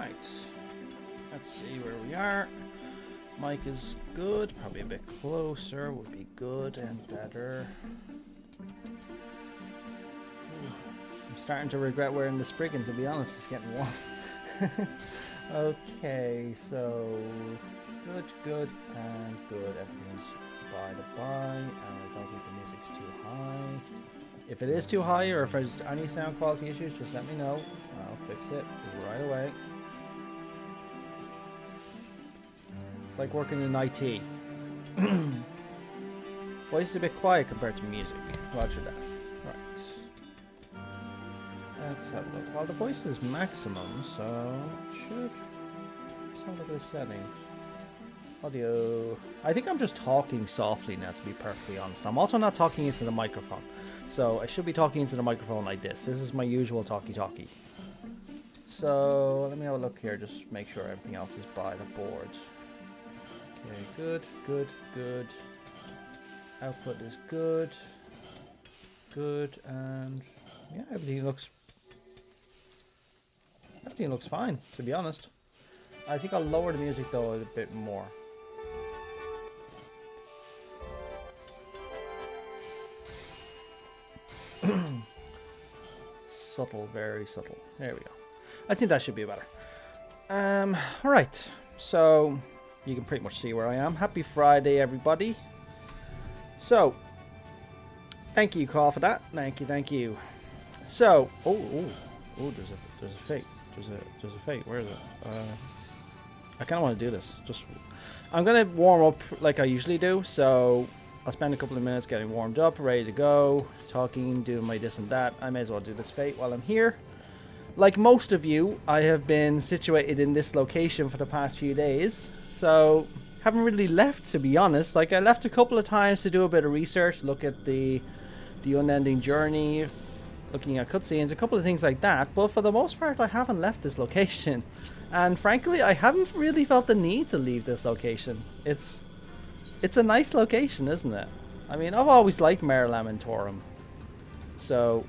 Right. Let's see where we are. Mic is good. Probably a bit closer would be good and better. Ooh. I'm starting to regret wearing the Spriggan, to be honest. It's getting warm. Okay, so good, and good. Everything's by the by, and I don't think the music's too high. If it is too high, or if there's any sound quality issues, just let me know. I'll fix it right away. It's like working in IT. Voice is a bit quiet compared to music. Roger that. Right. Let's have a look. Well, the voice is maximum, so it should. Let's have a look at the settings. Audio. I think I'm just talking softly now, to be perfectly honest. I'm also not talking into the microphone. So I should be talking into the microphone like this. This is my usual talkie-talkie. So let me have a look here, just make sure everything else is by the board. Okay, good. Output is good, and yeah, everything looks fine, to be honest. I think I'll lower the music though a bit more. Subtle, very subtle. There we go. I think that should be better. Alright, so you can pretty much see where I am. Happy Friday, everybody. So, thank you, Carl, for that. Thank you. So, there's a fate. There's a fate. Where is it? I kind of want to do this. I'm gonna warm up like I usually do. So, I'll spend a couple of minutes getting warmed up, ready to go, talking, doing my this and that. I may as well do this fate while I'm here. Like most of you, I have been situated in this location for the past few days. So, haven't really left, to be honest. Like, I left a couple of times to do a bit of research, look at the unending journey, looking at cutscenes, a couple of things like that. But for the most part, I haven't left this location. And frankly, I haven't really felt the need to leave this location. It's a nice location, isn't it? I mean, I've always liked Mare Lamentorum. So,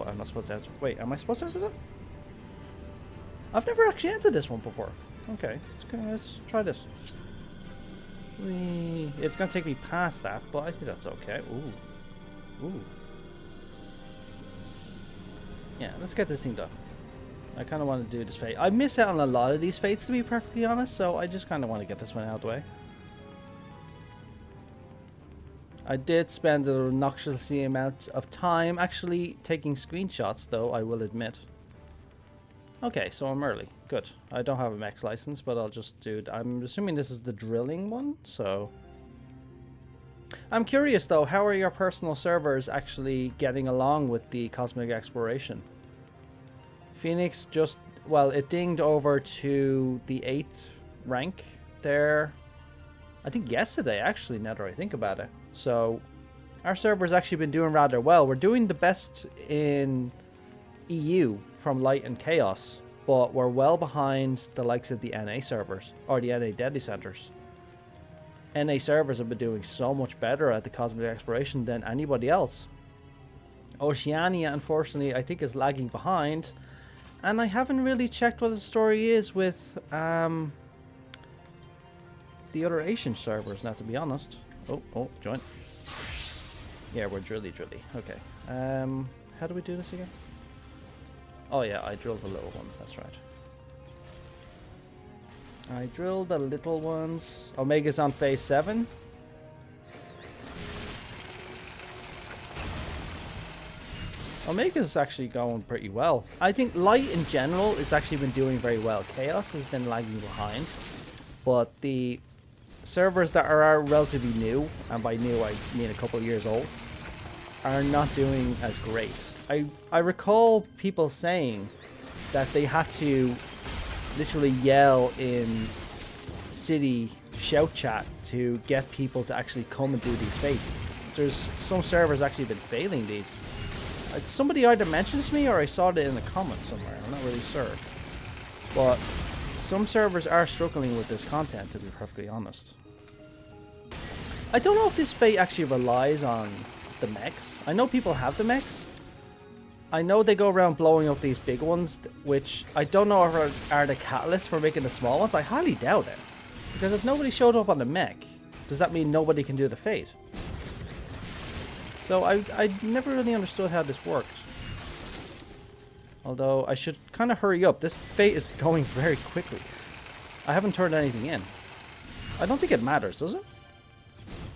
I'm not supposed to enter. Wait, am I supposed to enter that? I've never actually entered this one before. Okay, let's try this. It's gonna take me past that, but I think that's okay. Ooh. Yeah, let's get this thing done. I kind of want to do this fate. I miss out on a lot of these fates, to be perfectly honest, so I just kind of want to get this one out of the way. I did spend an obnoxiously amount of time actually taking screenshots, though, I will admit. Okay, so I'm early. Good. I don't have a mech's license, but I'll just do it. I'm assuming this is the drilling one, so... I'm curious, though, how are your personal servers actually getting along with the cosmic exploration? Phoenix just... Well, it dinged over to the 8th rank there. I think yesterday, actually, now that I think about it. So, our server's actually been doing rather well. We're doing the best in EU from Light and Chaos, but we're well behind the likes of the NA servers, or the NA Deadly Centers. NA servers have been doing so much better at the cosmic exploration than anybody else. Oceania, unfortunately, I think is lagging behind, and I haven't really checked what the story is with the other Asian servers now, to be honest. Oh, join. Yeah, we're drilly. Okay. How do we do this again? Oh yeah, I drilled the little ones, that's right. I drilled the little ones. Omega's on phase 7. Omega's actually going pretty well. I think Light in general has actually been doing very well. Chaos has been lagging behind. But the servers that are relatively new, and by new I mean a couple of years old, are not doing as great. I recall people saying that they had to literally yell in city shout chat to get people to actually come and do these fates. There's some servers actually been failing these. Somebody either mentioned to me or I saw it in the comments somewhere. I'm not really sure. But some servers are struggling with this content, to be perfectly honest. I don't know if this fate actually relies on the mechs. I know people have the mechs, I know they go around blowing up these big ones, which I don't know if are the catalyst for making the small ones. I highly doubt it. Because if nobody showed up on the mech, does that mean nobody can do the fate? So I never really understood how this worked. Although I should kind of hurry up. This fate is going very quickly. I haven't turned anything in. I don't think it matters, does it?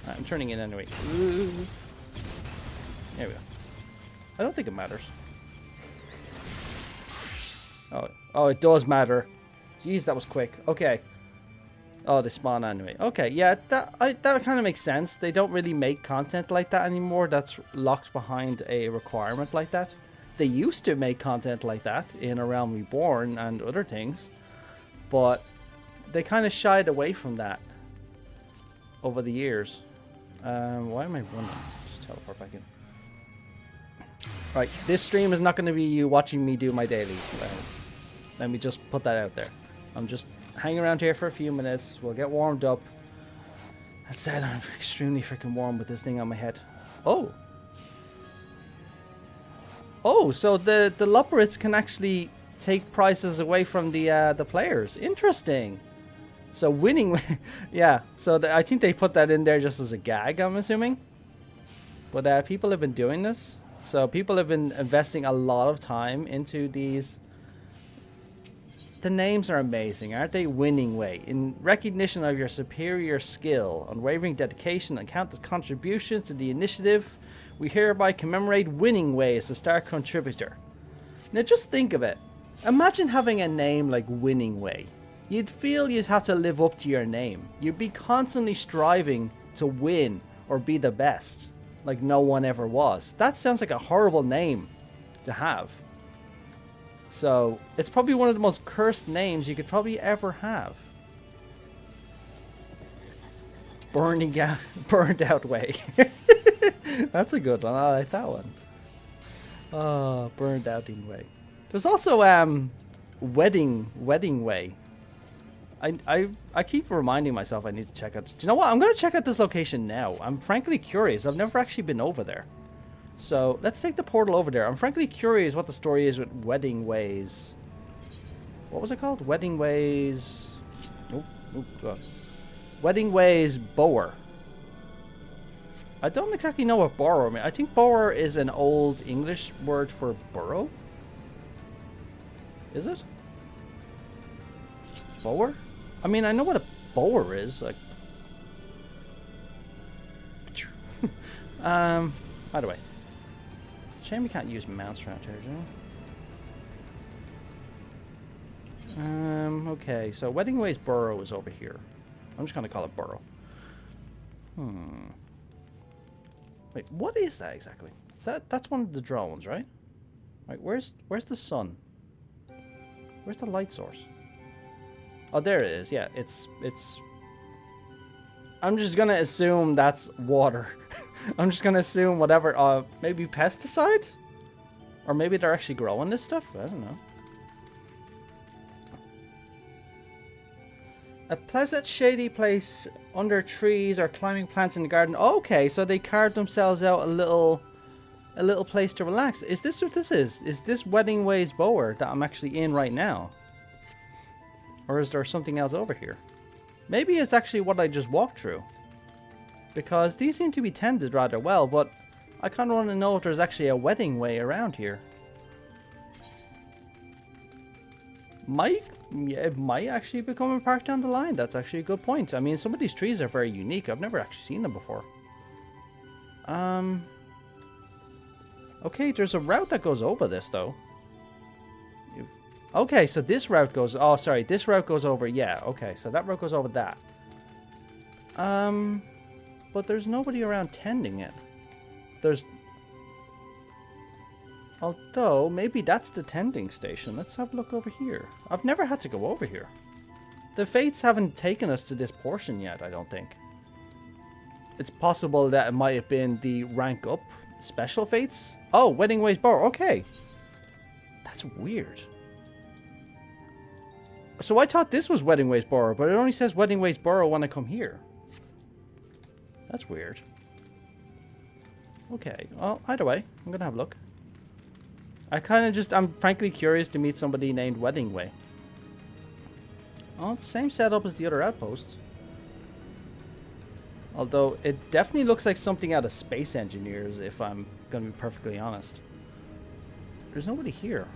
I'm turning in anyway. Ooh. There we go. I don't think it matters. Oh, it does matter. Jeez, that was quick. Okay. Oh, they spawn anyway. Okay, yeah, that kind of makes sense. They don't really make content like that anymore. That's locked behind a requirement like that. They used to make content like that in A Realm Reborn and other things, but they kind of shied away from that over the years. Why am I running? Just teleport back in. Right, this stream is not going to be you watching me do my dailies. Let me just put that out there. I'm just hanging around here for a few minutes. We'll get warmed up. That said, I'm extremely freaking warm with this thing on my head. Oh. Oh, so the Loporits can actually take prizes away from the players. Interesting. So winning, yeah. So I think they put that in there just as a gag, I'm assuming. But people have been doing this. So people have been investing a lot of time into these. The names are amazing, aren't they? Winning Way. In recognition of your superior skill, unwavering dedication, and countless contributions to the initiative, we hereby commemorate Winning Way as a star contributor. Now just think of it. Imagine having a name like Winning Way. You'd feel you'd have to live up to your name. You'd be constantly striving to win or be the best, like no one ever was. That sounds like a horrible name to have. So, it's probably one of the most cursed names you could probably ever have. Burned out way. That's a good one. I like that one. Oh, burned outing way. There's also wedding way. I keep reminding myself I need to check out. Do you know what? I'm going to check out this location now. I'm frankly curious. I've never actually been over there. So let's take the portal over there. I'm frankly curious what the story is with Wedding Ways. What was it called? Wedding Ways. Oh God. Wedding Ways Bower. I don't exactly know what bower means. I think bower is an old English word for burrow. Is it? Bower? I mean, I know what a bower is. Like, by the way, shame we can't use mouse around here, do you? Okay, so Wedding Ways Burrow is over here. I'm just gonna call it Burrow. Wait, what is that exactly? That's one of the drones, right? Right, where's the sun? Where's the light source? Oh, there it is. Yeah, it's. I'm just gonna assume that's water. I'm just gonna assume whatever. Maybe pesticide, or maybe they're actually growing this stuff. I don't know. A pleasant, shady place under trees or climbing plants in the garden. Okay, so they carved themselves out a little place to relax. Is this what this is? Is this Wedding Ways Bower that I'm actually in right now? Or is there something else over here? Maybe it's actually what I just walked through. Because these seem to be tended rather well, but I kind of want to know if there's actually a wedding way around here. It might actually become a park down the line. That's actually a good point. I mean, some of these trees are very unique. I've never actually seen them before. Okay, there's a route that goes over this, though. Okay, so this route goes... Oh, sorry. This route goes over... Yeah, okay. So that route goes over that. But there's nobody around tending it. There's... Although, maybe that's the tending station. Let's have a look over here. I've never had to go over here. The fates haven't taken us to this portion yet, I don't think. It's possible that it might have been the rank up special fates. Oh, Wedding Ways Bower. Okay. That's weird. So I thought this was Wedding Ways Bower, but it only says Wedding Ways Bower when I come here. That's weird. Okay. Well, either way, I'm going to have a look. I'm frankly curious to meet somebody named Wedding Way. Oh, it's the same setup as the other outposts. Although, it definitely looks like something out of Space Engineers, if I'm going to be perfectly honest. There's nobody here.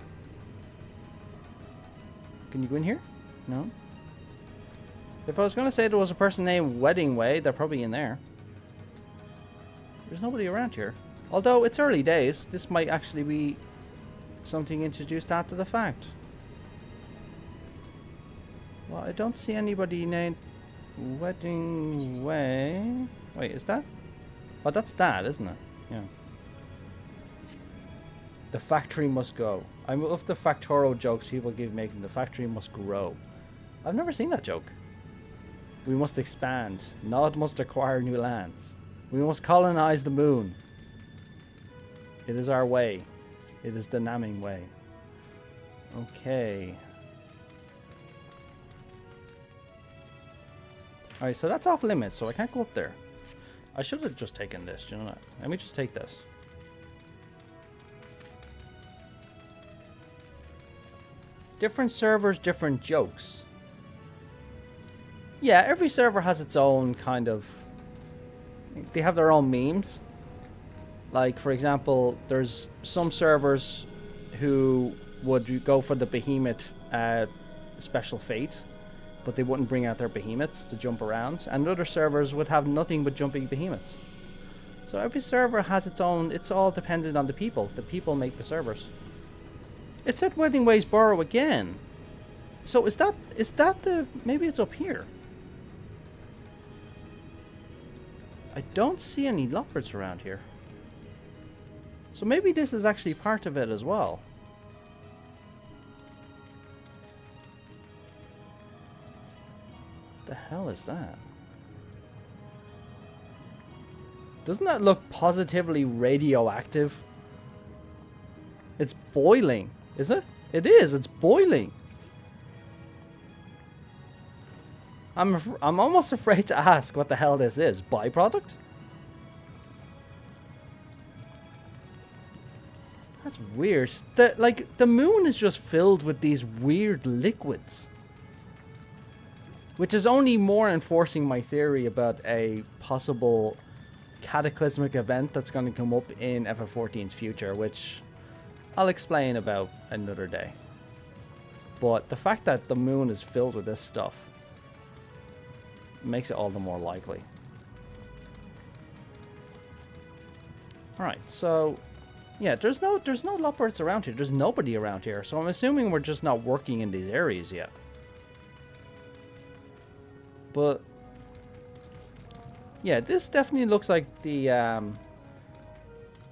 Can you go in here? No? If I was going to say there was a person named Wedding Way, they're probably in there. There's nobody around here. Although, it's early days. This might actually be something introduced after the fact. Well, I don't see anybody named Wedding Way. Wait, is that? Oh, that's that, isn't it? Yeah. The factory must go. I love the Factoro jokes people give making. The factory must grow. I've never seen that joke. We must expand. Nod must acquire new lands. We must colonize the moon. It is our way. It is the Naming way. Okay. Alright, so that's off limits, so I can't go up there. I should have just taken this, do you know that? Let me just take this. Different servers, different jokes. Yeah, every server has its own kind of... They have their own memes. Like, for example, there's some servers who would go for the behemoth special fate, but they wouldn't bring out their behemoths to jump around. And other servers would have nothing but jumping behemoths. So every server has its own... It's all dependent on the people. The people make the servers. It said Wedding Ways Borough again. So is that the... Maybe it's up here. I don't see any leopards around here. So maybe this is actually part of it as well. What the hell is that? Doesn't that look positively radioactive? It's boiling, is it? It is, it's boiling. I'm almost afraid to ask what the hell this is. Byproduct? That's weird. The moon is just filled with these weird liquids. Which is only more enforcing my theory about a possible cataclysmic event that's going to come up in FF14's future, which I'll explain about another day. But the fact that the moon is filled with this stuff makes it all the more likely. Alright, so yeah, there's no leopards around here. There's nobody around here, so I'm assuming we're just not working in these areas yet. But yeah, this definitely looks like the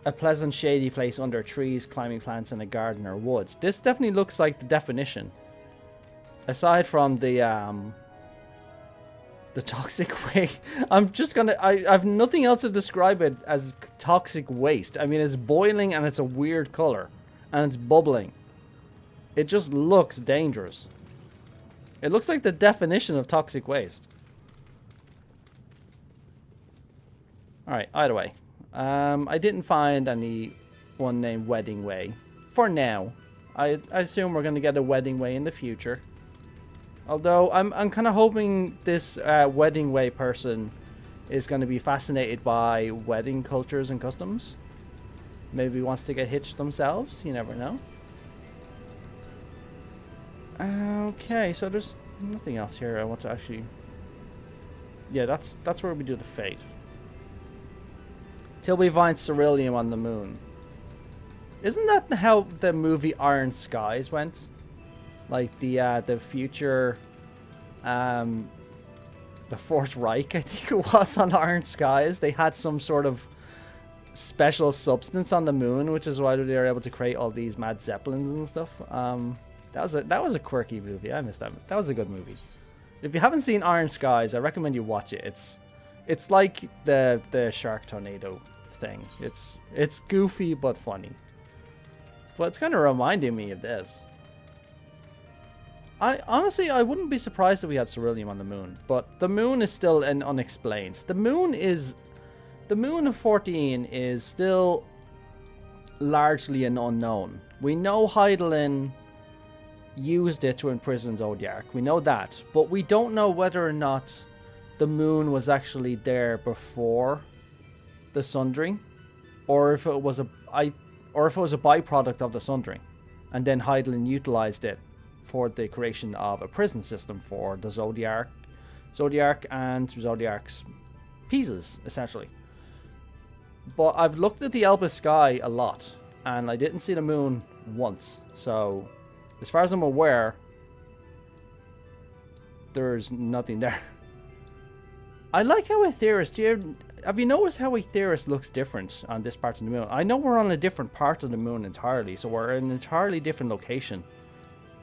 a pleasant shady place under trees, climbing plants in a garden or woods. This definitely looks like the definition. Aside from the toxic waste. I have nothing else to describe it as toxic waste. I mean, it's boiling and it's a weird color. And it's bubbling. It just looks dangerous. It looks like the definition of toxic waste. Alright, either way. I didn't find anyone named Wedding Way. For now. I assume we're going to get a Wedding Way in the future. Although, I'm kind of hoping this Wedding Way person is going to be fascinated by wedding cultures and customs. Maybe wants to get hitched themselves. You never know. Okay, so there's nothing else here I want to actually... Yeah, that's where we do the fate. Till we find Ceruleum on the moon. Isn't that how the movie Iron Skies went? Like the future, the Fourth Reich, I think it was, on Iron Skies. They had some sort of special substance on the moon, which is why they were able to create all these mad zeppelins and stuff. That was a quirky movie. I missed that. That was a good movie. If you haven't seen Iron Skies, I recommend you watch it. It's like the shark tornado thing. It's goofy but funny. But it's kind of reminding me of this. Honestly, I wouldn't be surprised if we had Ceruleum on the moon, but the moon is still an unexplained. The moon of 14 is still largely an unknown. We know Hydaelyn used it to imprison Zodiac. We know that. But we don't know whether or not the moon was actually there before the Sundering, or if it was a byproduct of the Sundering, and then Hydaelyn utilized it for the creation of a prison system for the Zodiac and Zodiac's pieces, essentially. But I've looked at the Elba sky a lot, and I didn't see the moon once. So, as far as I'm aware, there's nothing there. I like how Aetheris, have you noticed how Aetheris looks different on this part of the moon? I know we're on a different part of the moon entirely, so we're in an entirely different location.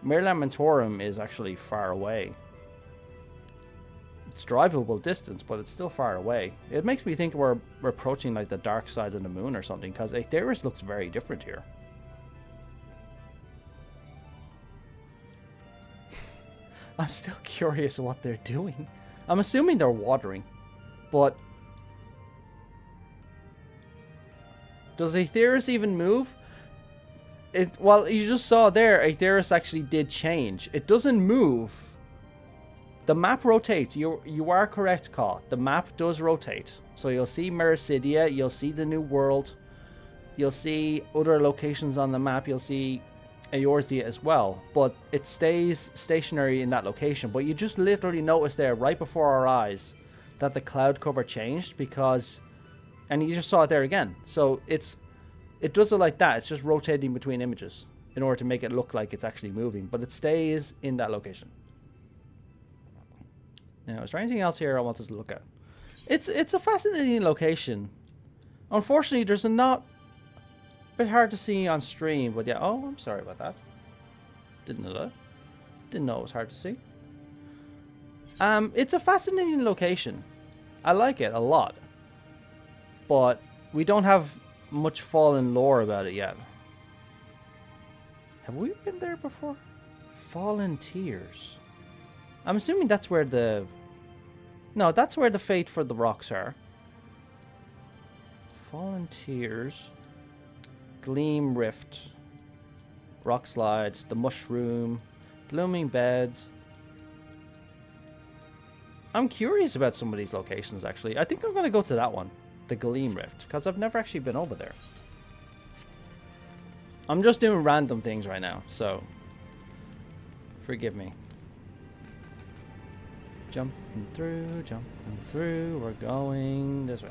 Mare Lamentorum is actually far away. It's drivable distance, but it's still far away. It makes me think we're approaching like the dark side of the moon or something, because Aetheris looks very different here. I'm still curious what they're doing. I'm assuming they're watering, but does Aetheris even move? Well, you just saw there, Aetheris actually did change. It doesn't move. The map rotates. You are correct, Ka. The map does rotate. So you'll see Mericidia, you'll see the New World, you'll see other locations on the map, you'll see Eorzea as well. But it stays stationary in that location. But you just literally noticed there, right before our eyes, that the cloud cover changed because... And you just saw it there again. So it does it like that. It's just rotating between images in order to make it look like it's actually moving. But it stays in that location. Now, is there anything else here I wanted to look at? It's a fascinating location. Unfortunately, there's a bit hard to see on stream, but yeah. Oh, I'm sorry about that. Didn't know that. Didn't know it was hard to see. It's a fascinating location. I like it a lot. But we don't have much Fallen lore about it yet. Have we been there before? Fallen Tears. I'm assuming that's where the... No, that's where the fate for the rocks are. Fallen Tears. Gleam Rift. Rock Slides. The Mushroom. Blooming Beds. I'm curious about some of these locations, actually. I think I'm going to go to that one. The Gleam Rift. Because I've never actually been over there. I'm just doing random things right now, so... Forgive me. Jumping through, we're going this way.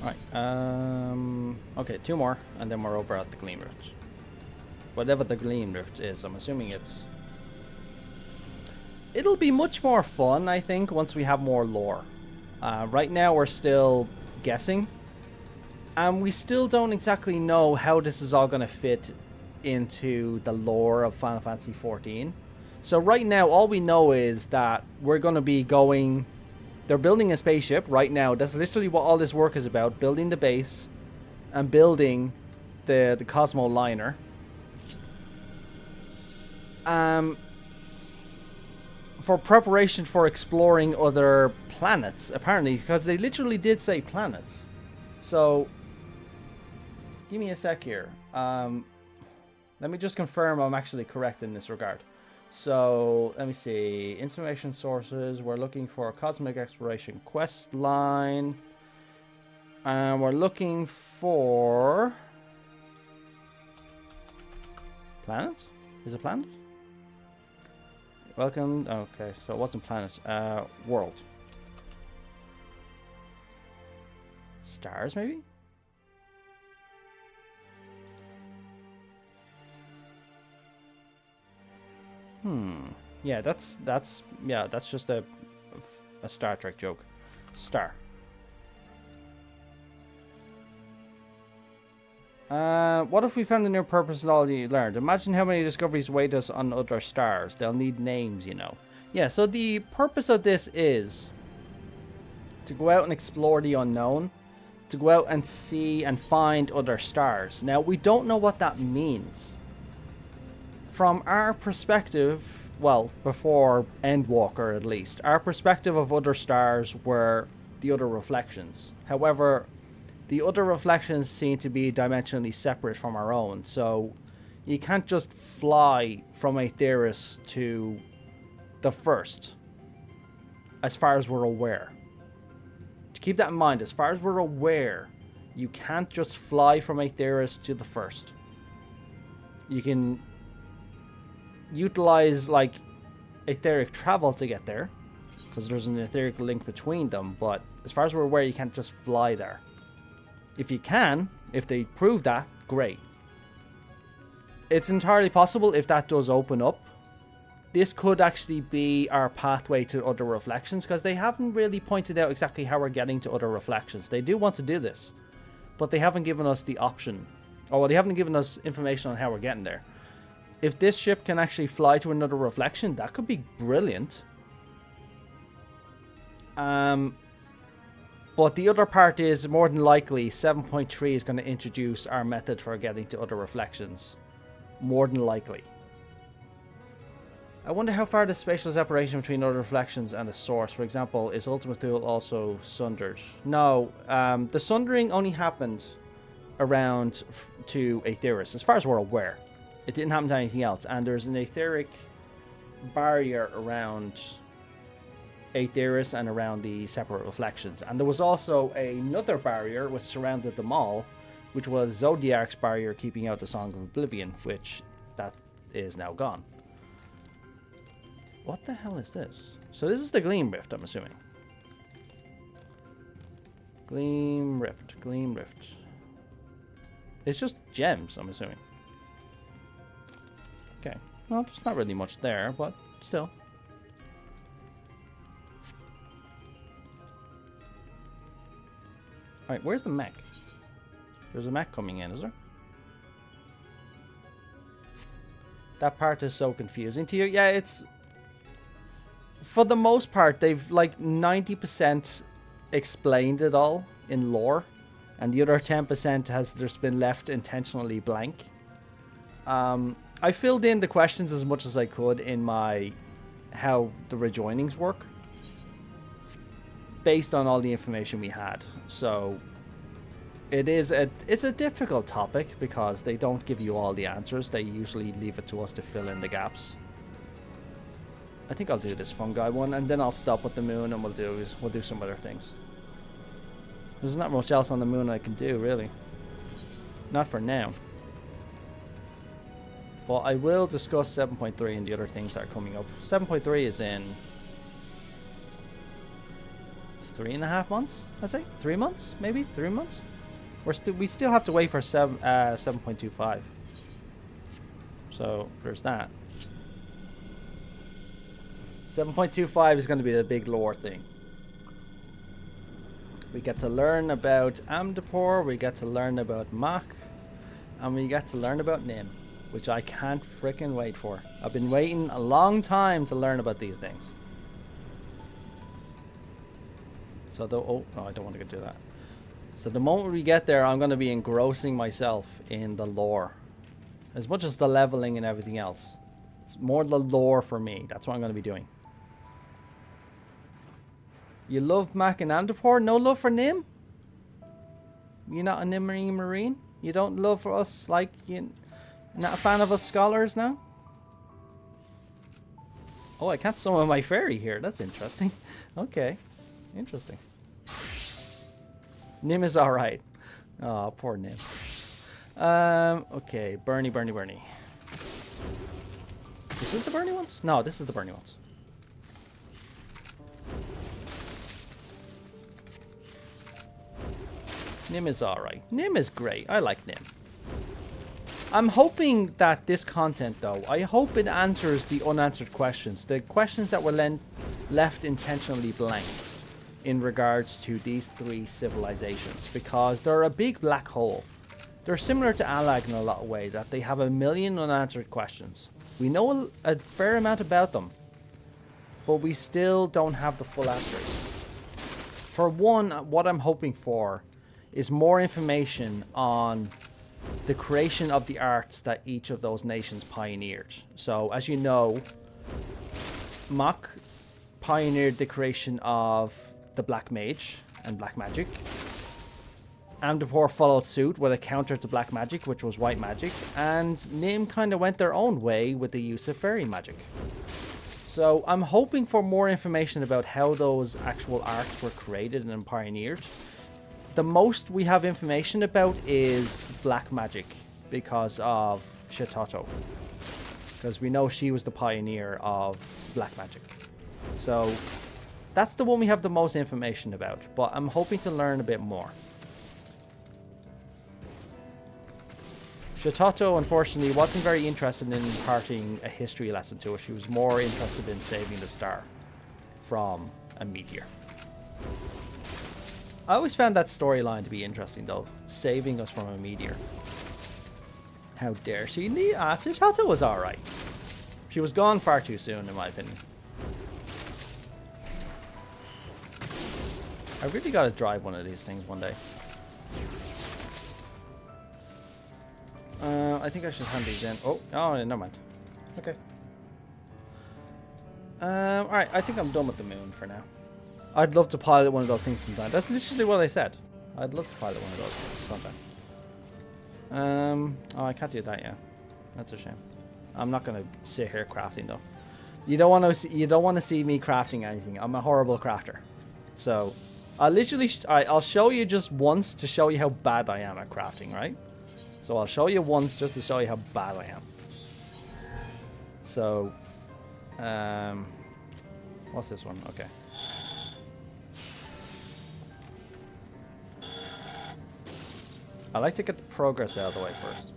Alright, okay, 2 more, and then we're over at the Gleam Rift. Whatever the Gleam Rift is, I'm assuming it'll be much more fun, I think, once we have more lore. Right now we're still guessing. And we still don't exactly know how this is all going to fit into the lore of Final Fantasy XIV. So right now, all we know is that we're going to be going... They're building a spaceship right now. That's literally what all this work is about. Building the base and building the Cosmo liner. For preparation for exploring other planets, apparently. Because they literally did say planets. So... Give me a sec here. Let me just confirm I'm actually correct in this regard. So, let me see. Information sources. We're looking for a Cosmic Exploration quest line. And we're looking for... Planet? Is it planet? Welcome. Okay, so it wasn't planet. World. Stars, maybe? Yeah, that's just a Star Trek joke. Star. What if we found the new purpose and all you learned? Imagine how many discoveries await us on other stars. They'll need names, you know. Yeah, so the purpose of this is to go out and explore the unknown. To go out and see and find other stars. Now, we don't know what that means. From our perspective, well, before Endwalker at least, our perspective of other stars were the other reflections. However, the other reflections seem to be dimensionally separate from our own, so you can't just fly from Aetheris to the first, as far as we're aware. To keep that in mind, as far as we're aware, you can't just fly from Aetheris to the first. You can utilize, like, etheric travel to get there, because there's an etheric link between them, but as far as we're aware, you can't just fly there. If you can, if they prove that, great. It's entirely possible if that does open up. This could actually be our pathway to other reflections, because they haven't really pointed out exactly how we're getting to other reflections. They do want to do this, but they haven't given us the option. Or well, they haven't given us information on how we're getting there. If this ship can actually fly to another reflection, that could be brilliant. But the other part is, more than likely, 7.3 is going to introduce our method for getting to other reflections. More than likely. I wonder how far the spatial separation between other reflections and the source. For example, is Ultimate Tool also sundered? No, the sundering only happened around to Aetheris, as far as we're aware. It didn't happen to anything else, and there's an etheric barrier around Aetheris and around the separate reflections. And there was also another barrier which surrounded them all, which was Zodiac's barrier keeping out the Song of Oblivion, which that is now gone. What the hell is this? So this is the Gleam Rift, I'm assuming. Gleam Rift, Gleam Rift. It's just gems, I'm assuming. Okay, well, there's not really much there, but still. Alright, where's the mech? There's a mech coming in, is there? That part is so confusing to you. Yeah, it's... For the most part, they've like 90% explained it all in lore. And the other 10% has just been left intentionally blank. I filled in the questions as much as I could in my how the rejoinings work, based on all the information we had. So it's a difficult topic because they don't give you all the answers. They usually leave it to us to fill in the gaps. I think I'll do this fungi one, and then I'll stop with the moon, and we'll do some other things. There's not much else on the moon I can do, really. Not for now. But I will discuss 7.3 and the other things that are coming up. 7.3 is in 3.5 months, I'd say. 3 months, maybe 3 months. We still have to wait for 7.25. So there's that. 7.25 is going to be the big lore thing. We get to learn about Amdapor, we get to learn about Mach, and we get to learn about Nim, which I can't frickin' wait for. I've been waiting a long time to learn about these things. So oh no, I don't want to do that. So the moment we get there, I'm going to be engrossing myself in the lore, as much as the leveling and everything else. It's more the lore for me. That's what I'm going to be doing. You love Mach and Amdapor? No love for Nim? You're not a Nimmarine Marine? You don't love for us, like, you're not a fan of us scholars now? Oh, I can't summon my fairy here. That's interesting. Okay. Interesting. Nim is alright. Oh, poor Nim. Okay. Bernie. Is this the Bernie ones? No, this is the Bernie ones. Nim is alright. Nim is great. I like Nim. I'm hoping that this content, though, I hope it answers the unanswered questions. The questions that were left intentionally blank in regards to these three civilizations. Because they're a big black hole. They're similar to Alag in a lot of ways, that they have a million unanswered questions. We know a fair amount about them, but we still don't have the full answers. For one, what I'm hoping for is more information on the creation of the arts that each of those nations pioneered. So, as you know, Mach pioneered the creation of the Black Mage and Black Magic. Amdapor followed suit with a counter to Black Magic, which was White Magic, and Nim kind of went their own way with the use of Fairy Magic. So I'm hoping for more information about how those actual arcs were created and pioneered. The most we have information about is Black Magic because of Shitoto. Because we know she was the pioneer of Black Magic. So that's the one we have the most information about, but I'm hoping to learn a bit more. Shitoto, unfortunately, wasn't very interested in imparting a history lesson to us. She was more interested in saving the star from a meteor. I always found that storyline to be interesting, though. Saving us from a meteor. How dare she? Shitoto was alright. She was gone far too soon, in my opinion. I really gotta drive one of these things one day. I think I should hand these in. Oh, never mind. Okay. Alright, I think I'm done with the moon for now. I'd love to pilot one of those things sometime. That's literally what I said. I'd love to pilot one of those things sometime. Oh, I can't do that yet. That's a shame. I'm not gonna sit here crafting though. You don't want to see me crafting anything. I'm a horrible crafter. So, I'll show you just once to show you how bad I am at crafting, right? So I'll show you once just to show you how bad I am. So, what's this one? Okay. I like to get the progress out of the way first.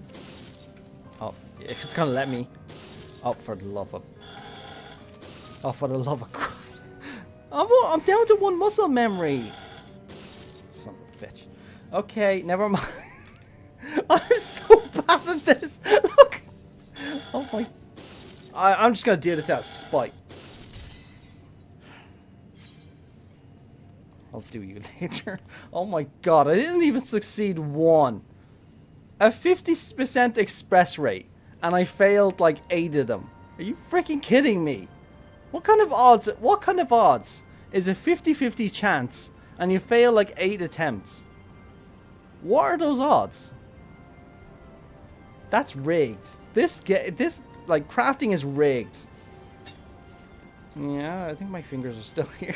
Oh, if it's gonna let me. Oh, for the love of. Oh, for the love of. I'm down to 1 muscle memory. Son of a bitch. Okay, never mind. I'm so bad at this. Look. Oh my. I'm just gonna do this out of spite. I'll do you later. Oh my god, I didn't even succeed one. A 50% express rate, and I failed like 8 of them. Are you freaking kidding me? What kind of odds is a 50-50 chance and you fail like 8 attempts? What are those odds? That's rigged. This like crafting is rigged. Yeah, I think my fingers are still here.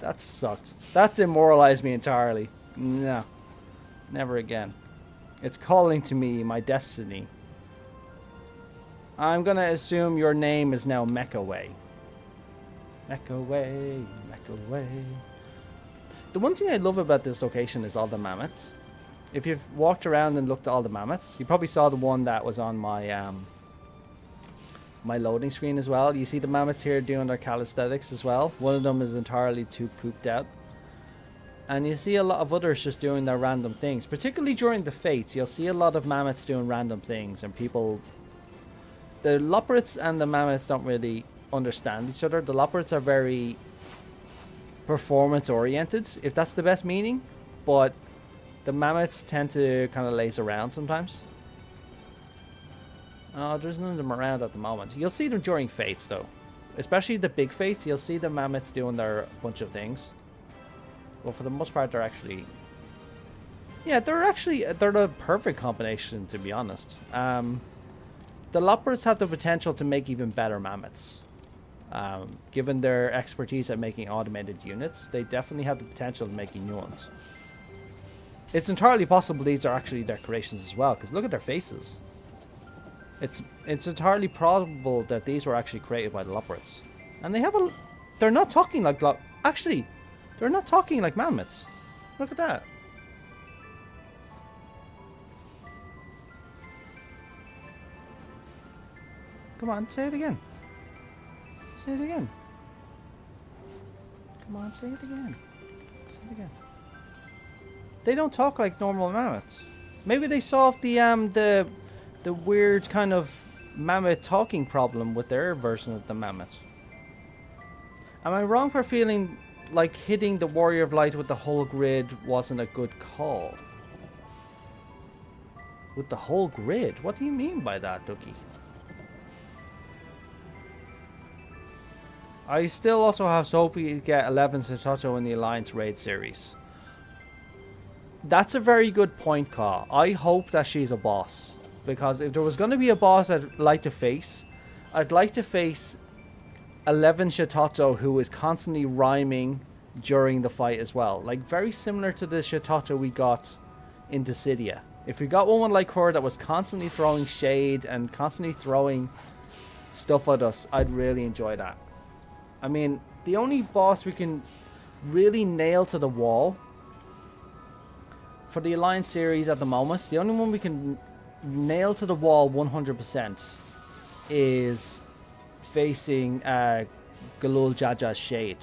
That sucked. That demoralized me entirely. No. Never again. It's calling to me, my destiny. I'm gonna assume your name is now Mechaway. Mechaway, Mechaway. The one thing I love about this location is all the mammoths. If you've walked around and looked at all the mammoths, you probably saw the one that was on my my loading screen as well. You see the mammoths here doing their calisthenics as well. One of them is entirely too pooped out. And you see a lot of others just doing their random things. Particularly during the fates, you'll see a lot of mammoths doing random things. And people... The leopards and the mammoths don't really understand each other. The leopards are very performance oriented, if that's the best meaning. But the mammoths tend to kind of laze around sometimes. There's none of them around at the moment. You'll see them during fates though. Especially the big fates, you'll see the mammoths doing their bunch of things. Well, for the most part, they're actually... Yeah, they're the perfect combination, to be honest. The leopards have the potential to make even better mammoths. Given their expertise at making automated units, they definitely have the potential of making new ones. It's entirely possible these are actually their creations as well, because look at their faces. It's entirely probable that these were actually created by the leopards. And they have a... They're not talking like... Actually, they're not talking like mammoths. Look at that. Come on, say it again. Say it again. Come on, say it again. Say it again. They don't talk like normal mammoths. Maybe they solved the weird kind of mammoth talking problem with their version of the mammoth. Am I wrong for feeling like hitting the Warrior of Light with the whole grid wasn't a good call? With the whole grid? What do you mean by that, Dookie? I still also have hope we get 11 Satoto in the Alliance Raid series. That's a very good point, Ka. I hope that she's a boss. Because if there was going to be a boss I'd like to face 11 Shitoto who is constantly rhyming during the fight as well. Like, very similar to the Shitoto we got in Dissidia. If we got one like her that was constantly throwing shade and constantly throwing stuff at us, I'd really enjoy that. I mean, the only boss we can really nail to the wall for the Alliance series at the moment, the only one we can nail to the wall 100% is facing Galul Jaja's Shade.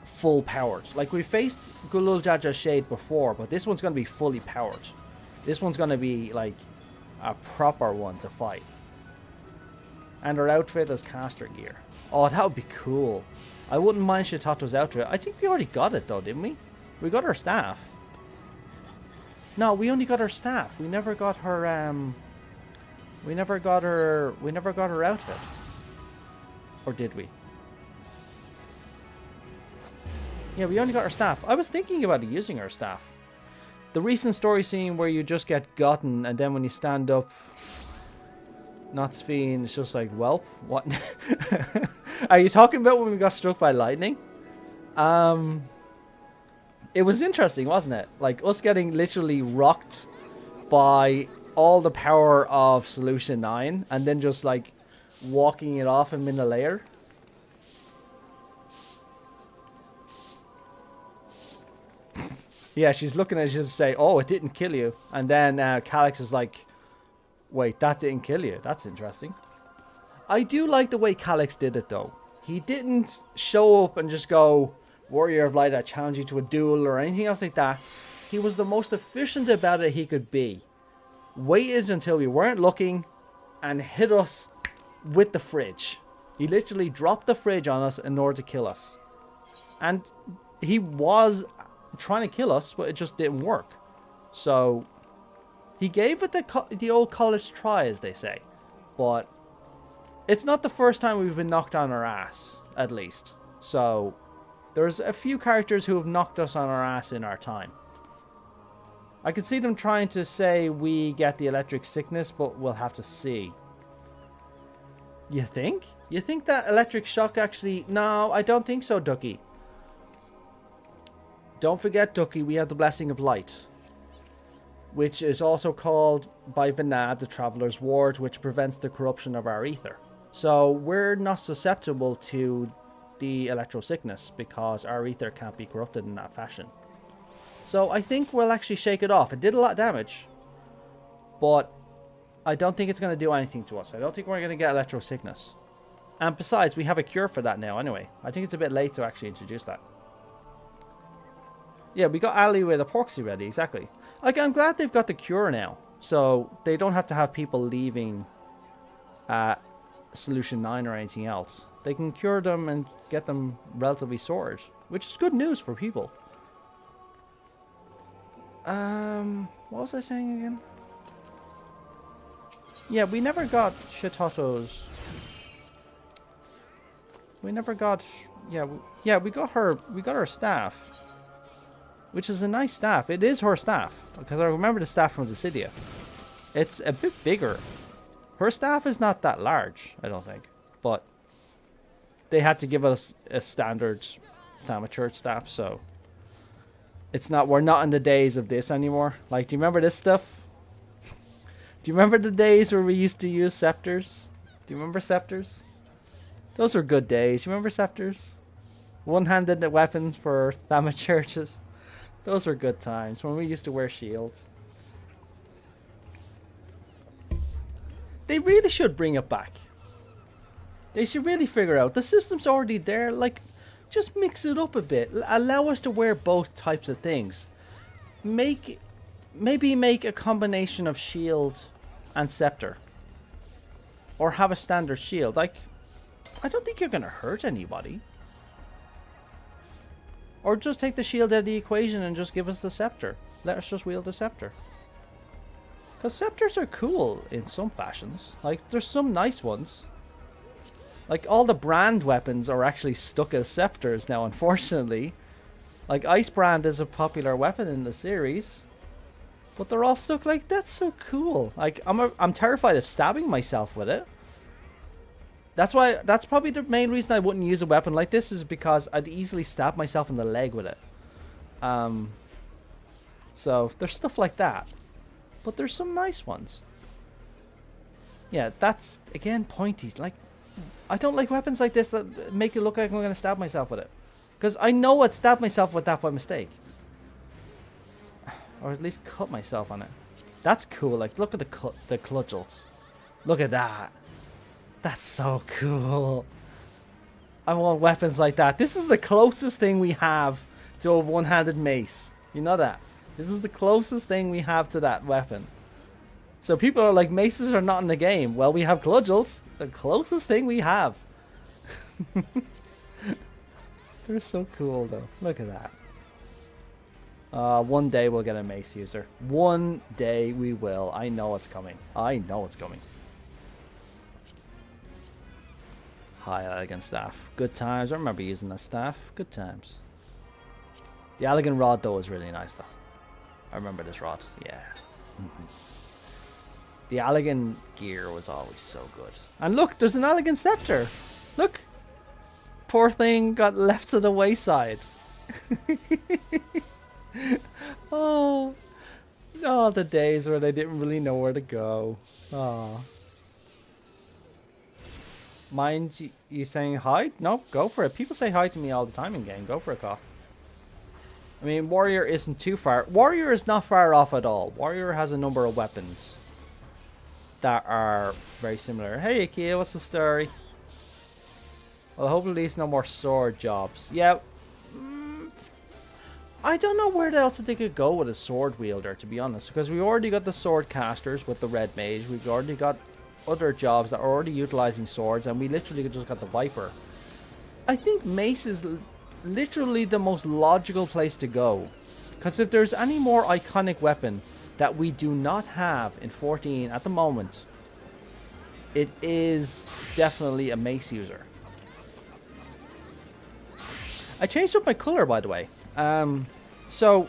Full powered. Like, we faced Galul Jaja's Shade before, but this one's going to be fully powered. This one's going to be like a proper one to fight. And her outfit is caster gear. Oh, that would be cool. I wouldn't mind Shitoto's outfit. I think we already got it though, didn't we? We got her staff. No, we only got her staff. We never got her we never got her outfit. Or did we? Yeah, we only got her staff. I was thinking about using her staff. The recent story scene where you just get gotten and then when you stand up, not Sphene, it's just like, welp, what? Are you talking about when we got struck by lightning? It was interesting, wasn't it? Like, us getting literally rocked by all the power of Solution 9 and then just like walking it off in a layer. Yeah, she's looking at you to say, oh, it didn't kill you. And then Calyx is like, wait, that didn't kill you. That's interesting. I do like the way Calyx did it, though. He didn't show up and just go, Warrior of Light, I challenge you to a duel or anything else like that. He was the most efficient about it he could be. Waited until we weren't looking and hit us with the fridge. He literally dropped the fridge on us in order to kill us. And he was trying to kill us, but it just didn't work. So he gave it the old college try, as they say. But it's not the first time we've been knocked on our ass, at least. So there's a few characters who have knocked us on our ass in our time. I can see them trying to say we get the electric sickness, but we'll have to see. You think? You think that electric shock actually... No, I don't think so, Ducky. Don't forget, Ducky, we have the Blessing of Light, which is also called by Vanad the Traveler's Ward, which prevents the corruption of our ether. So we're not susceptible to the electro sickness because our ether can't be corrupted in that fashion. So I think we'll actually shake it off. It did a lot of damage, but I don't think it's going to do anything to us. I don't think we're going to get electro sickness. And besides, we have a cure for that now anyway. I think it's a bit late to actually introduce that. Yeah, we got Ali with epoxy ready, exactly. Like, I'm glad they've got the cure now. So they don't have to have people leaving Solution 9 or anything else. They can cure them and get them relatively sorted, which is good news for people. What was I saying again? Yeah, we never got Shitoto's. We never got. Yeah, we got her staff. Which is a nice staff. It is her staff. Because I remember the staff from Dissidia. It's a bit bigger. Her staff is not that large, I don't think. But they had to give us a standard Thaumaturge staff, so it's not, we're not in the days of this anymore. Like, do you remember this stuff? Do you remember the days where we used to use scepters? Do you remember scepters? Those were good days. You remember scepters? One-handed weapons for Thaumaturges. Those were good times when we used to wear shields. They really should bring it back. They should really figure out. The system's already there. Like, just mix it up a bit. Allow us to wear both types of things. Maybe make a combination of shield and scepter. Or have a standard shield. Like, I don't think you're going to hurt anybody. Or just take the shield out of the equation and just give us the scepter. Let us just wield the scepter. Because scepters are cool in some fashions. Like, there's some nice ones. Like, all the brand weapons are actually stuck as scepters now, unfortunately. Like, Ice Brand is a popular weapon in the series. But they're all stuck. Like, that's so cool. Like, I'm terrified of stabbing myself with it. That's probably the main reason I wouldn't use a weapon like this, is because I'd easily stab myself in the leg with it. So, there's stuff like that. But there's some nice ones. Yeah, that's, again, pointy. Like, I don't like weapons like this that make it look like I'm going to stab myself with it. Because I know I'd stab myself with that by mistake. Or at least cut myself on it. That's cool. Like, look at the cudgels. Look at that. That's so cool. I want weapons like that. This is the closest thing we have to a one-handed mace. You know that? This is the closest thing we have to that weapon. So people are like, maces are not in the game. Well, we have cudgels. The closest thing we have. They're so cool, though. Look at that. One day we'll get a mace user. One day we will. I know it's coming. I know it's coming. High elegant staff. Good times. I remember using that staff. Good times. The elegant rod, though, is really nice, though. I remember this rod. Yeah. The elegant gear was always so good. And look, there's an elegant scepter. Look. Poor thing got left to the wayside. Oh, the days where they didn't really know where to go. Oh. Mind you saying hi? No, go for it. People say hi to me all the time in game. Go for it, Koth. I mean, Warrior isn't too far. Warrior is not far off at all. Warrior has a number of weapons that are very similar. Hey, Ikea, what's the story? Well, hopefully at least no more sword jobs. Yeah. I don't know where else they could go with a sword wielder, to be honest. Because we already got the sword casters with the red mage. We've already got other jobs that are already utilizing swords. And we literally just got the Viper. I think mace is literally the most logical place to go. Because if there's any more iconic weapon that we do not have in 14 at the moment, it is definitely a mace user. I changed up my color, by the way. So,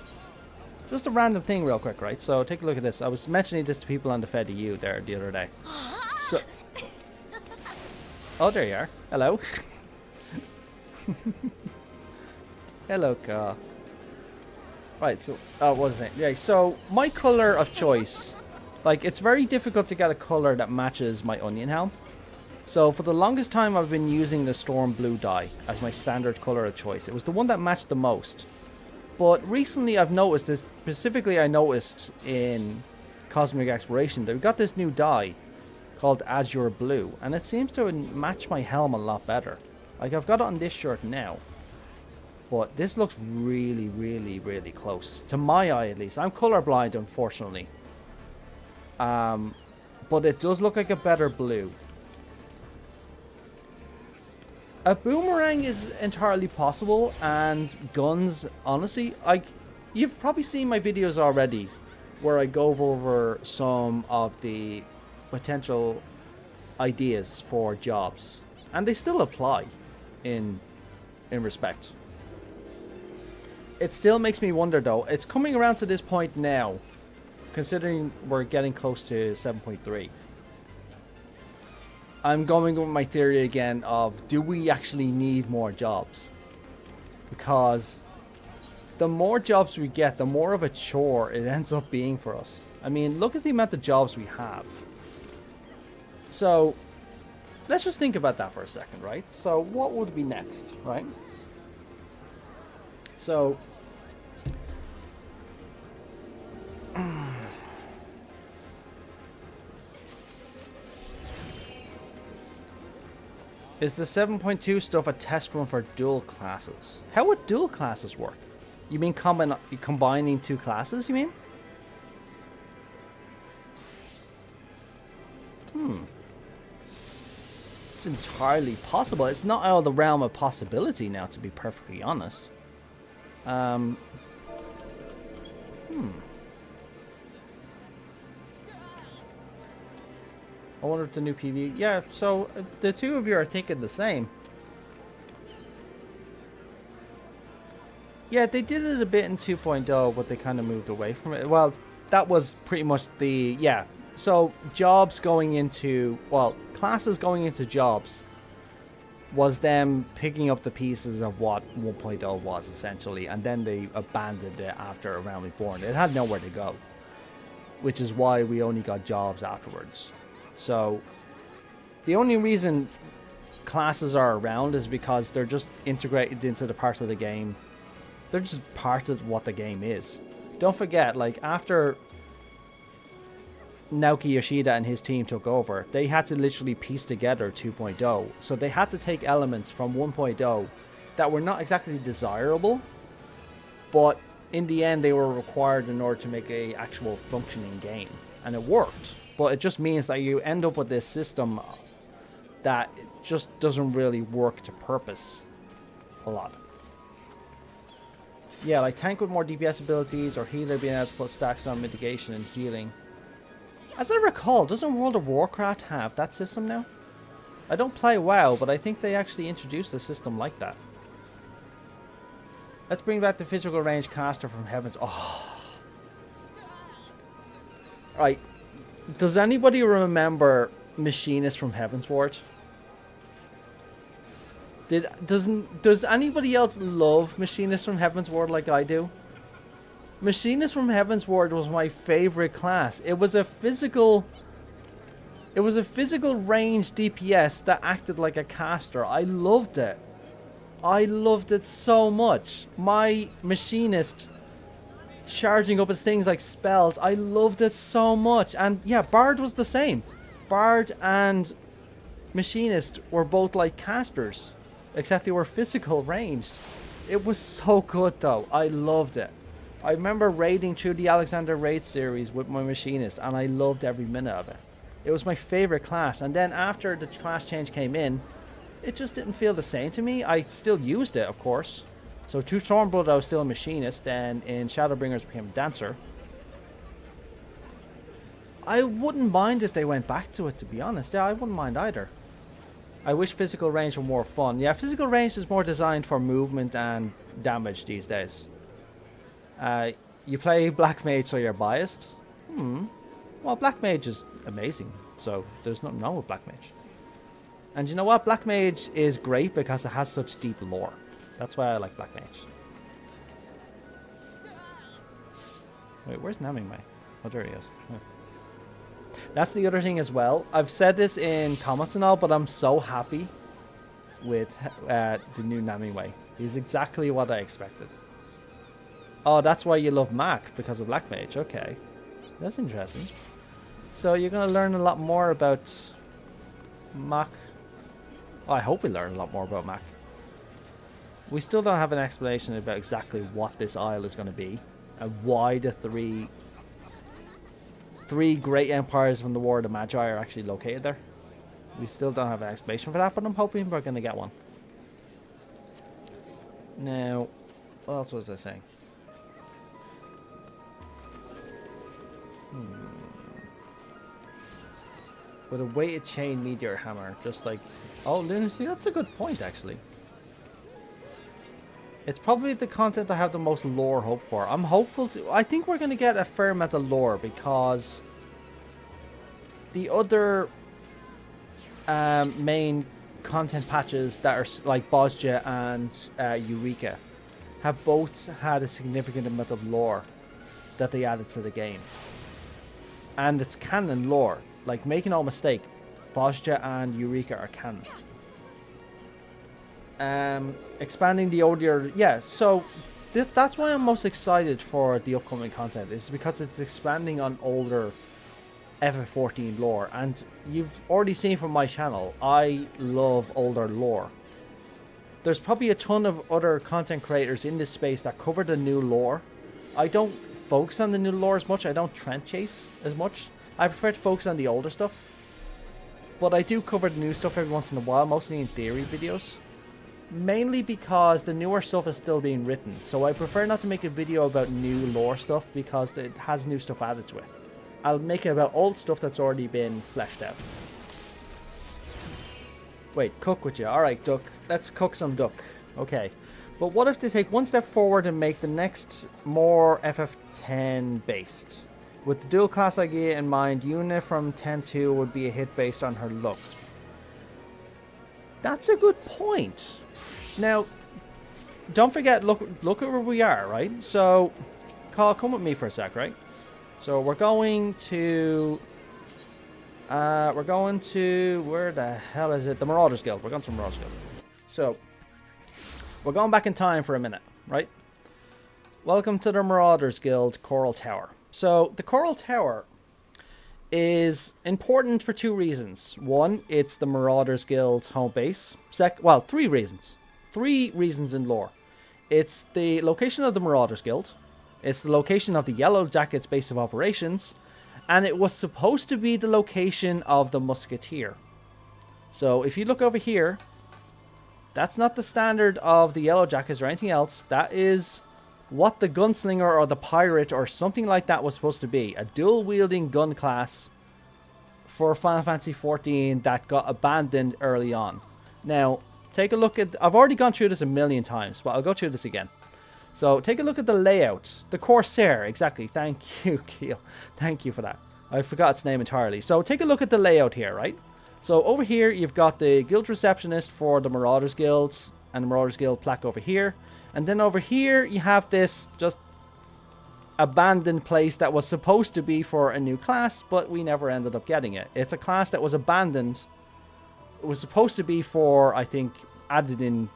just a random thing real quick, right? So, take a look at this. I was mentioning this to people on the FedEU there the other day. So, oh, there you are. Hello. Hello, Ka. Right, so, what was it? Yeah, so, my color of choice. Like, it's very difficult to get a color that matches my onion helm. So, for the longest time, I've been using the Storm Blue dye as my standard color of choice. It was the one that matched the most. But recently, I've noticed this. Specifically, I noticed in Cosmic Exploration that we got this new dye called Azure Blue. And it seems to match my helm a lot better. Like, I've got it on this shirt now. But this looks really, really, really close. To my eye, at least. I'm colorblind, unfortunately. But it does look like a better blue. A boomerang is entirely possible, and guns, honestly, you've probably seen my videos already where I go over some of the potential ideas for jobs, and they still apply in respect. It still makes me wonder, though. It's coming around to this point now, considering we're getting close to 7.3. I'm going with my theory again of, do we actually need more jobs? Because the more jobs we get, the more of a chore it ends up being for us. I mean, look at the amount of jobs we have. So, let's just think about that for a second, right? So, what would be next, right? So, is the 7.2 stuff a test run for dual classes? How would dual classes work? You mean combining two classes, you mean? It's entirely possible. It's not out of the realm of possibility now, to be perfectly honest. I wonder if the new PV... Yeah, so the two of you are thinking the same. Yeah, they did it a bit in 2.0, but they kind of moved away from it. Well, that was pretty much the... Yeah, so jobs going into... Well, classes going into jobs was them picking up the pieces of what 1.0 was, essentially. And then they abandoned it after A Realm Reborn. It had nowhere to go. Which is why we only got jobs afterwards. So, the only reason classes are around is because they're just integrated into the part of the game. They're just part of what the game is. Don't forget, like, after Naoki Yoshida and his team took over, they had to literally piece together 2.0. So they had to take elements from 1.0 that were not exactly desirable, but in the end they were required in order to make a actual functioning game. And it worked. But it just means that you end up with this system that just doesn't really work to purpose a lot. Yeah, like tank with more DPS abilities, or healer being able to put stacks on mitigation and healing. As I recall, doesn't World of Warcraft have that system now? I don't play WoW, but I think they actually introduced a system like that. Let's bring back the physical range caster from Heavens. Oh. Right. Does anybody remember Machinist from Heavensward? Does anybody else love Machinist from Heavensward like I do? Machinist from Heavensward was my favorite class. It was a physical range DPS that acted like a caster. I loved it. I loved it so much. My Machinist charging up his things like spells. I loved it so much. And yeah, Bard was the same. Bard and Machinist were both like casters, except they were physical ranged. It was so good though. I loved it. I remember raiding through the Alexander Raid series with my Machinist, and I loved every minute of it. It was my favorite class, and then after the class change came in, it just didn't feel the same to me. I still used it, of course. So through Stormblood I was still a Machinist, then in Shadowbringers became a Dancer. I wouldn't mind if they went back to it, to be honest. Yeah, I wouldn't mind either. I wish physical range were more fun. Yeah, physical range is more designed for movement and damage these days. You play Black Mage, so you're biased? Well, Black Mage is amazing, so there's nothing wrong with Black Mage. And you know what? Black Mage is great because it has such deep lore. That's why I like Black Mage. Wait, where's Namingway? Oh, there he is. Oh. That's the other thing as well. I've said this in comments and all, but I'm so happy with the new Namingway. He's exactly what I expected. Oh, that's why you love Mac, because of Black Mage. Okay. That's interesting. So you're going to learn a lot more about Mac. Oh, I hope we learn a lot more about Mac. We still don't have an explanation about exactly what this isle is going to be, and why the three great empires from the War of the Magi are actually located there. We still don't have an explanation for that, but I'm hoping we're going to get one. Now, what else was I saying? With a weighted chain meteor hammer, just like... Oh, Lunacy, that's a good point, actually. It's probably the content I have the most lore hope for. I'm hopeful to... I think we're going to get a fair amount of lore, because the other main content patches that are like Bozja and Eureka have both had a significant amount of lore that they added to the game. And it's canon lore. Like, make no mistake, Bozja and Eureka are canon. Expanding the older... Yeah, so that's why I'm most excited for the upcoming content. Is because it's expanding on older FF14 lore. And you've already seen from my channel, I love older lore. There's probably a ton of other content creators in this space that cover the new lore. I don't focus on the new lore as much. I don't trend chase as much. I prefer to focus on the older stuff. But I do cover the new stuff every once in a while, mostly in theory videos. Mainly because the newer stuff is still being written. So I prefer not to make a video about new lore stuff because it has new stuff added to it. I'll make it about old stuff that's already been fleshed out. Wait, cook with you. Alright, duck. Let's cook some duck. Okay. But what if they take one step forward and make the next more FF10 based? With the dual class idea in mind, Yuna from 10-2 would be a hit based on her look. That's a good point. Now, don't forget, look at where we are, right? So, Carl, come with me for a sec, right? So we're going to... where the hell is it? The Marauders Guild. We're going to the Marauders Guild. So, we're going back in time for a minute, right? Welcome to the Marauders Guild Coral Tower. So, the Coral Tower is important for two reasons. One, it's the Marauders Guild's home base. Well, three reasons. Three reasons in lore. It's the location of the Marauders Guild. It's the location of the Yellow Jackets' base of operations. And it was supposed to be the location of the Musketeer. So, if you look over here, that's not the standard of the Yellow Jackets or anything else. That is what the Gunslinger or the Pirate or something like that was supposed to be. A dual-wielding gun class for Final Fantasy XIV that got abandoned early on. Now, take a look at... I've already gone through this a million times, but I'll go through this again. So, take a look at the layout. The Corsair, exactly. Thank you, Keel. Thank you for that. I forgot its name entirely. So, take a look at the layout here, right? So, over here, you've got the Guild Receptionist for the Marauders Guild and the Marauders Guild plaque over here. And then over here, you have this just abandoned place that was supposed to be for a new class, but we never ended up getting it. It's a class that was abandoned. It was supposed to be for, I think, added in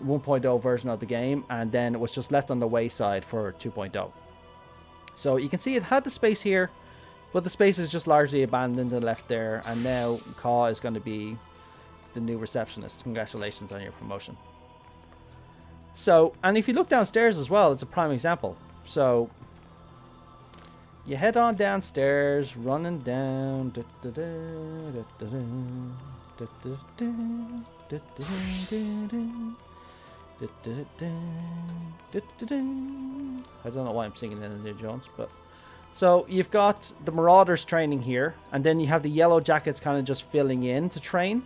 1.0 version of the game, and then it was just left on the wayside for 2.0. So you can see it had the space here, but the space is just largely abandoned and left there, and now Ka is going to be the new receptionist. Congratulations on your promotion. So, and if you look downstairs as well, it's a prime example. So, you head on downstairs, running down. I don't know why I'm singing Indiana Jones, but... So, you've got the Marauders training here, and then you have the Yellow Jackets kind of just filling in to train,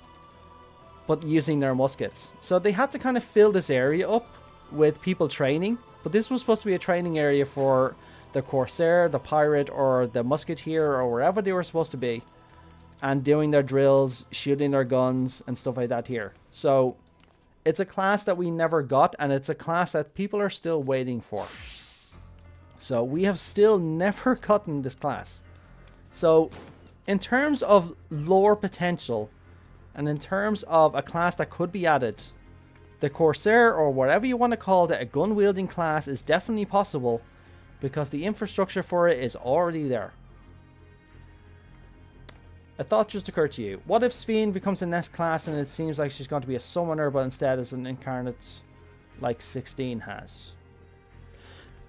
but using their muskets. So they had to kind of fill this area up with people training, but this was supposed to be a training area for the Corsair, the Pirate, or the Musketeer, or wherever they were supposed to be, and doing their drills, shooting their guns, and stuff like that here. So it's a class that we never got, and it's a class that people are still waiting for. So we have still never gotten this class. So in terms of lore potential, and in terms of a class that could be added, the Corsair, or whatever you want to call it, a gun-wielding class is definitely possible, because the infrastructure for it is already there. A thought just occurred to you. What if Sphene becomes the next class and it seems like she's going to be a summoner, but instead is an incarnate like 16 has?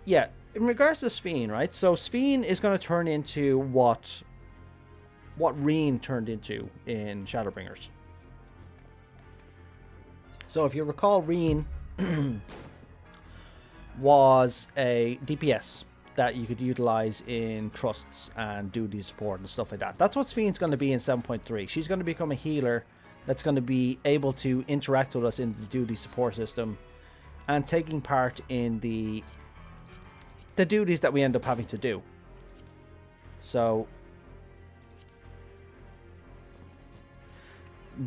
Yeah, in regards to Sphene, right? So Sphene is going to turn into what Reen turned into in Shadowbringers. So if you recall, Reen was a DPS that you could utilize in trusts and duty support and stuff like that. That's what Sphene's going to be in 7.3. She's going to become a healer that's going to be able to interact with us in the duty support system and taking part in the duties that we end up having to do. So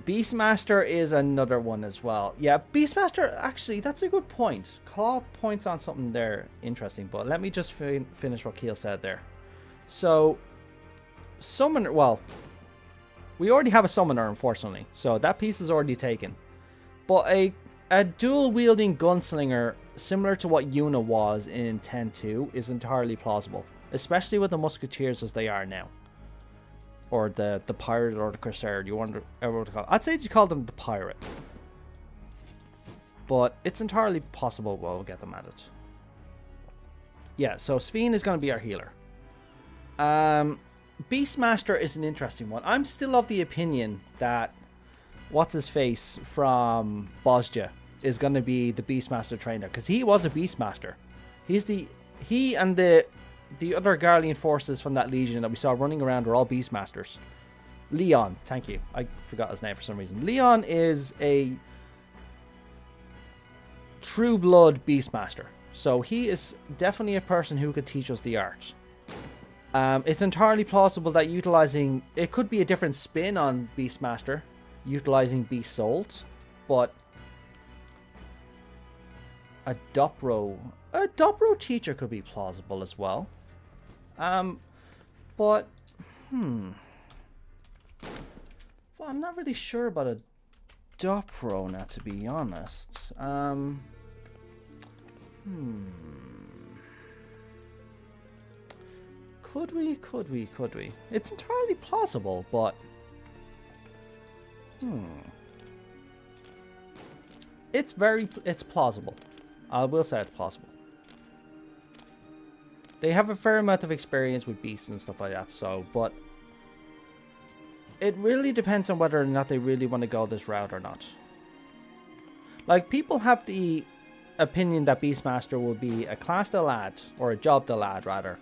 Beastmaster is another one as well. Yeah, Beastmaster, actually, that's a good point. Claw points on something there interesting, but let me just finish what Keel said there. So, Summoner, well, we already have a Summoner, unfortunately, so that piece is already taken. But a dual-wielding gunslinger, similar to what Yuna was in 10.2, is entirely plausible, especially with the Musketeers as they are now. Or the Pirate or the Corsair, you wonder ever what to call it. I'd say you call them the Pirate. But it's entirely possible we'll get them at it. Yeah, so Sphene is going to be our healer. Beastmaster is an interesting one. I'm still of the opinion that what's-his-face from Bosja is going to be the Beastmaster trainer. Because he was a Beastmaster. He and the other Garlean forces from that Legion that we saw running around are all Beastmasters. Leon, thank you. I forgot his name for some reason. Leon is a true blood Beastmaster. So he is definitely a person who could teach us the art. It's entirely plausible that utilizing... It could be a different spin on Beastmaster, utilizing Beast Souls, but a Dopro teacher could be plausible as well. But well, I'm not really sure about a Dopro now, to be honest. Could we? It's entirely plausible, but it's plausible. I will say it's plausible. They have a fair amount of experience with beasts and stuff like that, so, but it really depends on whether or not they really want to go this route or not. Like, people have the opinion that Beastmaster will be a class they'll add, or a job they'll add, rather.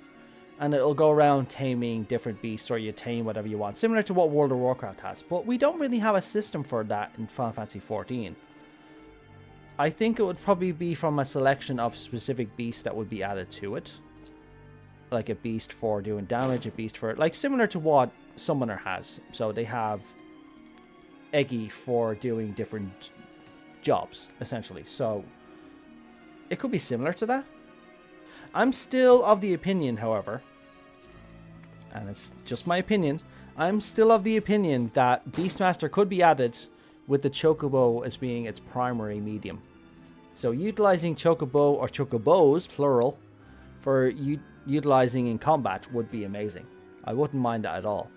And it'll go around taming different beasts, or you tame whatever you want, similar to what World of Warcraft has. But we don't really have a system for that in Final Fantasy XIV. I think it would probably be from a selection of specific beasts that would be added to it. Like a beast for doing damage, a beast for... Like, similar to what Summoner has. So they have Eggy for doing different jobs, essentially. So it could be similar to that. I'm still of the opinion, however, and it's just my opinion, I'm still of the opinion that Beastmaster could be added with the Chocobo as being its primary medium. So utilizing Chocobo or Chocobos, plural, for utilizing in combat would be amazing. I wouldn't mind that at all.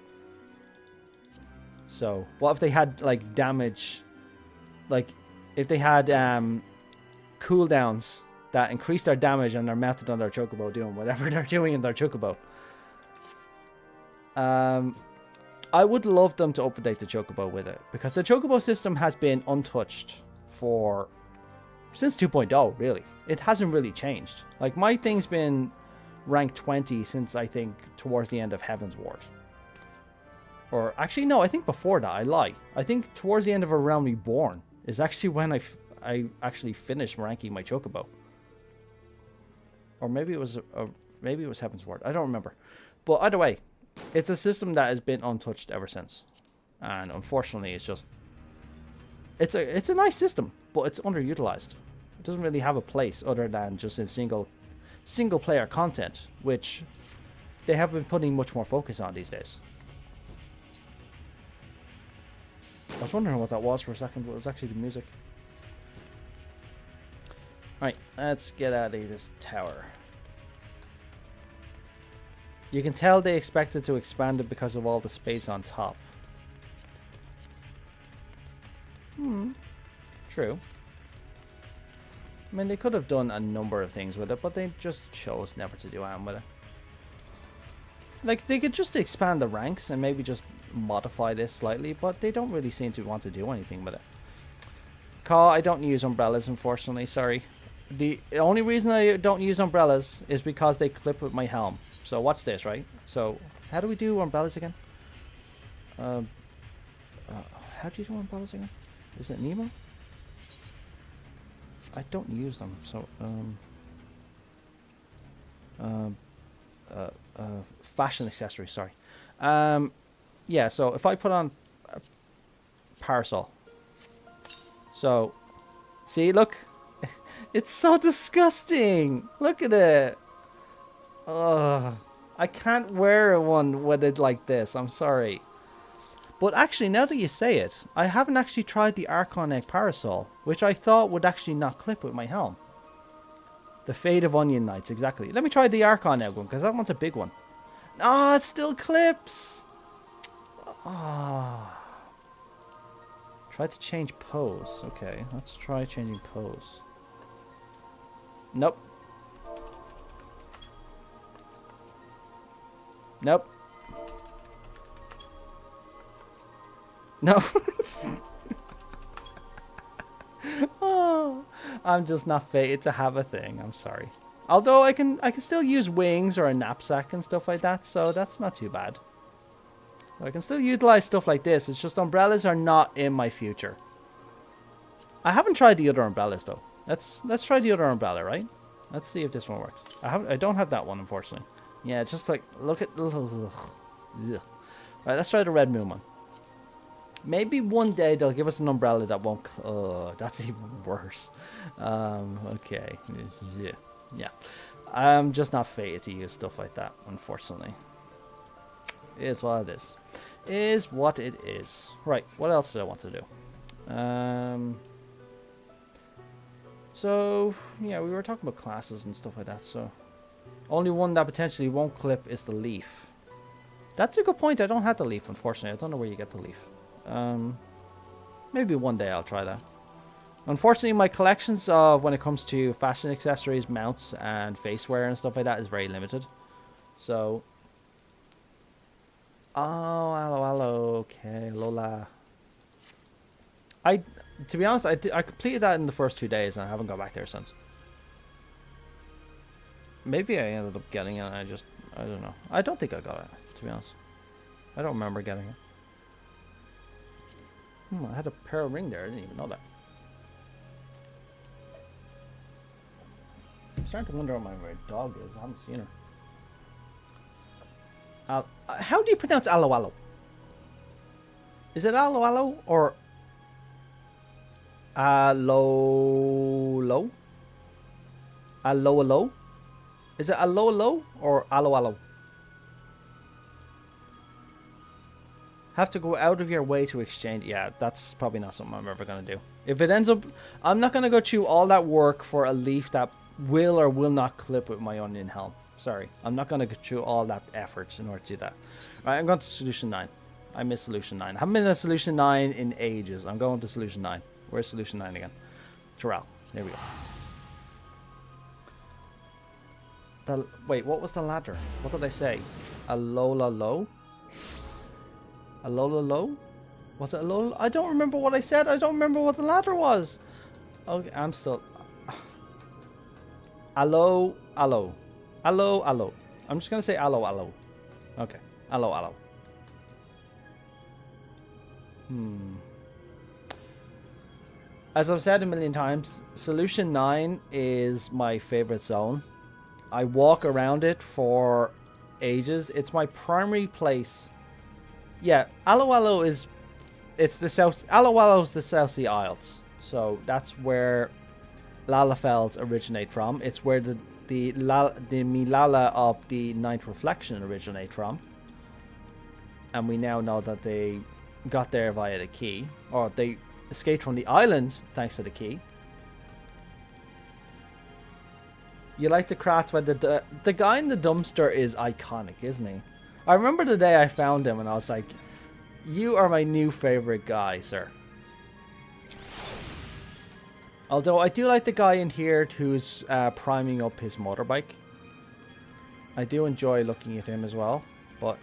So what if they had like damage, like if they had cooldowns that increase their damage and they're mounted on their Chocobo doing whatever they're doing in their Chocobo. I would love them to update the Chocobo with it, because the Chocobo system has been untouched since 2.0, really. It hasn't really changed. Like, my thing's been rank 20 since, I think, towards the end of Heaven's Ward. Or, actually, no, I think before that, I lie. I think towards the end of A Realm Reborn is actually when I actually finished ranking my Chocobo. Or maybe it was Heaven's Ward. I don't remember. But either way, it's a system that has been untouched ever since. And unfortunately, it's just... It's a nice system, but it's underutilized. It doesn't really have a place other than just in single player content, which they have been putting much more focus on these days. I was wondering what that was for a second, but it was actually the music. Alright, let's get out of this tower. You can tell they expected to expand it because of all the space on top. True. I mean, they could have done a number of things with it, but they just chose never to do anything with it. Like, they could just expand the ranks and maybe just modify this slightly, but they don't really seem to want to do anything with it. I don't use umbrellas, unfortunately, sorry. The only reason I don't use umbrellas is because they clip with my helm. So watch this, right? So, how do we do umbrellas again? How do you do umbrellas again? Is it Nemo? I don't use them, so, fashion accessories, sorry. Yeah, so if I put on a parasol. So, see, look. It's so disgusting. Look at it. Ugh. I can't wear one with it like this. I'm sorry. But actually, now that you say it, I haven't actually tried the Archon Egg Parasol, which I thought would actually not clip with my helm. The Fate of Onion Knights, exactly. Let me try the Archon Egg one, because that one's a big one. Ah, it still clips. Ah. Try to change pose. Okay, let's try changing pose. Nope. Nope. No. Oh, I'm just not fated to have a thing. I'm sorry. Although I can still use wings or a knapsack and stuff like that, so that's not too bad. I can still utilize stuff like this. It's just umbrellas are not in my future. I haven't tried the other umbrellas though. Let's try the other umbrella, right? Let's see if this one works. I don't have that one, unfortunately. Yeah, just like look at. Ugh. Right, let's try the red moon one. Maybe one day they'll give us an umbrella that won't. That's even worse. Okay. Yeah. I'm just not fated to use stuff like that, unfortunately. It is what it is. Is what it is. Right. What else did I want to do? So yeah, we were talking about classes and stuff like that. So only one that potentially won't clip is the leaf. That's a good point. I don't have the leaf, unfortunately. I don't know where you get the leaf. Maybe one day I'll try that. Unfortunately, my collections of when it comes to fashion accessories, mounts, and face wear and stuff like that is very limited. So, oh, hello, okay, Lola. To be honest, I completed that in the first 2 days, and I haven't gone back there since. Maybe I ended up getting it. I don't know. I don't think I got it, to be honest. I don't remember getting it. I had a pearl ring there. I didn't even know that. I'm starting to wonder where my dog is. I haven't seen her. How do you pronounce aloe aloe? Is it aloe aloe or aloe aloe? Aloe aloe? Is it aloe aloe or aloe aloe? Have to go out of your way to exchange. Yeah, that's probably not something I'm ever going to do. If it ends up, I'm not going to go through all that work for a leaf that will or will not clip with my onion helm. Sorry, I'm not going to go through all that effort in order to do that. All right, I'm going to solution 9. I miss solution 9. I haven't been to solution 9 in ages. I'm going to solution 9. Where's solution 9 again? Terrell. There we go. Wait, what was the ladder? What did I say? Alola low? Alola low? Was it Alola? I don't remember what I said. I don't remember what the ladder was. Okay, I'm still. Aloe, aloe. Aloe, aloe. I'm just going to say aloe, aloe. Okay. Aloe, aloe. As I've said a million times, Solution 9 is my favorite zone. I walk around it for ages. It's my primary place. Yeah, Aloe Aloe is... It's the South... Aloe Aloe is the South Sea Isles. So that's where Lalafelds originate from. It's where the Milala of the Ninth Reflection originate from. And we now know that they got there via the key. Or they escaped from the island thanks to the key. You like the craft where the guy in the dumpster is iconic, isn't he? I remember the day I found him and I was like, you are my new favorite guy, sir. Although I do like the guy in here who's priming up his motorbike. I do enjoy looking at him as well, but...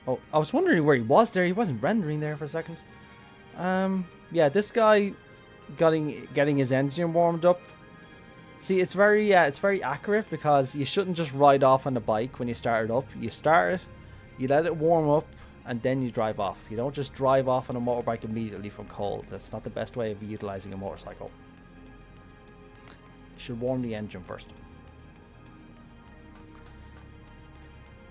Oh, I was wondering where he was there. He wasn't rendering there for a second. Yeah, this guy getting his engine warmed up. See, it's very accurate because you shouldn't just ride off on the bike when you start it up. You start it, you let it warm up, and then you drive off. You don't just drive off on a motorbike immediately from cold. That's not the best way of utilizing a motorcycle. You should warm the engine first.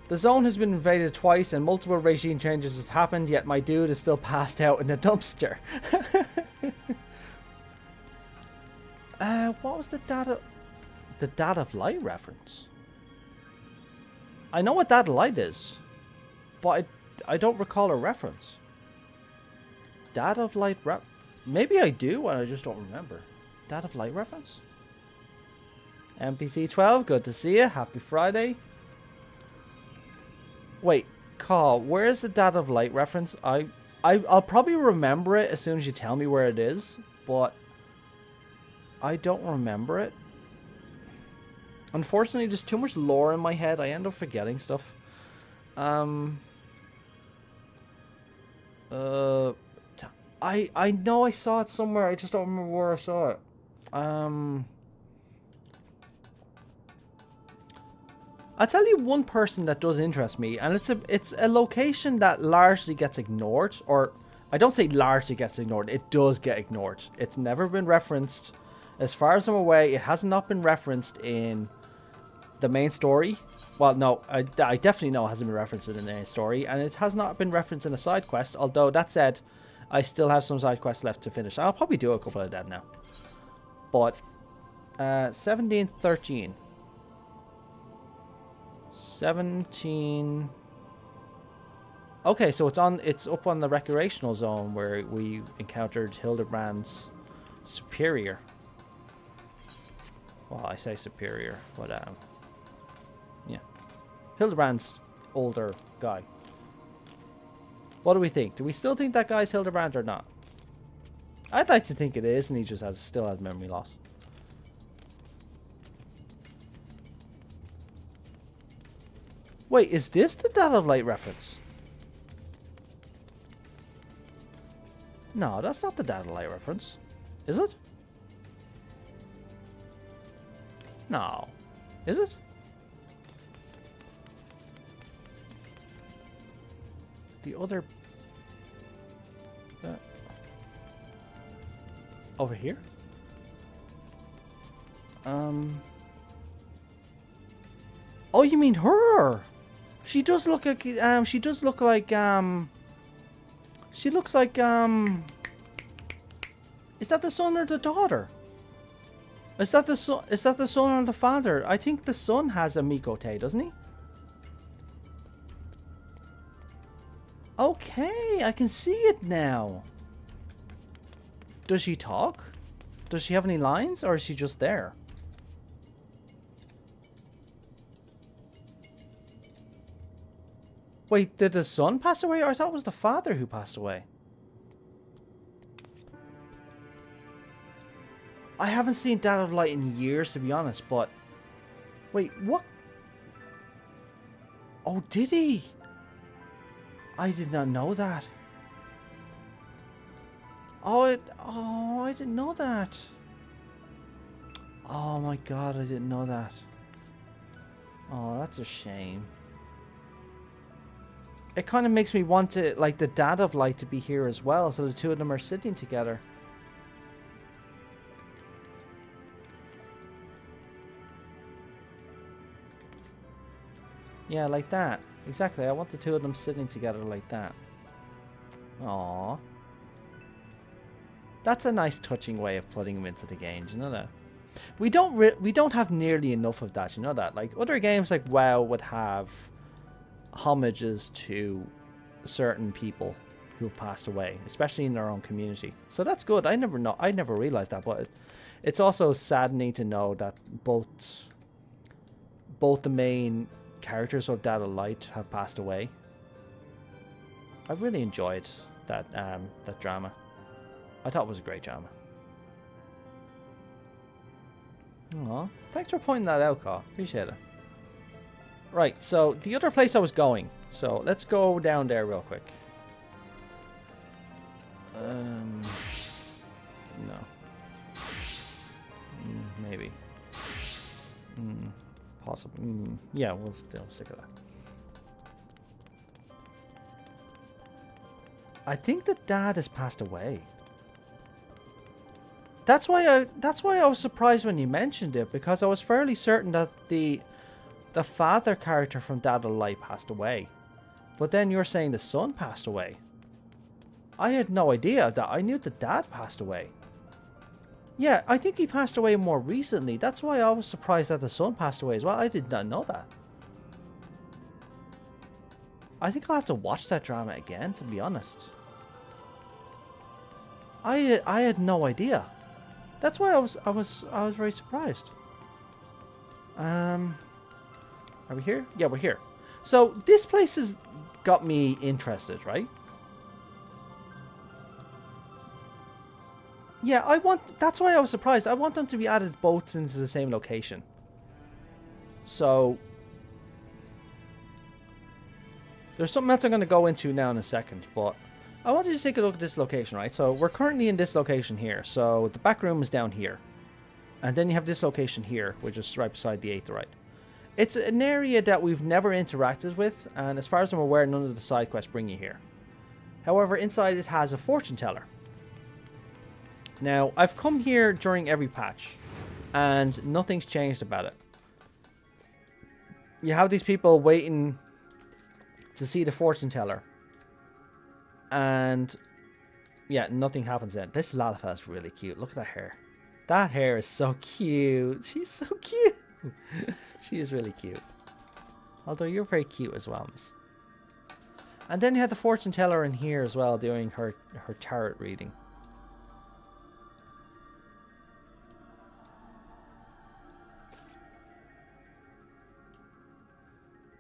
The zone has been invaded twice and multiple regime changes has happened, yet my dude is still passed out in the dumpster. What was the data of light reference? I know what data light is, but I don't recall a reference. Data of light maybe I do and I just don't remember. Data of light reference? NPC 12, good to see you. Happy Friday. Wait, Carl, where is the data of light reference? I'll probably remember it as soon as you tell me where it is, but I don't remember it. Unfortunately, there's too much lore in my head. I end up forgetting stuff. I know I saw it somewhere. I just don't remember where I saw it. I'll tell you one person that does interest me, and it's a location that largely gets ignored, or I don't say largely gets ignored, it does get ignored. It's never been referenced. As far as I'm aware, it has not been referenced in the main story. Well, no, I definitely know it hasn't been referenced in the main story, and it has not been referenced in a side quest, although that said, I still have some side quests left to finish. I'll probably do a couple of them now. But 1713. 17. Okay, so it's up on the recreational zone where we encountered Hildebrand's superior. Well, I say superior, but yeah. Hildebrand's older guy. What do we think? Do we still think that guy's Hildebrand or not? I'd like to think it is, and he just still has memory loss. Wait, is this the Dad of Light reference? No, that's not the Dad of Light reference. Is it? No. Is it? The other... over here? Oh, you mean her? She does look like, she does look like, she looks like, is that the son or the daughter? Is that the son or the father? I think the son has a Mikote, doesn't he? Okay, I can see it now. Does she talk? Does she have any lines, or is she just there? Wait, did the son pass away, or I thought it was the father who passed away? I haven't seen Dad of Light in years, to be honest, but... Wait, what? Oh, did he? I did not know that. Oh, I didn't know that. Oh my god, I didn't know that. Oh, that's a shame. It kind of makes me want to, like, the Dad of Light to be here as well, so the two of them are sitting together. Yeah, like that. Exactly, I want the two of them sitting together like that. Aww. That's a nice touching way of putting them into the game, do you know that? We don't have nearly enough of that, you know that? Like, other games like WoW would have homages to certain people who have passed away, especially in their own community. So that's good. I never realized that, but it's also saddening to know that both the main characters of Dad of Light have passed away. I really enjoyed that drama. I thought it was a great drama. Aw, thanks for pointing that out, Carl. Appreciate it. Right, so the other place I was going. So let's go down there real quick. No. Maybe. Possibly. Yeah, we'll still stick with that. I think the dad has passed away. That's why I was surprised when you mentioned it, because I was fairly certain that the father character from Dad of Light passed away. But then you're saying the son passed away. I had no idea that. I knew the dad passed away. Yeah, I think he passed away more recently. That's why I was surprised that the son passed away as well. I did not know that. I think I'll have to watch that drama again, to be honest. I had no idea. That's why I was very surprised. Are we here? Yeah, we're here. So this place has got me interested, right? Yeah, that's why I was surprised. I want them to be added both into the same location. So there's something else I'm going to go into now in a second, but I want you to take a look at this location, right? So we're currently in this location here. So the back room is down here. And then you have this location here, which is right beside the aetheryte. It's an area that we've never interacted with, and as far as I'm aware, none of the side quests bring you here. However, inside it has a fortune teller. Now, I've come here during every patch, and nothing's changed about it. You have these people waiting to see the fortune teller, and yeah, nothing happens then. This Lalafell's really cute. Look at that hair. That hair is so cute. She's so cute. She is really cute. Although you're very cute as well, miss. And then you have the fortune teller in here as well, doing her tarot reading.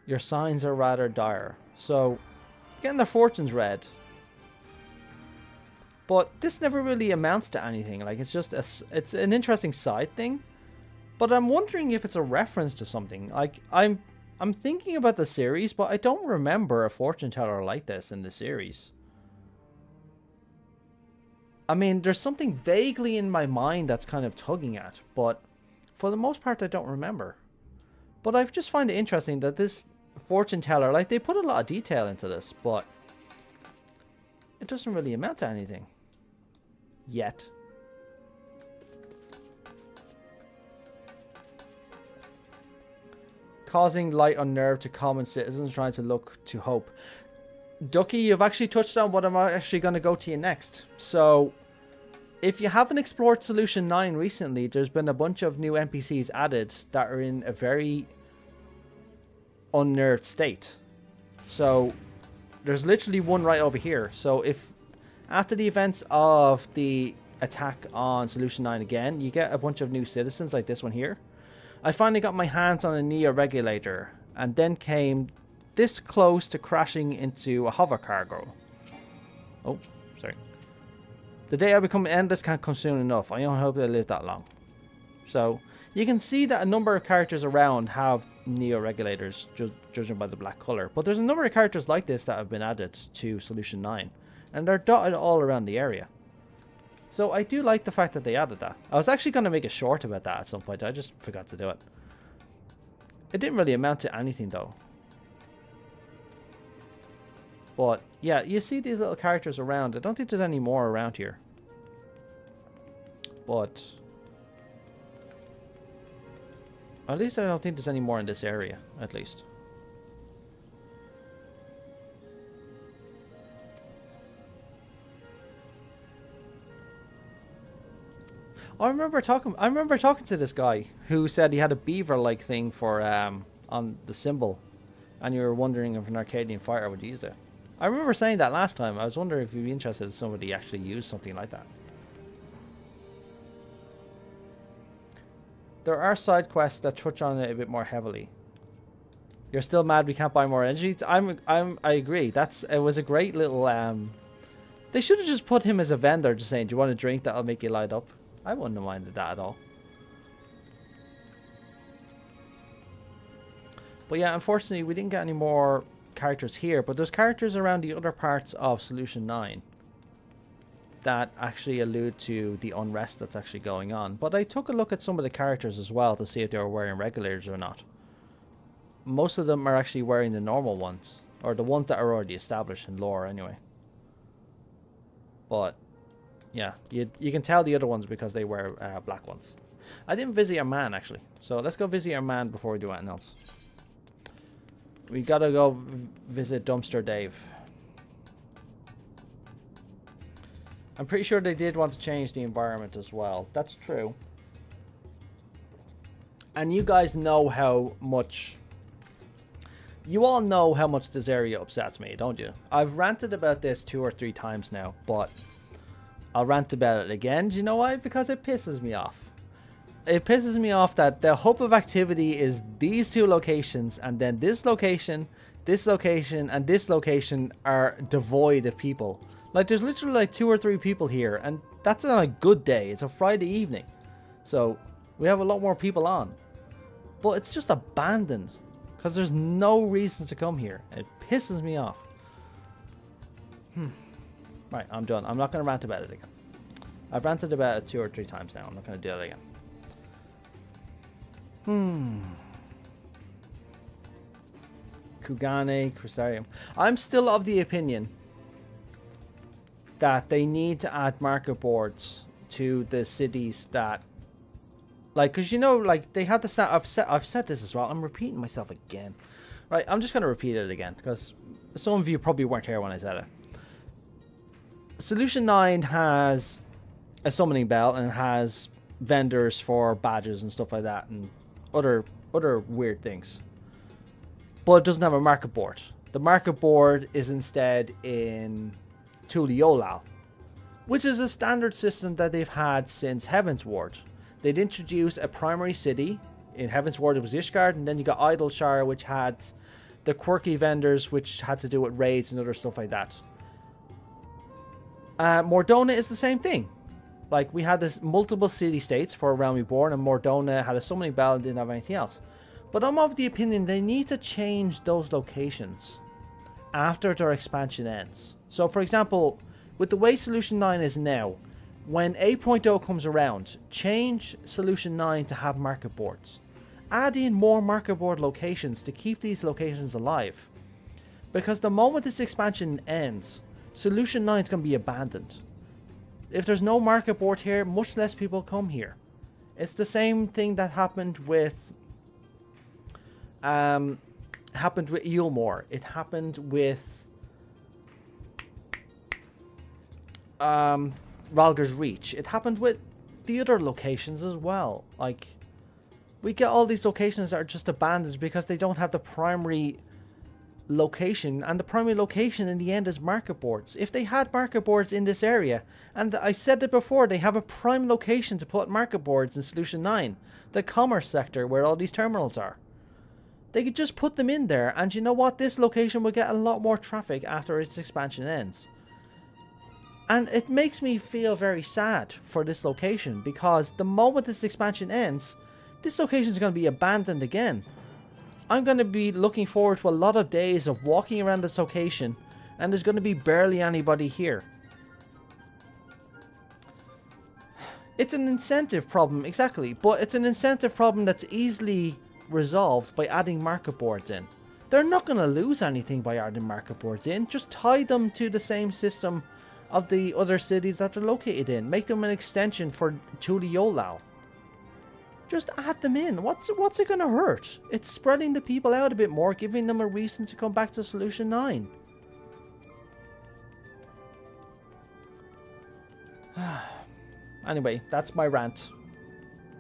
Your signs are rather dire. So, getting their fortunes read. But this never really amounts to anything. Like, it's just it's an interesting side thing. But I'm wondering if it's a reference to something. Like, I'm thinking about the series, but I don't remember a fortune teller like this in the series. I mean, there's something vaguely in my mind that's kind of tugging at, but for the most part, I don't remember. But I just find it interesting that this fortune teller, like, they put a lot of detail into this, but it doesn't really amount to anything. Yet. Causing light unnerve to common citizens trying to look to hope. Ducky, you've actually touched on what I'm actually going to go to you next. So, if you haven't explored Solution 9 recently, there's been a bunch of new NPCs added that are in a very unnerved state. So, there's literally one right over here. So, if after the events of the attack on Solution 9 again, you get a bunch of new citizens like this one here. I finally got my hands on a Neo regulator, and then came this close to crashing into a hover cargo. Oh, sorry. The day I become endless can't come soon enough. I don't hope they live that long. So, you can see that a number of characters around have Neo regulators, judging by the black color. But there's a number of characters like this that have been added to Solution 9, and they're dotted all around the area. So I do like the fact that they added that. I was actually going to make a short about that at some point. I just forgot to do it. It didn't really amount to anything though. But yeah, you see these little characters around. I don't think there's any more around here. But at least I don't think there's any more in this area, at least. I remember talking to this guy who said he had a beaver-like thing for on the symbol, and you were wondering if an Arcadian fighter would use it. I remember saying that last time. I was wondering if you'd be interested if somebody actually used something like that. There are side quests that touch on it a bit more heavily. You're still mad we can't buy more energy? I agree. It was a great little they should have just put him as a vendor, just saying, "Do you want a drink that'll make you light up?" I wouldn't have minded that at all. But yeah, unfortunately, we didn't get any more characters here. But there's characters around the other parts of Solution 9 that actually allude to the unrest that's actually going on. But I took a look at some of the characters as well to see if they were wearing regulators or not. Most of them are actually wearing the normal ones, or the ones that are already established in lore anyway. But yeah, you can tell the other ones because they wear black ones. I didn't visit your man, actually. So let's go visit your man before we do anything else. We gotta go visit Dumpster Dave. I'm pretty sure they did want to change the environment as well. That's true. And you guys know how much... You all know how much this area upsets me, don't you? I've ranted about this 2 or 3 times now, but... I'll rant about it again. Do you know why? Because it pisses me off. It pisses me off that the hub of activity is these 2 locations, and then this location, and this location are devoid of people. Like, there's literally like 2 or 3 people here, and that's on a good day. It's a Friday evening. So, we have a lot more people on. But it's just abandoned. Because there's no reason to come here. It pisses me off. Right, I'm done. I'm not going to rant about it again. I've ranted about it 2 or 3 times now. I'm not going to do it again. Kugane, Crystarium. I'm still of the opinion that they need to add market boards to the cities that, like, because you know, like they have the I've said this as well. I'm repeating myself again, right? I'm just gonna repeat it again because some of you probably weren't here when I said it. Solution 9 has a summoning bell and has vendors for badges and stuff like that and other weird things, but it doesn't have a market board. The market board is instead in Tuliolal, which is a standard system that they've had since Heavensward. They'd introduce a primary city. In Heavensward it was Ishgard, and then you got Idleshire, which had the quirky vendors which had to do with raids and other stuff like that. Mordona is the same thing. Like, we had this multiple city-states for Realm Reborn, and Mordona had a summoning bell and didn't have anything else. But I'm of the opinion they need to change those locations after their expansion ends. So, for example, with the way Solution 9 is now, when 8.0 comes around, change Solution 9 to have market boards. Add in more market board locations to keep these locations alive. Because the moment this expansion ends, Solution 9 is going to be abandoned. If there's no market board here, much less people come here. It's the same thing that happened with Eulmore. It happened with Ralger's Reach. It happened with the other locations as well. Like, we get all these locations that are just abandoned because they don't have the primary location, and the primary location in the end is market boards. If they had market boards in this area, and I said it before, they have a prime location to put market boards in Solution 9, the commerce sector where all these terminals are. They could just put them in there, and you know what? This location will get a lot more traffic after its expansion ends. And it makes me feel very sad for this location, because the moment this expansion ends, this location is going to be abandoned again. I'm going to be looking forward to a lot of days of walking around this location, and there's going to be barely anybody here. It's an incentive problem, exactly, but it's an incentive problem that's easily resolved by adding market boards in. They're not going to lose anything by adding market boards in. Just tie them to the same system of the other cities that they're located in. Make them an extension for Tuliolal. Just add them in. What's it going to hurt? It's spreading the people out a bit more, giving them a reason to come back to Solution 9. Anyway, that's my rant.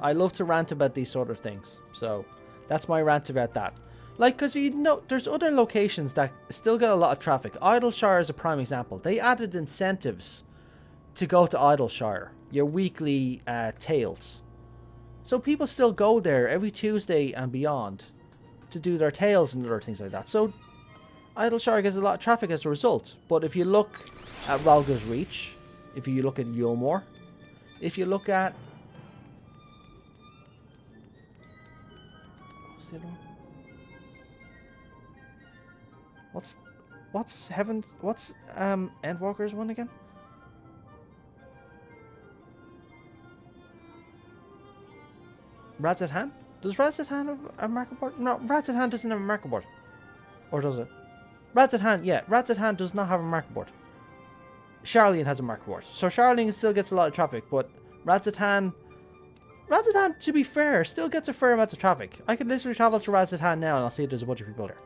I love to rant about these sort of things. So, that's my rant about that. Like, because you know, there's other locations that still get a lot of traffic. Idleshire is a prime example. They added incentives to go to Idleshire. Your weekly tails. So people still go there every Tuesday and beyond to do their tails and other things like that. So Idleshire gets a lot of traffic as a result. But if you look at Ralger's Reach, if you look at Eulmore, if you look at... What's the other one? What's Endwalker's one again? Radzathan? Does Radzathan have a market board? No, Radzathan doesn't have a market board. Or does it? Radzathan, yeah. Radzathan does not have a market board. Sharlayan has a market board. So Sharlayan still gets a lot of traffic, but Radzathan, to be fair, still gets a fair amount of traffic. I could literally travel to Radzathan now and I'll see if there's a bunch of people there.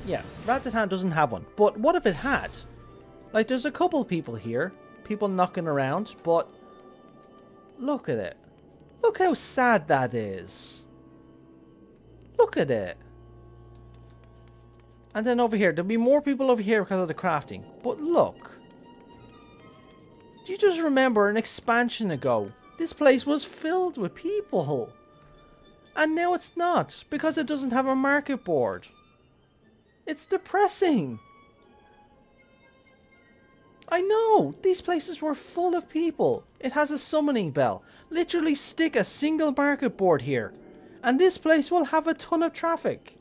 Yeah, Radzathan doesn't have one. But what if it had? Like, there's a couple people here. People knocking around, but... Look at it. Look how sad that is. Look at it. And then over here, there'll be more people over here because of the crafting. But look. Do you just remember an expansion ago? This place was filled with people. And now it's not, because it doesn't have a market board. It's depressing. I know, these places were full of people. It has a summoning bell. Literally stick a single market board here. And this place will have a ton of traffic.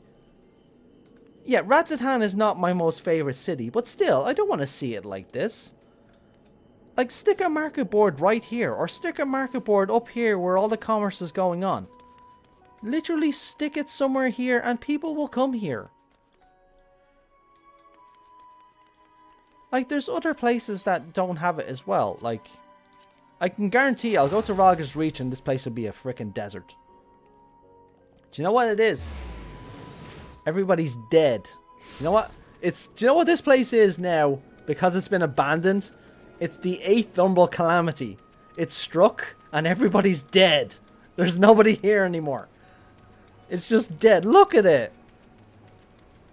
Yeah, Radzathan is not my most favourite city, but still, I don't want to see it like this. Like, stick a market board right here, or stick a market board up here where all the commerce is going on. Literally stick it somewhere here and people will come here. Like, there's other places that don't have it as well. Like, I can guarantee I'll go to Ralga's Reach and this place will be a freaking desert. Do you know what it is? Everybody's dead. You know what? Do you know what this place is now? Because it's been abandoned? It's the 8th Umbral Calamity. It's struck and everybody's dead. There's nobody here anymore. It's just dead. Look at it.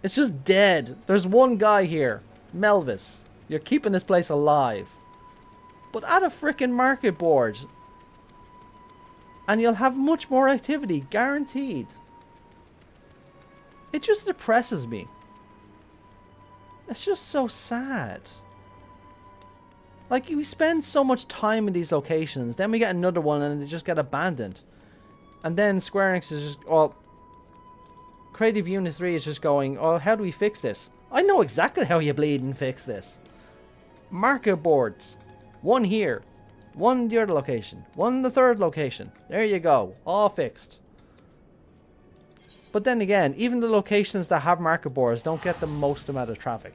It's just dead. There's one guy here. Melvis. You're keeping this place alive. But add a freaking market board. And you'll have much more activity. Guaranteed. It just depresses me. It's just so sad. Like, we spend so much time in these locations. Then we get another one and they just get abandoned. And then Square Enix is just... Well, Creative Unit 3 is just going, oh, how do we fix this? I know exactly how you bleed and fix this. Market boards. One here. One in the other location. One in the third location. There you go. All fixed. But then again, even the locations that have market boards don't get the most amount of traffic.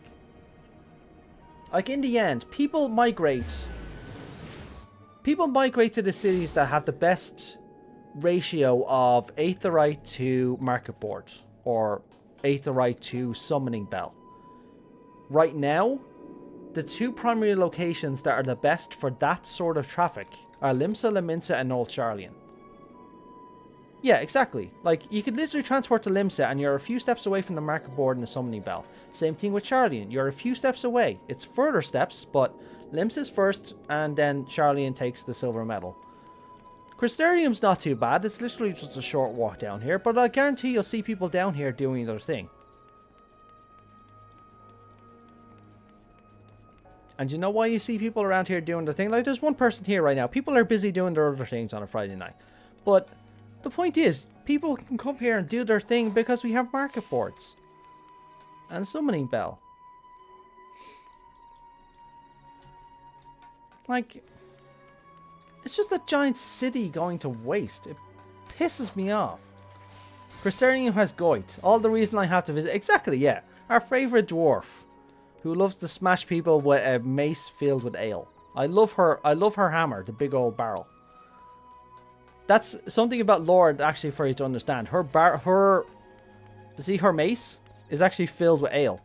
Like, in the end, people migrate. People migrate to the cities that have the best ratio of Aetheryte to market board. Or Aetheryte to summoning bell. Right now, the two primary locations that are the best for that sort of traffic are Limsa, Leminsa, and Old Charlian. Yeah, exactly. Like, you could literally transport to Limsa and you're a few steps away from the market board and the summoning bell. Same thing with Charlian. You're a few steps away. It's further steps, but Limsa's first and then Charlian takes the silver medal. Crystarium's not too bad. It's literally just a short walk down here, but I guarantee you'll see people down here doing their thing. And you know why you see people around here doing their thing? Like, there's one person here right now. People are busy doing their other things on a Friday night. But the point is, people can come here and do their thing because we have market boards. And summoning bell. Like, it's just a giant city going to waste. It pisses me off. Crystarium has Goit. All the reason I have to visit... Exactly, yeah. Our favourite dwarf. Who loves to smash people with a mace filled with ale. I love her hammer, the big old barrel. That's something about lore actually for you to understand. Her mace is actually filled with ale.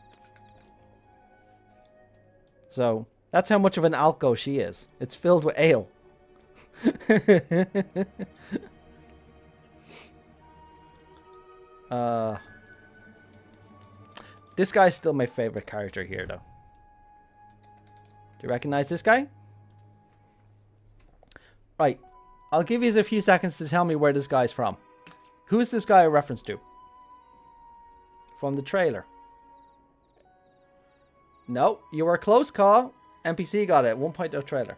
So, that's how much of an alco she is. It's filled with ale. This guy's still my favorite character here, though. Do you recognize this guy? Right. I'll give you a few seconds to tell me where this guy's from. Who's this guy a reference to? From the trailer. No, you were close call. NPC got it. 1.0 trailer.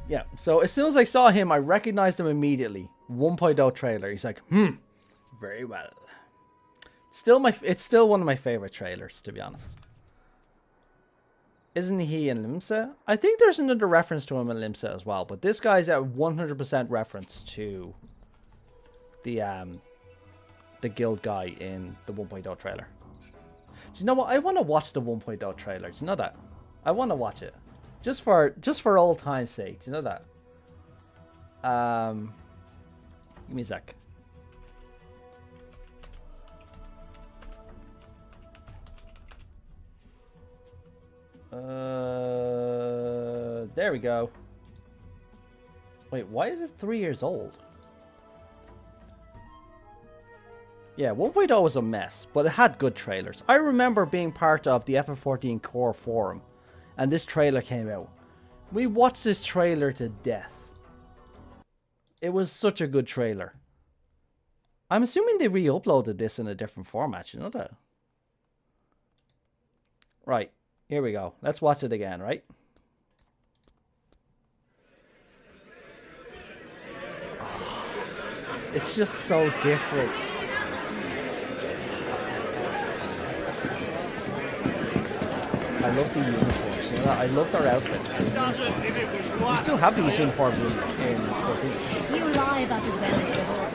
Yeah, so as soon as I saw him, I recognized him immediately. 1.0 trailer. He's like, very well. It's still one of my favorite trailers, to be honest. Isn't he in Limsa? I think there's another reference to him in Limsa as well, but this guy's at 100% reference to the guild guy in the 1.0 trailer. Do you know what? I want to watch the 1.0 trailer. Do you know that? I want to watch it. Just for old time's sake. Do you know that? Give me a sec. There we go. Wait, why is it 3 years old? Yeah, 1.0 was a mess, but it had good trailers. I remember being part of the FF14 core forum, and this trailer came out. We watched this trailer to death. It was such a good trailer. I'm assuming they re-uploaded this in a different format, you know that? Right, here we go. Let's watch it again, right? Oh, it's just so different. I love the uniforms, you know I love their outfits. We still have these uniforms in 14. You lie about as well as you hold.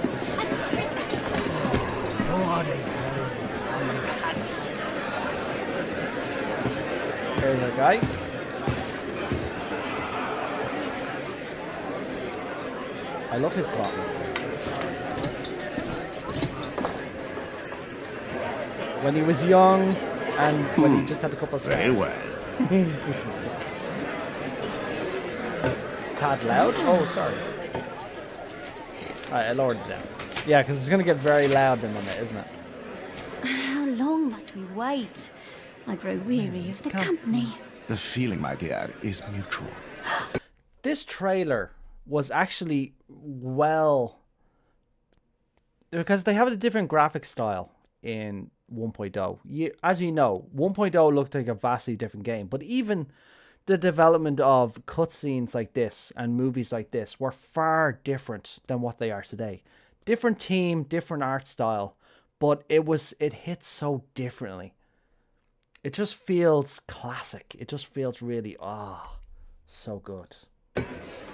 There's our guy. I love his gauntlets. When he was young and when he just had a couple of scars. Very well. Tad loud? Oh, sorry. Alright, I lowered it down. Yeah, because it's going to get very loud in a minute, isn't it? How long must we wait? I grow weary of the company. The feeling, my dear, is mutual. This trailer was actually well... Because they have a different graphic style in 1.0. As you know, 1.0 looked like a vastly different game. But even the development of cutscenes like this and movies like this were far different than what they are today. Different team, different art style. But it hits so differently. It just feels classic. It just feels really, so good.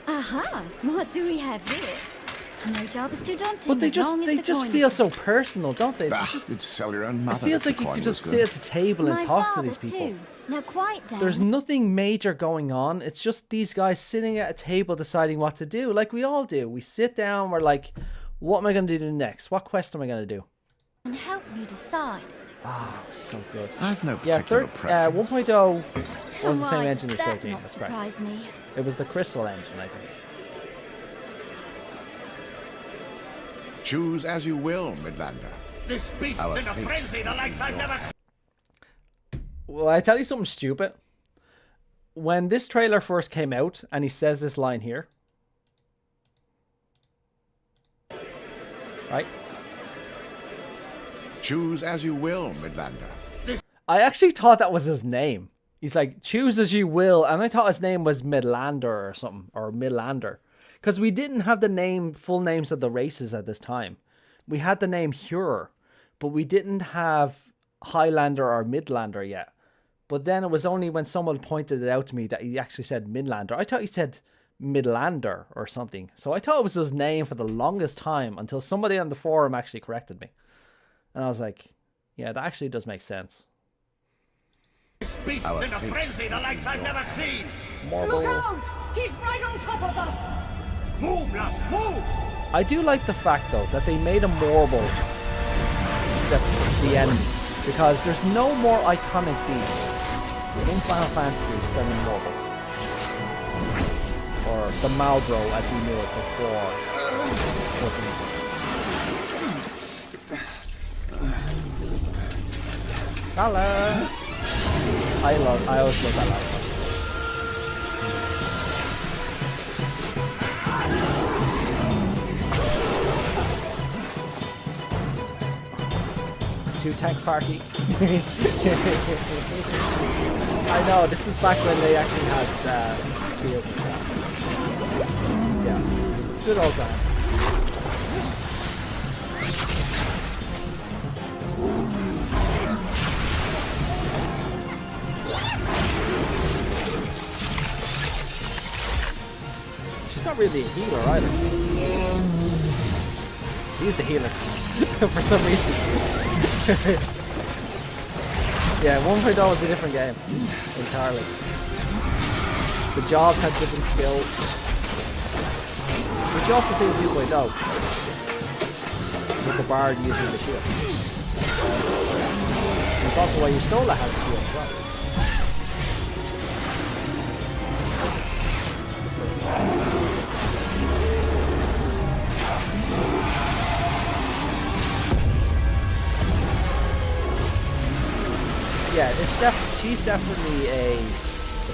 Aha! What do we have here? No job is too daunting. But they just feel so personal, don't they? Bah, it's sell your own mother. It feels like you could just sit at the table and talk to these people. Too. Now quiet down. There's nothing major going on. It's just these guys sitting at a table deciding what to do, like we all do. We sit down, we're like, what am I going to do next? What quest am I going to do? And help me decide. So good. I've no particular preference. 1.0 was the same engine as That 13. not That's right. surprise me. It was the Crystal engine, I think. Choose as you will, Midlander. This beast's in a frenzy, the likes I've never seen. Well, I tell you something stupid. When this trailer first came out, and he says this line here. Right? Choose as you will, Midlander. I actually thought that was his name. He's like, choose as you will. And I thought his name was Midlander or something. Or Midlander. Because we didn't have the full names of the races at this time. We had the name Hurer. But we didn't have Highlander or Midlander yet. But then it was only when someone pointed it out to me that he actually said Midlander. I thought he said Midlander or something. So I thought it was his name for the longest time. Until somebody on the forum actually corrected me. And I was like, yeah, that actually does make sense. This beast's in a frenzy, the likes I've never seen. Marble. Look out! He's right on top of us! Move, lass, move! I do like the fact, though, that they made a Morble the enemy. Because there's no more iconic beast in Final Fantasy than in Morble. Or the Malbro, as we knew it before. Hello! I always love that line. Two tank party. I know, this is back when they actually had fields and stuff. Yeah, good old times. She's not really a healer either. He's the healer for some reason. Yeah, 1.0 was a different game entirely. The jobs had different skills, which you also see in 2.0 with the bard using the shield. It's also why Yustola has the shield as well. Yeah, she's definitely a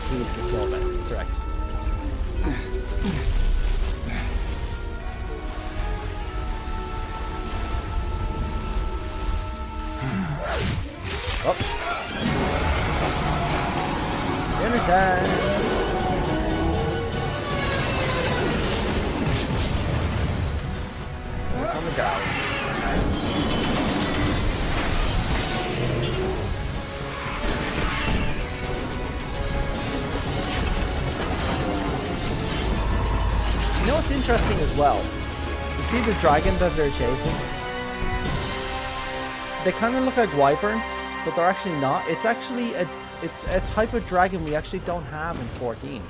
tease to Solvay, correct. Oh. Dinner time! On the go. You know what's interesting as well? You see the dragon that they're chasing? They kind of look like wyverns, but they're actually not. It's actually a type of dragon we actually don't have in 14.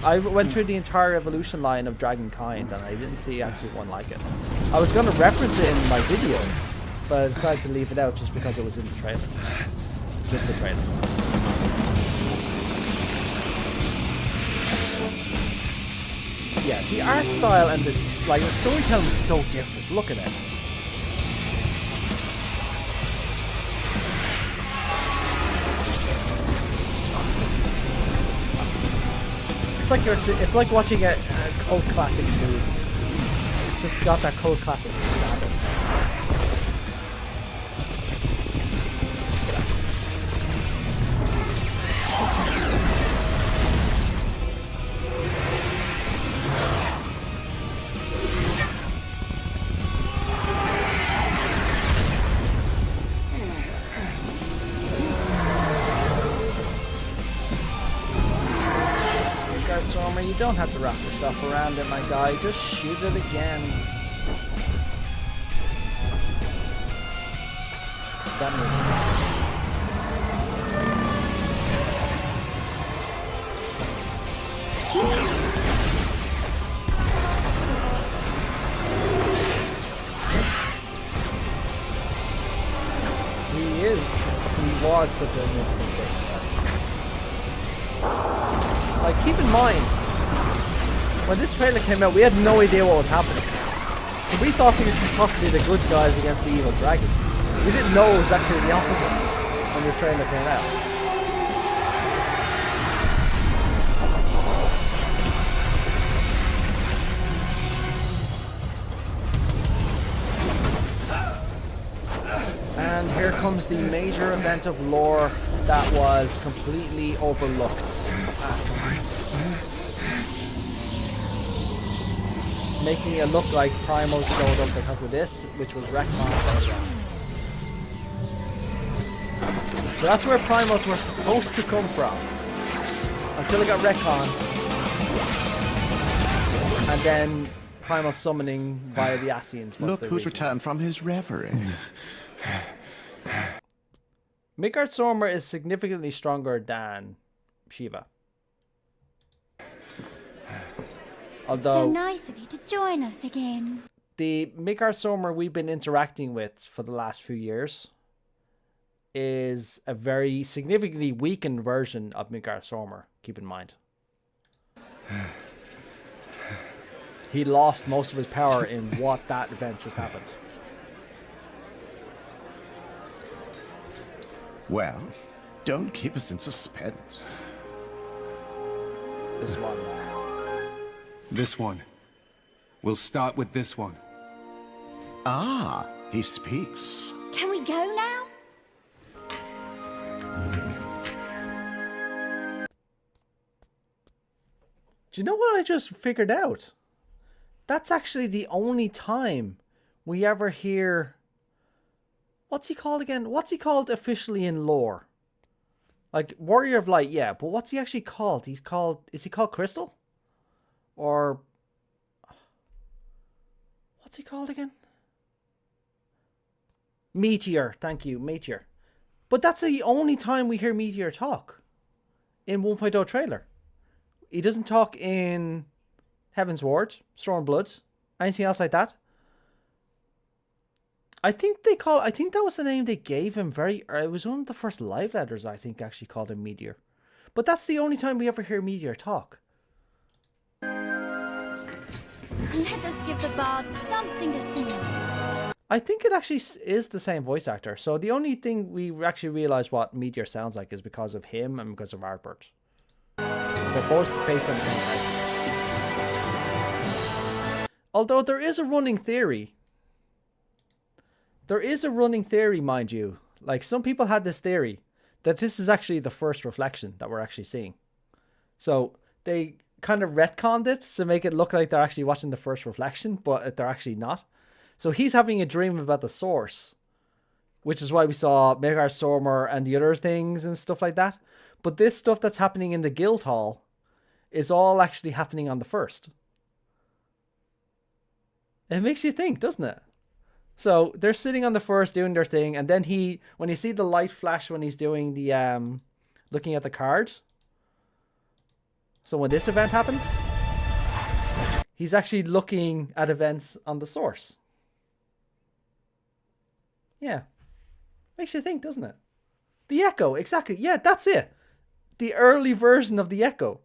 I went through the entire evolution line of dragon kind, and I didn't see actually one like it. I was going to reference it in my video, but I decided to leave it out just because it was in the trailer. Just the trailer. Yeah, the art style and the storytelling is so different. Look at it. It's like watching a cult classic movie. It's just got that cult classic status. You don't have to wrap yourself around it, my guy. Just shoot it again. That He was such an intimidating. Like, keep in mind, when this trailer came out, we had no idea what was happening. So we thought he was possibly the good guys against the evil dragon. We didn't know it was actually the opposite when this trailer came out. And here comes the major event of lore that was completely overlooked afterwards. Making it look like Primo showed up because of this, which was retconned. So that's where Primos were supposed to come from, until it got retconned. And then Primos summoning via the Ascians. Look who's returned from his reverie. Midgard Stormer is significantly stronger than Shiva. Although, so nice of you to join us again. The Midgard Stormer we've been interacting with for the last few years is a very significantly weakened version of Midgard Stormer, keep in mind. He lost most of his power in what that event just happened. Well, don't keep us in suspense. This one. This one. We'll start with this one. Ah, he speaks. Can we go now? Do you know what I just figured out? That's actually the only time we ever hear... What's he called again? What's he called officially in lore? Like, Warrior of Light, yeah, but what's he actually called? He's called... Is he called Crystal? Or... What's he called again? Meteor. Thank you, Meteor. But that's the only time we hear Meteor talk in 1.0 trailer. He doesn't talk in Heaven's Ward, Stormblood, anything else like that. I think that was the name they gave him it was one of the first live letters I think actually called him Meteor. But that's the only time we ever hear Meteor talk. Let us give the bard something to sing. I think it actually is the same voice actor. So the only thing we actually realize what Meteor sounds like is because of him and because of Artbert. They're both based on the same character. Although there is a running theory. There is a running theory, mind you. Like, some people had this theory that this is actually the first reflection that we're actually seeing. So they kind of retconned it to make it look like they're actually watching the first reflection, but they're actually not. So he's having a dream about the source, which is why we saw Midgard Stormer and the other things and stuff like that. But this stuff that's happening in the guild hall is all actually happening on the first. It makes you think, doesn't it? So they're sitting on the first doing their thing, and then when you see the light flash when he's doing the looking at the card. So when this event happens, he's actually looking at events on the source. Yeah. Makes you think, doesn't it? The Echo, exactly. Yeah, that's it. The early version of the Echo,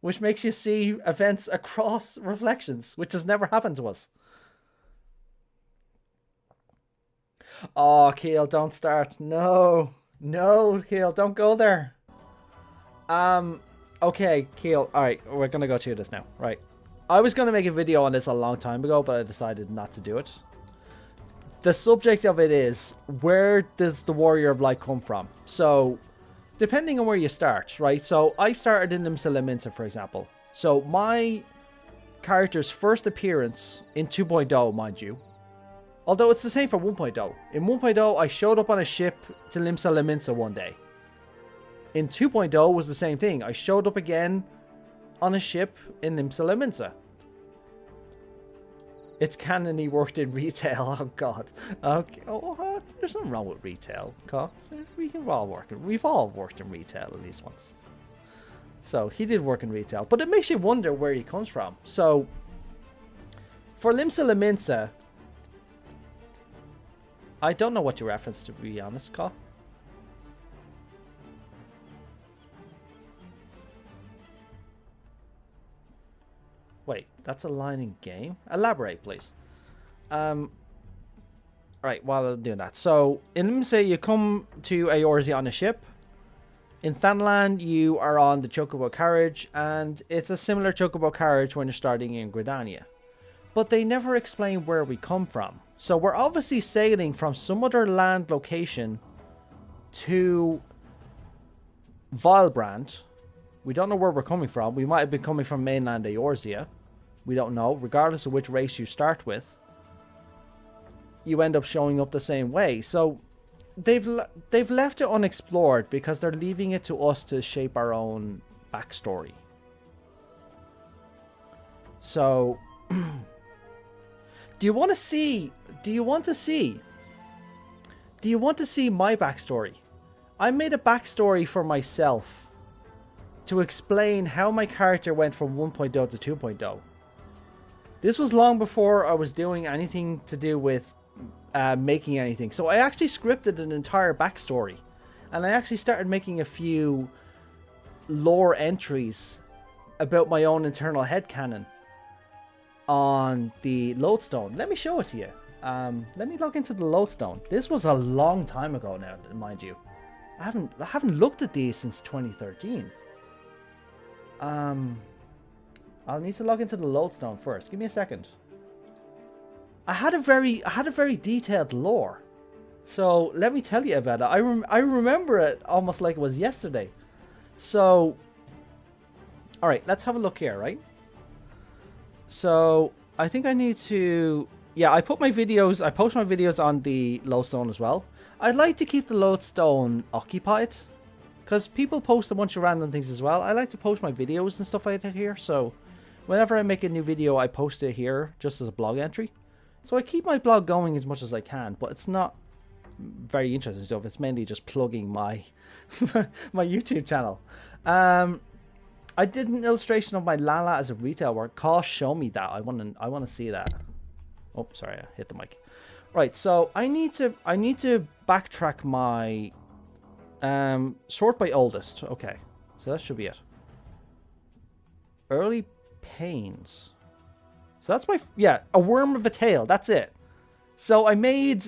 which makes you see events across reflections, which has never happened to us. Oh, Keel, don't start. No. No, Keel, don't go there. Okay, Keel. Alright, we're going to go through this now. Right. I was going to make a video on this a long time ago, but I decided not to do it. The subject of it is, where does the Warrior of Light come from? So, depending on where you start, right? So, I started in Limion, for example. So, my character's first appearance in 2.0, mind you. Although it's the same for 1.0. In 1.0, I showed up on a ship to Limion one day. In 2.0 was the same thing. I showed up again on a ship in Limion. It's canon he worked in retail. Oh god. Okay. Oh, there's nothing wrong with retail. We've all worked in retail at least once. So he did work in retail, but it makes you wonder where he comes from. So for Limion, I don't know what you reference, to be honest, Ka. Wait, that's a line in game? Elaborate, please. Right, while I'm doing that. So, in Limsa, you come to Eorzea on a ship. In Thanland, you are on the Chocobo carriage, and it's a similar Chocobo carriage when you're starting in Gridania. But they never explain where we come from. So, we're obviously sailing from some other land location to Vilbrand. We don't know where we're coming from. We might have been coming from mainland Eorzea. We don't know. Regardless of which race you start with, you end up showing up the same way. So they've left it unexplored because they're leaving it to us to shape our own backstory. So do you want to see my backstory? I made a backstory for myself to explain how my character went from 1.0 to 2.0. This was long before I was doing anything to do with making anything. So I actually scripted an entire backstory. And I actually started making a few lore entries about my own internal headcanon on the lodestone. Let me show it to you. Let me log into the lodestone. This was a long time ago now, mind you. I haven't looked at these since 2013. I'll need to log into the lodestone first. Give me a second. I had a very detailed lore. So let me tell you about it. I remember it almost like it was yesterday. So, all right, let's have a look here, right? So I think I need to. Yeah, I post my videos on the lodestone as well. I'd like to keep the lodestone occupied, because people post a bunch of random things as well. I like to post my videos and stuff like that here. So whenever I make a new video, I post it here just as a blog entry. So I keep my blog going as much as I can, but it's not very interesting stuff. It's mainly just plugging my my YouTube channel. I did an illustration of my Lala as a retail work. Call, show me that. I want to see that. Oh, sorry, I hit the mic. Right, so I need to backtrack my sort by oldest. Okay, so that should be it. Early pains. So that's my a worm of a tail. That's it. So I made.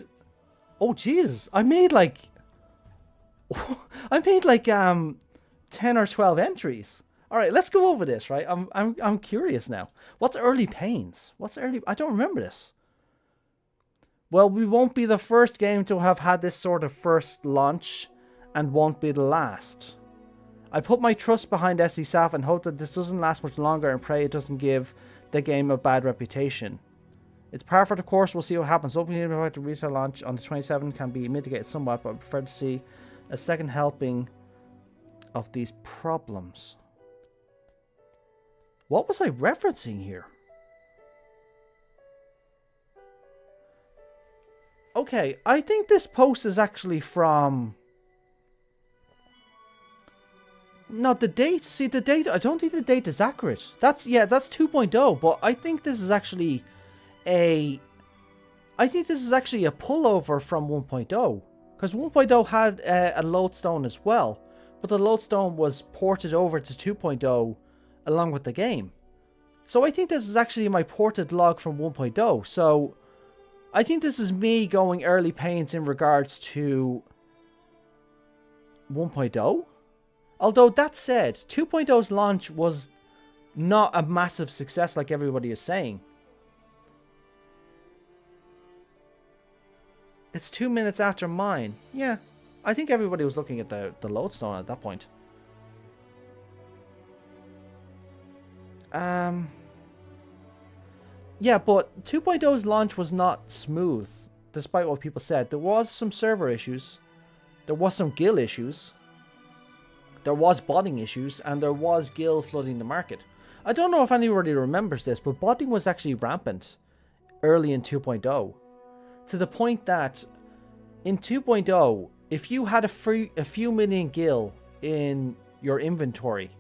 Oh Jesus! I made like 10 or 12 entries. All right, let's go over this. Right, I'm curious now. What's early pains? What's early? I don't remember this. Well, we won't be the first game to have had this sort of first launch, and won't be the last. I put my trust behind SESAF and hope that this doesn't last much longer, and pray it doesn't give the game a bad reputation. It's par for the course. We'll see what happens. Opening about the retail launch on the 27th can be mitigated somewhat, but I prefer to see a second helping of these problems. What was I referencing here? Okay, I think this post is actually from... No, the date, see the date, I don't think the date is accurate. That's 2.0, but I think this is actually a pullover from 1.0. Because 1.0 had a lodestone as well, but the lodestone was ported over to 2.0 along with the game. So I think this is actually my ported log from 1.0. So I think this is me going early pains in regards to 1.0. Although that said, 2.0's launch was not a massive success like everybody is saying. It's 2 minutes after mine. Yeah, I think everybody was looking at the lodestone at that point. Yeah, but 2.0's launch was not smooth, despite what people said. There was some server issues. There was some guild issues. There was botting issues, and there was guild flooding the market. I don't know if anybody remembers this, but botting was actually rampant early in 2.0. To the point that in 2.0, if you had a few million gil in your inventory,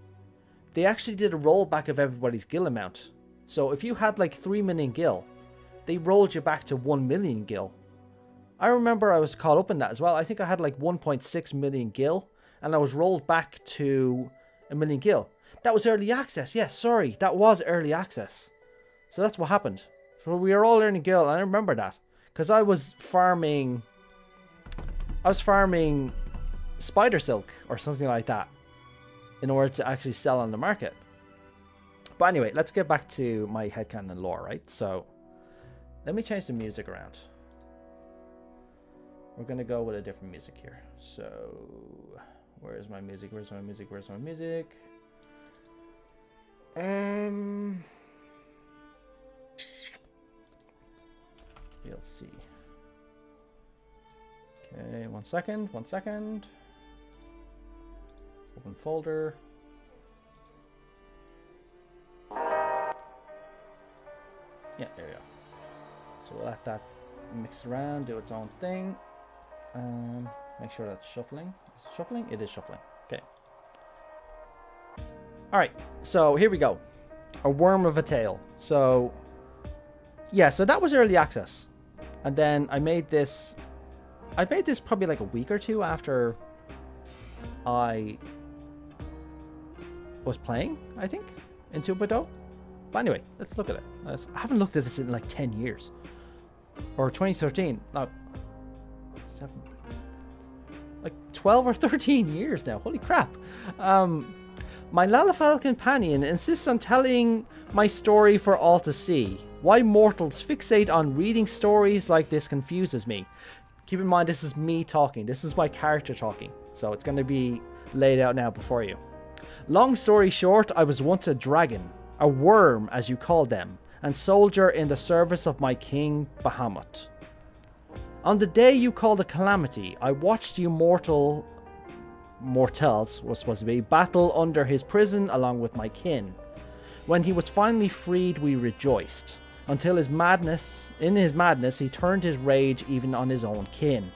they actually did a rollback of everybody's gil amount. So if you had like 3 million gil, they rolled you back to 1 million gil. I remember I was caught up in that as well. I think I had like 1.6 million gil, and I was rolled back to 1 million gil. That was early access. Yes, sorry, that was early access. So that's what happened. So we were all earning gil, and I remember that. Because I was farming spider silk or something like that in order to actually sell on the market. But anyway, let's get back to my headcanon lore, right? So let me change the music around. We're going to go with a different music here. So where's my music? Where's my music? Where's my music? Let's see. Okay, one second. Open folder. Yeah, there we go. So we'll let that mix around, do its own thing. Make sure that's shuffling. Is it shuffling? It is shuffling. Okay. Alright, so here we go. A Wyrm of a Tale. So, yeah, so that was early access. And then I made this probably like a week or two after I was playing, I think, in 2.0. But anyway, let's look at it. I haven't looked at this in like 10 years. Or 2013. No. 7. Like 12 or 13 years now. Holy crap. My Lalafell companion insists on telling my story for all to see. Why mortals fixate on reading stories like this confuses me. Keep in mind, this is me talking. This is my character talking. So it's going to be laid out now before you. Long story short, I was once a dragon. A worm, as you call them. And soldier in the service of my king, Bahamut. On the day you called a calamity, I watched you mortals was supposed to be, battle under his prison along with my kin. When he was finally freed, we rejoiced. Until in his madness, he turned his rage even on his own kin.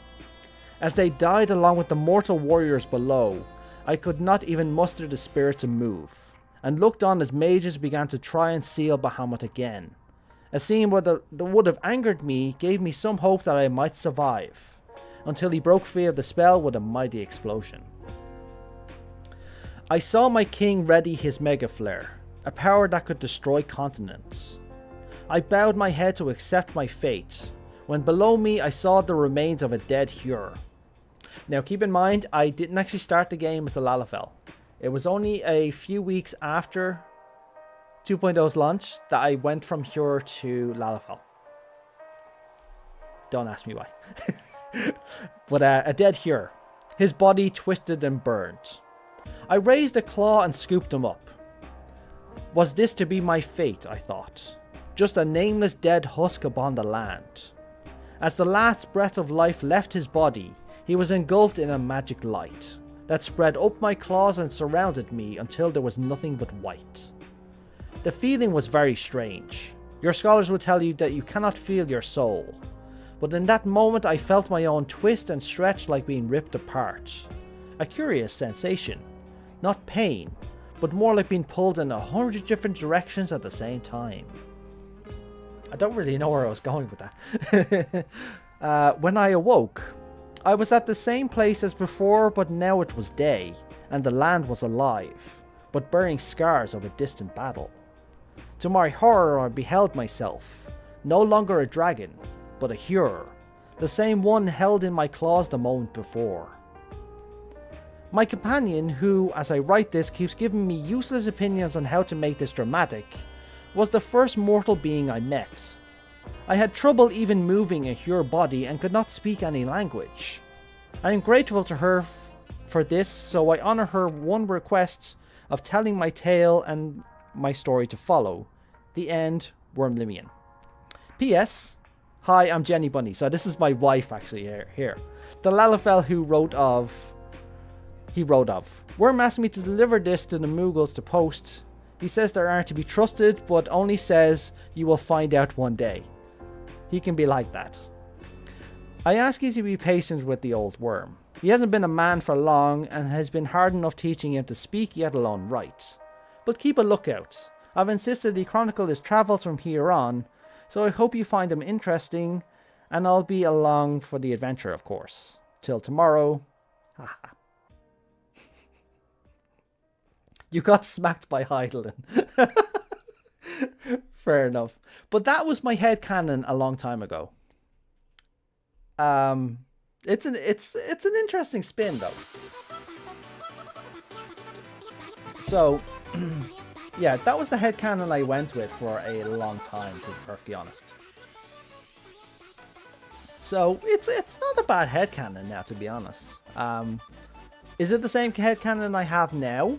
As they died along with the mortal warriors below, I could not even muster the spirit to move, and looked on as mages began to try and seal Bahamut again. A scene that would have angered me gave me some hope that I might survive, until he broke free of the spell with a mighty explosion. I saw my king ready his mega flare, a power that could destroy continents. I bowed my head to accept my fate, when below me I saw the remains of a dead Hur. Now keep in mind, I didn't actually start the game as a Lalafell. It was only a few weeks after 2.0's launch that I went from Hur to Lalafell. Don't ask me why. But a dead Hur. His body twisted and burned. I raised a claw and scooped him up. Was this to be my fate, I thought. Just a nameless dead husk upon the land. As the last breath of life left his body, he was engulfed in a magic light that spread up my claws and surrounded me until there was nothing but white. The feeling was very strange. Your scholars will tell you that you cannot feel your soul. But in that moment I felt my own twist and stretch like being ripped apart. A curious sensation. Not pain, but more like being pulled in 100 different directions at the same time. I don't really know where I was going with that. When I awoke, I was at the same place as before, but now it was day, and the land was alive, but bearing scars of a distant battle. To my horror I beheld myself, no longer a dragon, but a Hur, the same one held in my claws the moment before. My companion, who, as I write this, keeps giving me useless opinions on how to make this dramatic, was the first mortal being I met. I had trouble even moving a Hur body and could not speak any language. I am grateful to her for this, so I honour her one request of telling my tale and my story to follow. The end, Wyrmlimion. P.S. Hi, I'm Jenny Bunny. So this is my wife actually here. The Lalafell he wrote of. Wyrm asked me to deliver this to the Mughals to post. He says they aren't to be trusted, but only says you will find out one day. He can be like that. I ask you to be patient with the old Wyrm. He hasn't been a man for long and has been hard enough teaching him to speak, yet alone write. But keep a lookout. I've insisted he chronicle his travels from here on, so I hope you find them interesting, and I'll be along for the adventure, of course. Till tomorrow. Haha. You got smacked by Heidelin. Fair enough. But that was my headcanon a long time ago. It's an interesting spin though. So yeah, that was the headcanon I went with for a long time, to be perfectly honest. So it's not a bad headcanon now, to be honest. Is it the same headcanon I have now?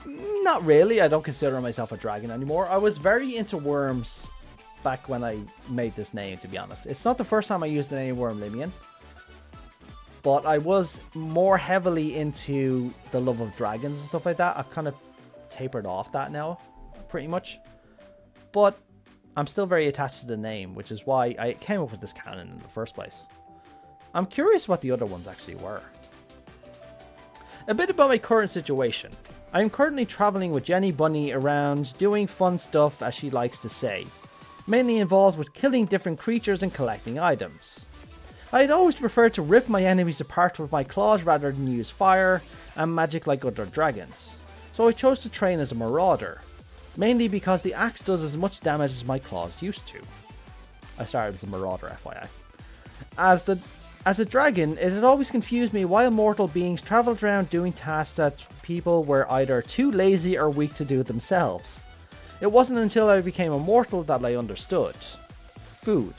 Not really. I don't consider myself a dragon anymore. I was very into worms back when I made this name, to be honest. It's not the first time I used the name Wyrmlimion, but I was more heavily into the love of dragons and stuff like that. I've kind of tapered off that now, pretty much. But I'm still very attached to the name, which is why I came up with this canon in the first place. I'm curious what the other ones actually were. A bit about my current situation. I am currently travelling with Jenny Bunny around doing fun stuff, as she likes to say, mainly involved with killing different creatures and collecting items. I had always preferred to rip my enemies apart with my claws rather than use fire and magic like other dragons, so I chose to train as a marauder, mainly because the axe does as much damage as my claws used to. I started as a marauder, FYI. As a dragon, it had always confused me why mortal beings travelled around doing tasks that people were either too lazy or weak to do themselves. It wasn't until I became a mortal that I understood. Food.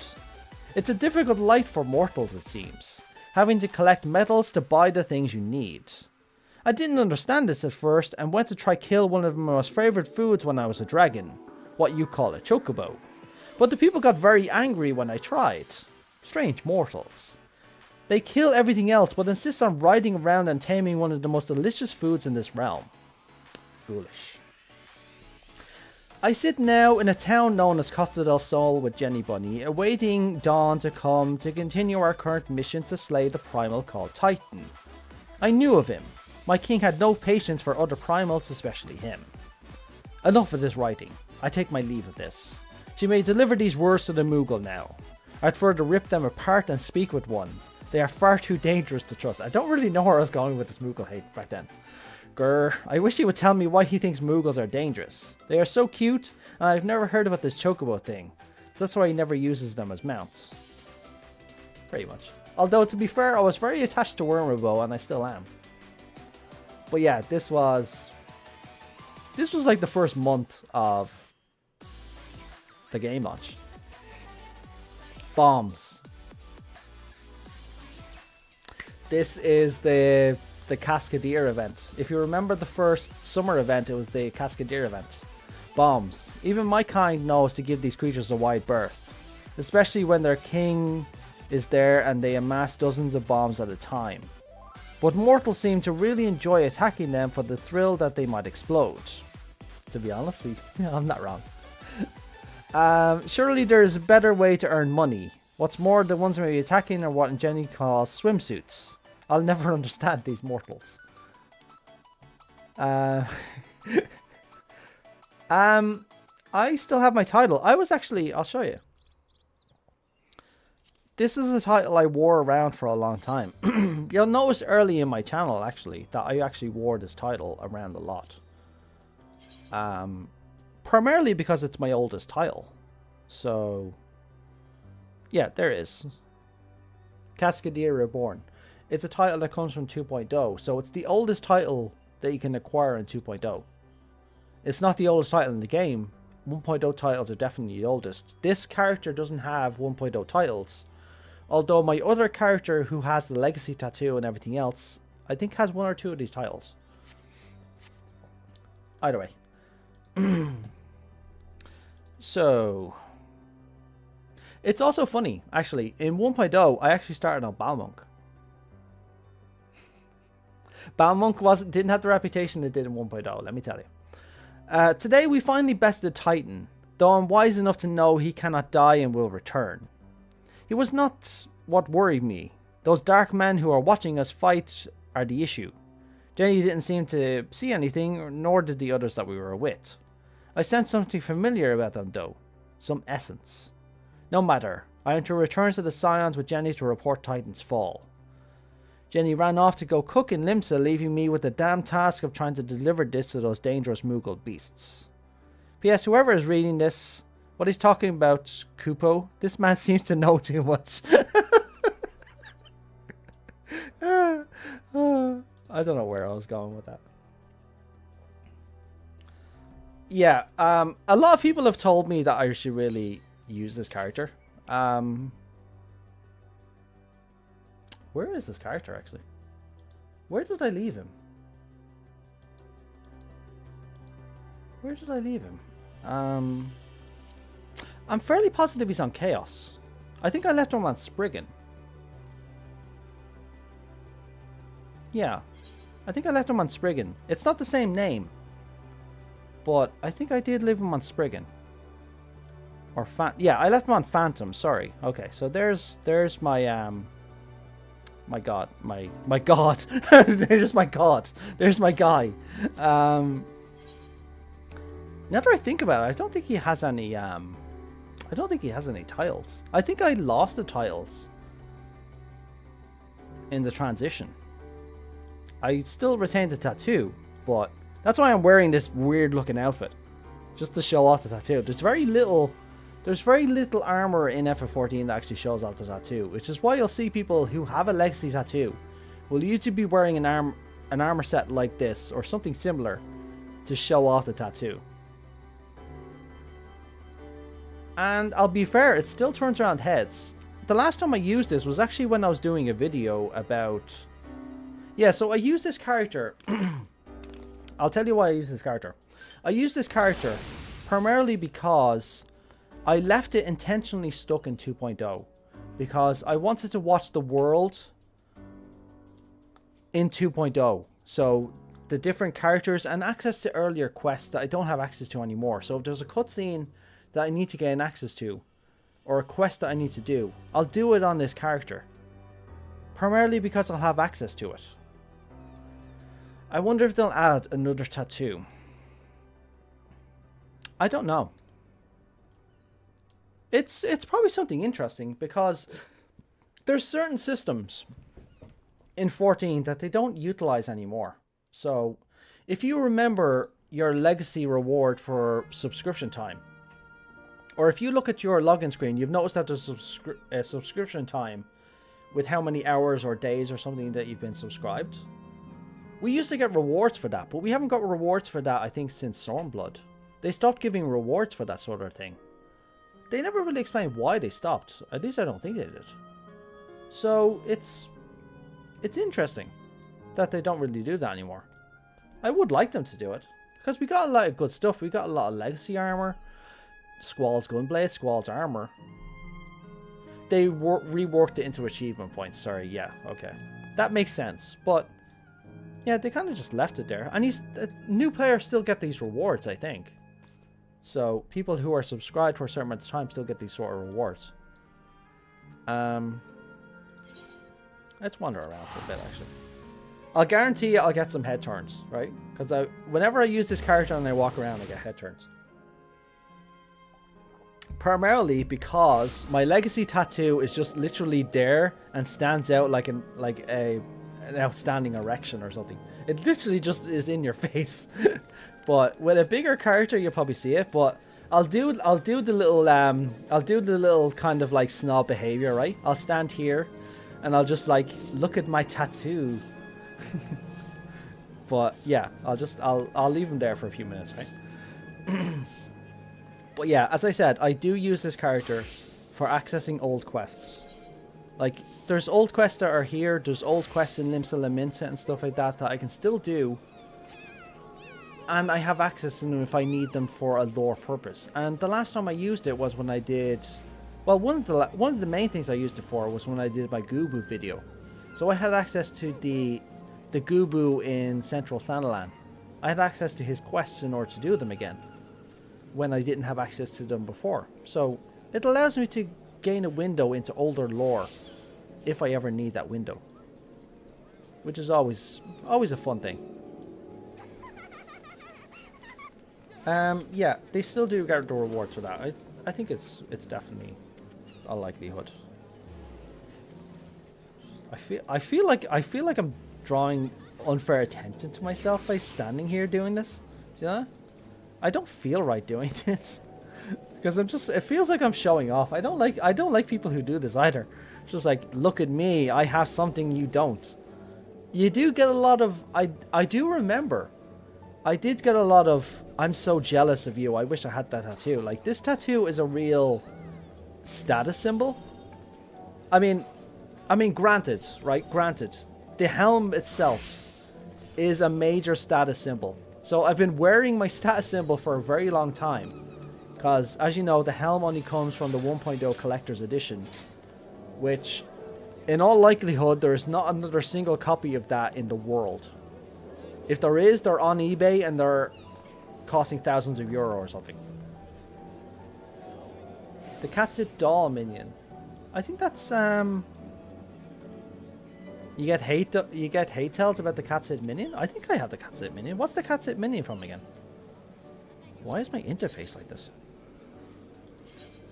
It's a difficult life for mortals, it seems, having to collect metals to buy the things you need. I didn't understand this at first and went to try kill one of my most favourite foods when I was a dragon, what you call a chocobo. But the people got very angry when I tried. Strange mortals. They kill everything else but insist on riding around and taming one of the most delicious foods in this realm. Foolish. I sit now in a town known as Costa del Sol with Jenny Bunny, awaiting dawn to come to continue our current mission to slay the primal called Titan. I knew of him. My king had no patience for other primals, especially him. Enough of this writing. I take my leave of this. She may deliver these words to the Mughal now. I'd further rip them apart and speak with one. They are far too dangerous to trust. I don't really know where I was going with this Mughal hate back then. Grr, I wish he would tell me why he thinks Mughals are dangerous. They are so cute, and I've never heard about this chocobo thing. So that's why he never uses them as mounts. Pretty much. Although, to be fair, I was very attached to Wyrmrabo, and I still am. But yeah, this was like the first month of the game launch. Bombs. This is the Cascadier event. If you remember the first summer event, it was the Cascadier event. Bombs. Even my kind knows to give these creatures a wide berth, especially when their king is there and they amass dozens of bombs at a time. But mortals seem to really enjoy attacking them for the thrill that they might explode. to be honest. I'm not wrong. Surely there's a better way to earn money. What's more, the ones maybe attacking are what Jenny calls swimsuits. I'll never understand these mortals. I still have my title. I was actually, I'll show you. This is a title I wore around for a long time. You'll notice early in my channel, actually, that I actually wore this title around a lot. Primarily because it's my oldest title. So, yeah, there it is. Cascadia Reborn. It's a title that comes from 2.0, so it's the oldest title that you can acquire in 2.0. It's not the oldest title in the game. 1.0 titles are definitely the oldest. This character doesn't have 1.0 titles. Although my other character who has the legacy tattoo and everything else, I think has 1 or 2 of these titles. Either way. So, it's also funny, actually. In 1.0, I actually started on Balmonk. Balmonk didn't have the reputation it did in 1.0, let me tell you. Today we finally bested Titan, though I'm wise enough to know he cannot die and will return. He was not what worried me. Those dark men who are watching us fight are the issue. Jenny didn't seem to see anything, nor did the others that we were with. I sensed something familiar about them though. Some essence. No matter. I am to return to the Scions with Jenny to report Titan's fall. Jenny ran off to go cook in Limsa, leaving me with the damn task of trying to deliver this to those dangerous Moogle beasts. P.S. Whoever is reading this, what he's talking about, Kupo, this man seems to know too much. I don't know where I was going with that. Yeah, a lot of people have told me that I should really use this character. Where is this character, actually? Where did I leave him? Where did I leave him? I'm fairly positive he's on Chaos. I think I left him on Spriggan. Yeah, I think I left him on Spriggan. It's not the same name, but I think I did leave him on Spriggan. Or yeah, I left him on Phantom. Sorry. Okay, so there's my my god. There's my god. There's my guy. Now that I think about it, I don't think he has any I don't think he has any tiles. I think I lost the tiles in the transition. I still retained the tattoo, but that's why I'm wearing this weird looking outfit, just to show off the tattoo. There's very little armor in FF14 that actually shows off the tattoo, which is why you'll see people who have a legacy tattoo will usually be wearing an armor set like this or something similar to show off the tattoo. And I'll be fair, it still turns around heads. The last time I used this was actually when I was doing a video about... Yeah, so I used this character. I'll tell you why I use this character. I use this character primarily because I left it intentionally stuck in 2.0. Because I wanted to watch the world in 2.0. So the different characters and access to earlier quests that I don't have access to anymore. So if there's a cutscene that I need to gain access to, or a quest that I need to do, I'll do it on this character. Primarily because I'll have access to it. I wonder if they'll add another tattoo. I don't know. It's probably something interesting because there's certain systems in 14 that they don't utilize anymore. So if you remember your legacy reward for subscription time, or if you look at your login screen, you've noticed that there's a subscription time with how many hours or days or something that you've been subscribed. We used to get rewards for that, but we haven't got rewards for that, I think, since Stormblood. They stopped giving rewards for that sort of thing. They never really explained why they stopped. At least I don't think they did. So it's interesting that they don't really do that anymore. I would like them to do it, because we got a lot of good stuff. We got a lot of legacy armor, Squall's Gunblade, Squall's armor. They reworked it into achievement points. Sorry, yeah, okay. That makes sense, but Yeah, they kind of just left it there. And new players still get these rewards, I think. So people who are subscribed for a certain amount of time still get these sort of rewards. Let's wander around for a bit, actually. I'll guarantee you I'll get some head turns, right? Because whenever I use this character and I walk around, I get head turns. Primarily because my legacy tattoo is just literally there and stands out like an outstanding erection or something. It literally just is in your face. But with a bigger character, you'll probably see it. But I'll do the little kind of like snob behavior, right? I'll stand here and I'll just like look at my tattoo. But yeah, I'll leave him there for a few minutes, right? But yeah, as I said, I do use this character for accessing old quests. Like, there's old quests that are here, there's old quests in wyrmlimion and stuff like that that I can still do. And I have access to them if I need them for a lore purpose. And the last time I used it was when I did... Well, one of the main things I used it for was when I did my Gubu video. So I had access to the Gubu in Central Thanalan. I had access to his quests in order to do them again, when I didn't have access to them before. So it allows me to gain a window into older lore if I ever need that window, which is always a fun thing. Yeah, they still do get the rewards for that. I think it's definitely a likelihood. I feel like I'm drawing unfair attention to myself by standing here doing this. You know? I don't feel right doing this because it feels like I'm showing off. I don't like people who do this either. It's just like, look at me, I have something you don't. You do get a lot of I do remember I did get a lot of I'm so jealous of you, I wish I had that tattoo. Like, this tattoo is a real status symbol. I mean granted, right? Granted, the helm itself is a major status symbol. So I've been wearing my status symbol for a very long time. Because, as you know, the helm only comes from the 1.0 Collector's Edition. Which, in all likelihood, there is not another single copy of that in the world. If there is, they're on eBay and they're costing thousands of euro or something. The Catsit doll minion. I think that's, You get hate tales about the Catsit minion? I think I have the Catsit minion. What's the Catsit minion from again? Why is my interface like this?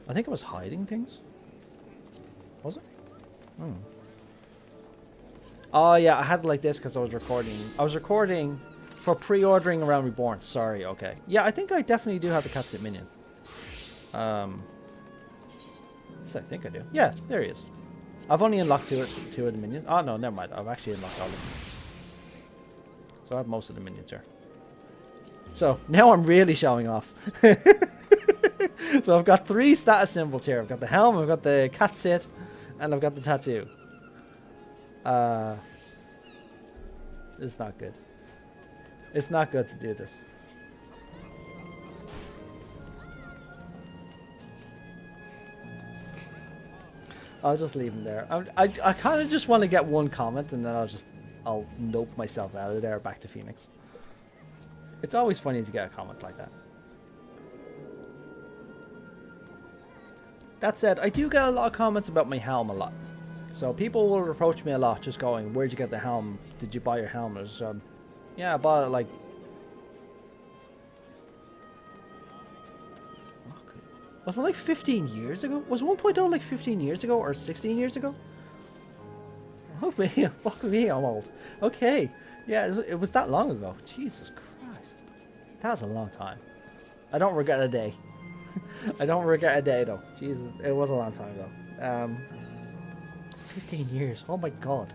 I think it was hiding things. Was it? Hmm. Oh yeah, I had it like this because I was recording. I was recording for pre-ordering around Reborn. Sorry, okay. Yeah, I think I definitely do have the Catsit minion. Yes, I think I do. Yeah, there he is. I've only unlocked two of the minions. Oh no, never mind. I've actually unlocked all of them. So I have most of the minions here. So now I'm really showing off. So I've got 3 status symbols here. I've got the helm, I've got the Catsit, and I've got the tattoo. It's not good. It's not good to do this. I'll just leave him there. I kind of just want to get one comment and then I'll nope myself out of there back to Phoenix. It's always funny to get a comment like that. That said, I do get a lot of comments about my helm a lot. So people will approach me a lot just going, where'd you get the helm? Did you buy your helm? Yeah, I bought it like... Was it like 15 years ago? Was 1.0 like 15 years ago or 16 years ago? Fuck me, I'm old. Okay. Yeah, it was that long ago. Jesus Christ. That was a long time. I don't regret a day. I don't regret a day though. Jesus, it was a long time ago. 15 years. Oh my god.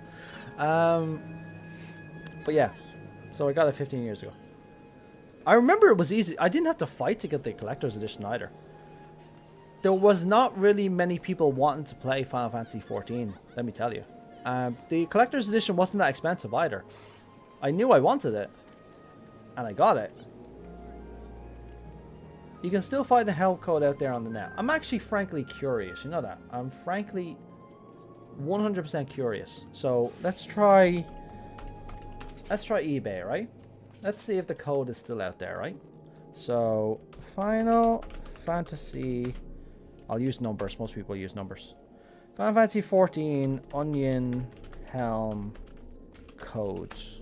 But yeah. So I got it 15 years ago. I remember it was easy. I didn't have to fight to get the collector's edition either. There was not really many people wanting to play Final Fantasy XIV, let me tell you. The collector's edition wasn't that expensive either. I knew I wanted it, and I got it. You can still find the help code out there on the net. I'm actually frankly curious, you know that. I'm frankly 100% curious. So let's try let's try eBay, right? Let's see if the code is still out there, right? So, Final Fantasy... I'll use numbers. Most people use numbers. Final Fantasy 14 Onion Helm codes.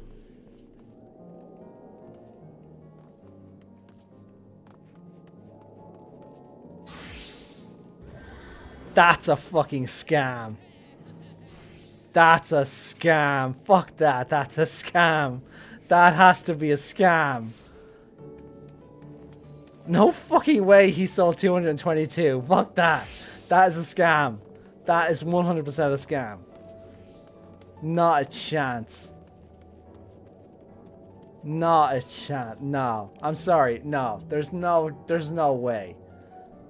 That's a fucking scam. That's a scam. Fuck that. That's a scam. That has to be a scam. No fucking way he sold 222. Fuck that. That is a scam. That is 100% a scam. Not a chance. Not a chance. No. I'm sorry. No. There's no way.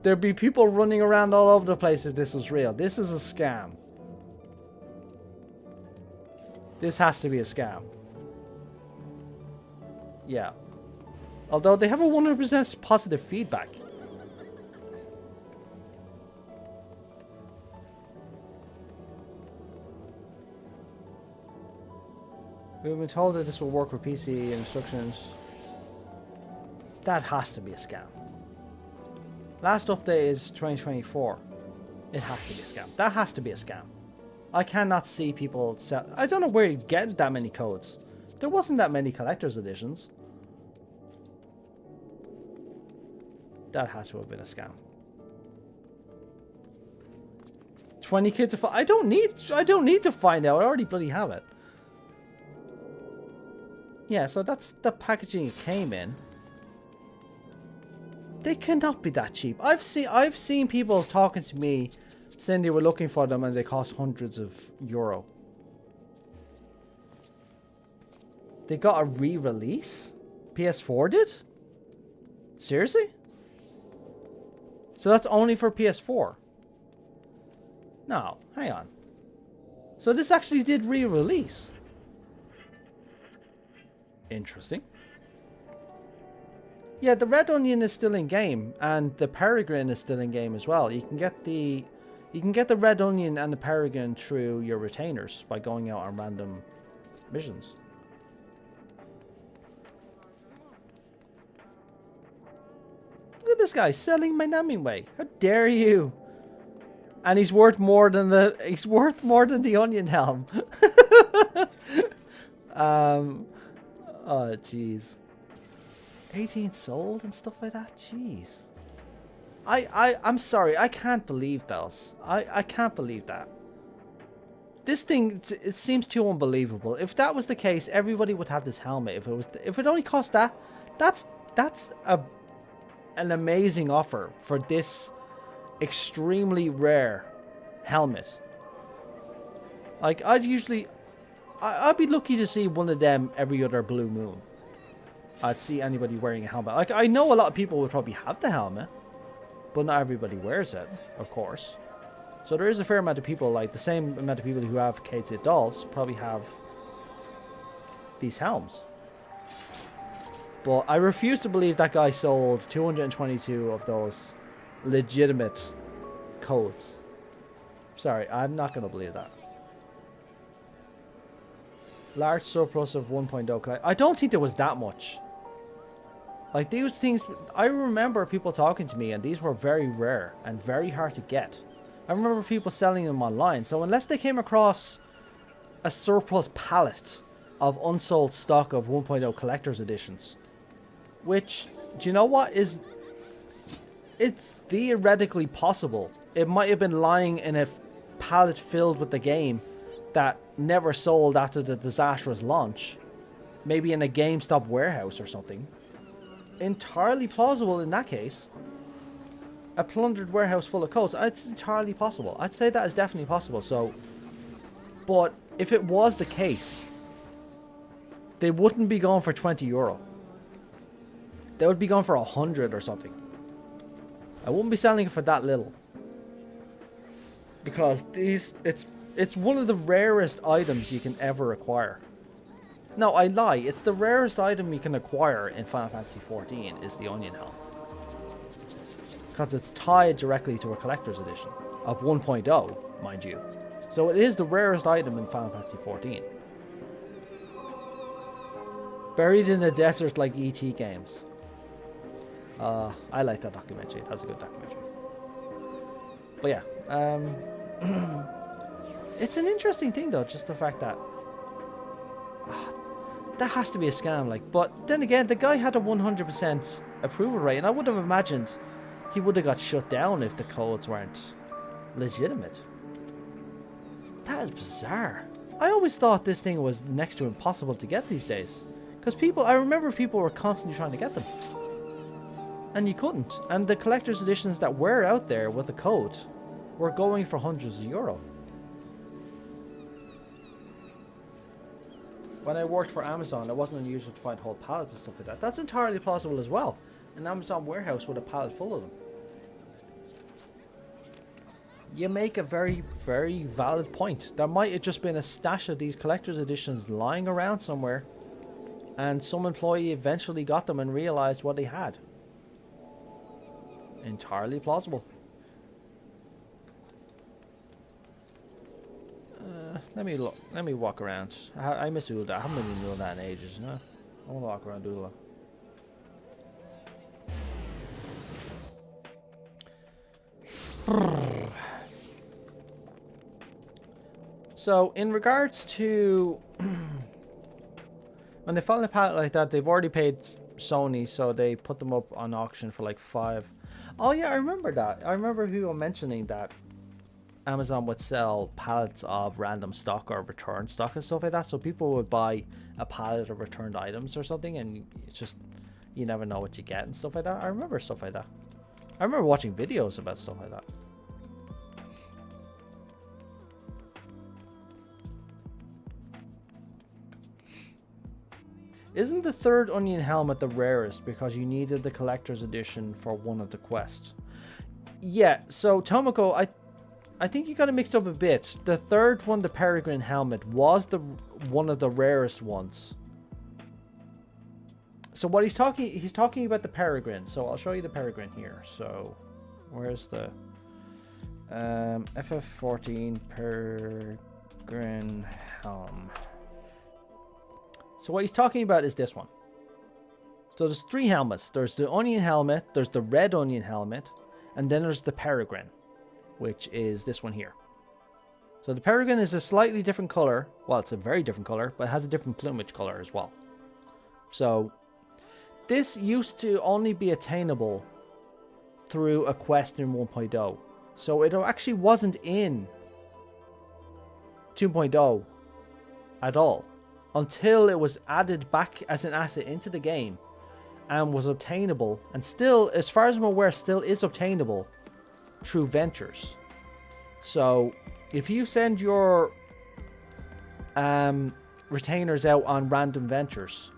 There'd be people running around all over the place if this was real. This is a scam. This has to be a scam. Yeah. Although they have a 100% positive feedback. We've been told that this will work with PC instructions. That has to be a scam. Last update is 2024. It has to be a scam. That has to be a scam. I cannot see people sell... I don't know where you get that many codes. There wasn't that many collector's editions. That has to have been a scam. 20 kids to find... I don't need to find out. I already bloody have it. Yeah, so that's the packaging it came in. They cannot be that cheap. I've seen people talking to me saying they were looking for them and they cost hundreds of euro. They got a re-release? PS4 did? Seriously? So that's only for PS4? No, hang on. So this actually did re-release. Interesting. Yeah, the Red Onion is still in game, and the Peregrine is still in game as well. You can get the Red Onion and the Peregrine through your retainers by going out on random missions. Look at this guy selling my Namingway. How dare you? And he's worth more than the Onion Helm. Oh jeez. 18 sold and stuff like that? Jeez. I'm sorry, I can't believe those. I can't believe that. This thing, it seems too unbelievable. If that was the case, everybody would have this helmet. If it only cost that, that's an amazing offer for this extremely rare helmet. Like, I'd be lucky to see one of them every other blue moon. I'd see anybody wearing a helmet. Like, I know a lot of people would probably have the helmet, but not everybody wears it, of course. So there is a fair amount of people, like the same amount of people who have Kate Zit dolls probably have these helms. But I refuse to believe that guy sold 222 of those legitimate codes. Sorry, I'm not going to believe that. Large surplus of 1.0. I don't think there was that much. Like, these things, I remember people talking to me, and these were very rare and very hard to get. I remember people selling them online. So unless they came across a surplus pallet of unsold stock of 1.0 collector's editions, which, do you know what, it's theoretically possible. It might have been lying in a pallet filled with the game that never sold after the disastrous launch. Maybe in a GameStop warehouse or something. Entirely plausible in that case. A plundered warehouse full of codes. It's entirely possible. I'd say that is definitely possible. So, but if it was the case, they wouldn't be going for 20 euro. They would be going for 100 or something. I wouldn't be selling it for that little. Because it's one of the rarest items you can ever acquire. No, I lie. It's the rarest item you can acquire in Final Fantasy XIV is the Onion Helm. Because it's tied directly to a collector's edition of 1.0, mind you. So it is the rarest item in Final Fantasy XIV. Buried in a desert like E.T. games. I like that documentary. That's a good documentary. But yeah, it's an interesting thing though, just the fact that that has to be a scam. Like, but then again, the guy had a 100% approval rate, and I would have imagined he would have got shut down if the codes weren't legitimate. That is bizarre. I always thought this thing was next to impossible to get these days, because I remember people were constantly trying to get them. And you couldn't. And the collector's editions that were out there with the code were going for hundreds of euro. When I worked for Amazon, it wasn't unusual to find whole pallets and stuff like that. That's entirely plausible as well. An Amazon warehouse with a pallet full of them. You make a very, very valid point. There might have just been a stash of these collector's editions lying around somewhere, and some employee eventually got them and realized what they had. Entirely plausible. Let me look. Let me walk around. I miss Ulda. I haven't been doing that in ages, you know? I want to walk around Ulda. So, in regards to when they fall in a pallet like that, they've already paid Sony, so they put them up on auction for like 5. Oh yeah, I remember that. I remember people mentioning that Amazon would sell pallets of random stock or return stock and stuff like that. So people would buy a pallet of returned items or something, and it's just, you never know what you get and stuff like that. I remember stuff like that. I remember watching videos about stuff like that. Isn't the third onion helmet the rarest because you needed the collector's edition for one of the quests? Yeah, so Tomoko, I think you got it mixed up a bit. The third one, the Peregrine helmet, was one of the rarest ones. So what he's talking about the Peregrine. So I'll show you the Peregrine here. So where's the FF14 Peregrine helm? So what he's talking about is this one. So there's 3 helmets. There's the onion helmet, there's the red onion helmet, and then there's the Peregrine, which is this one here. So the Peregrine is a slightly different color. Well, it's a very different color, but it has a different plumage color as well. So this used to only be attainable through a quest in 1.0. So it actually wasn't in 2.0 at all, until it was added back as an asset into the game and was obtainable, and still, as far as I'm aware, still is obtainable through ventures. So if you send your retainers out on random ventures,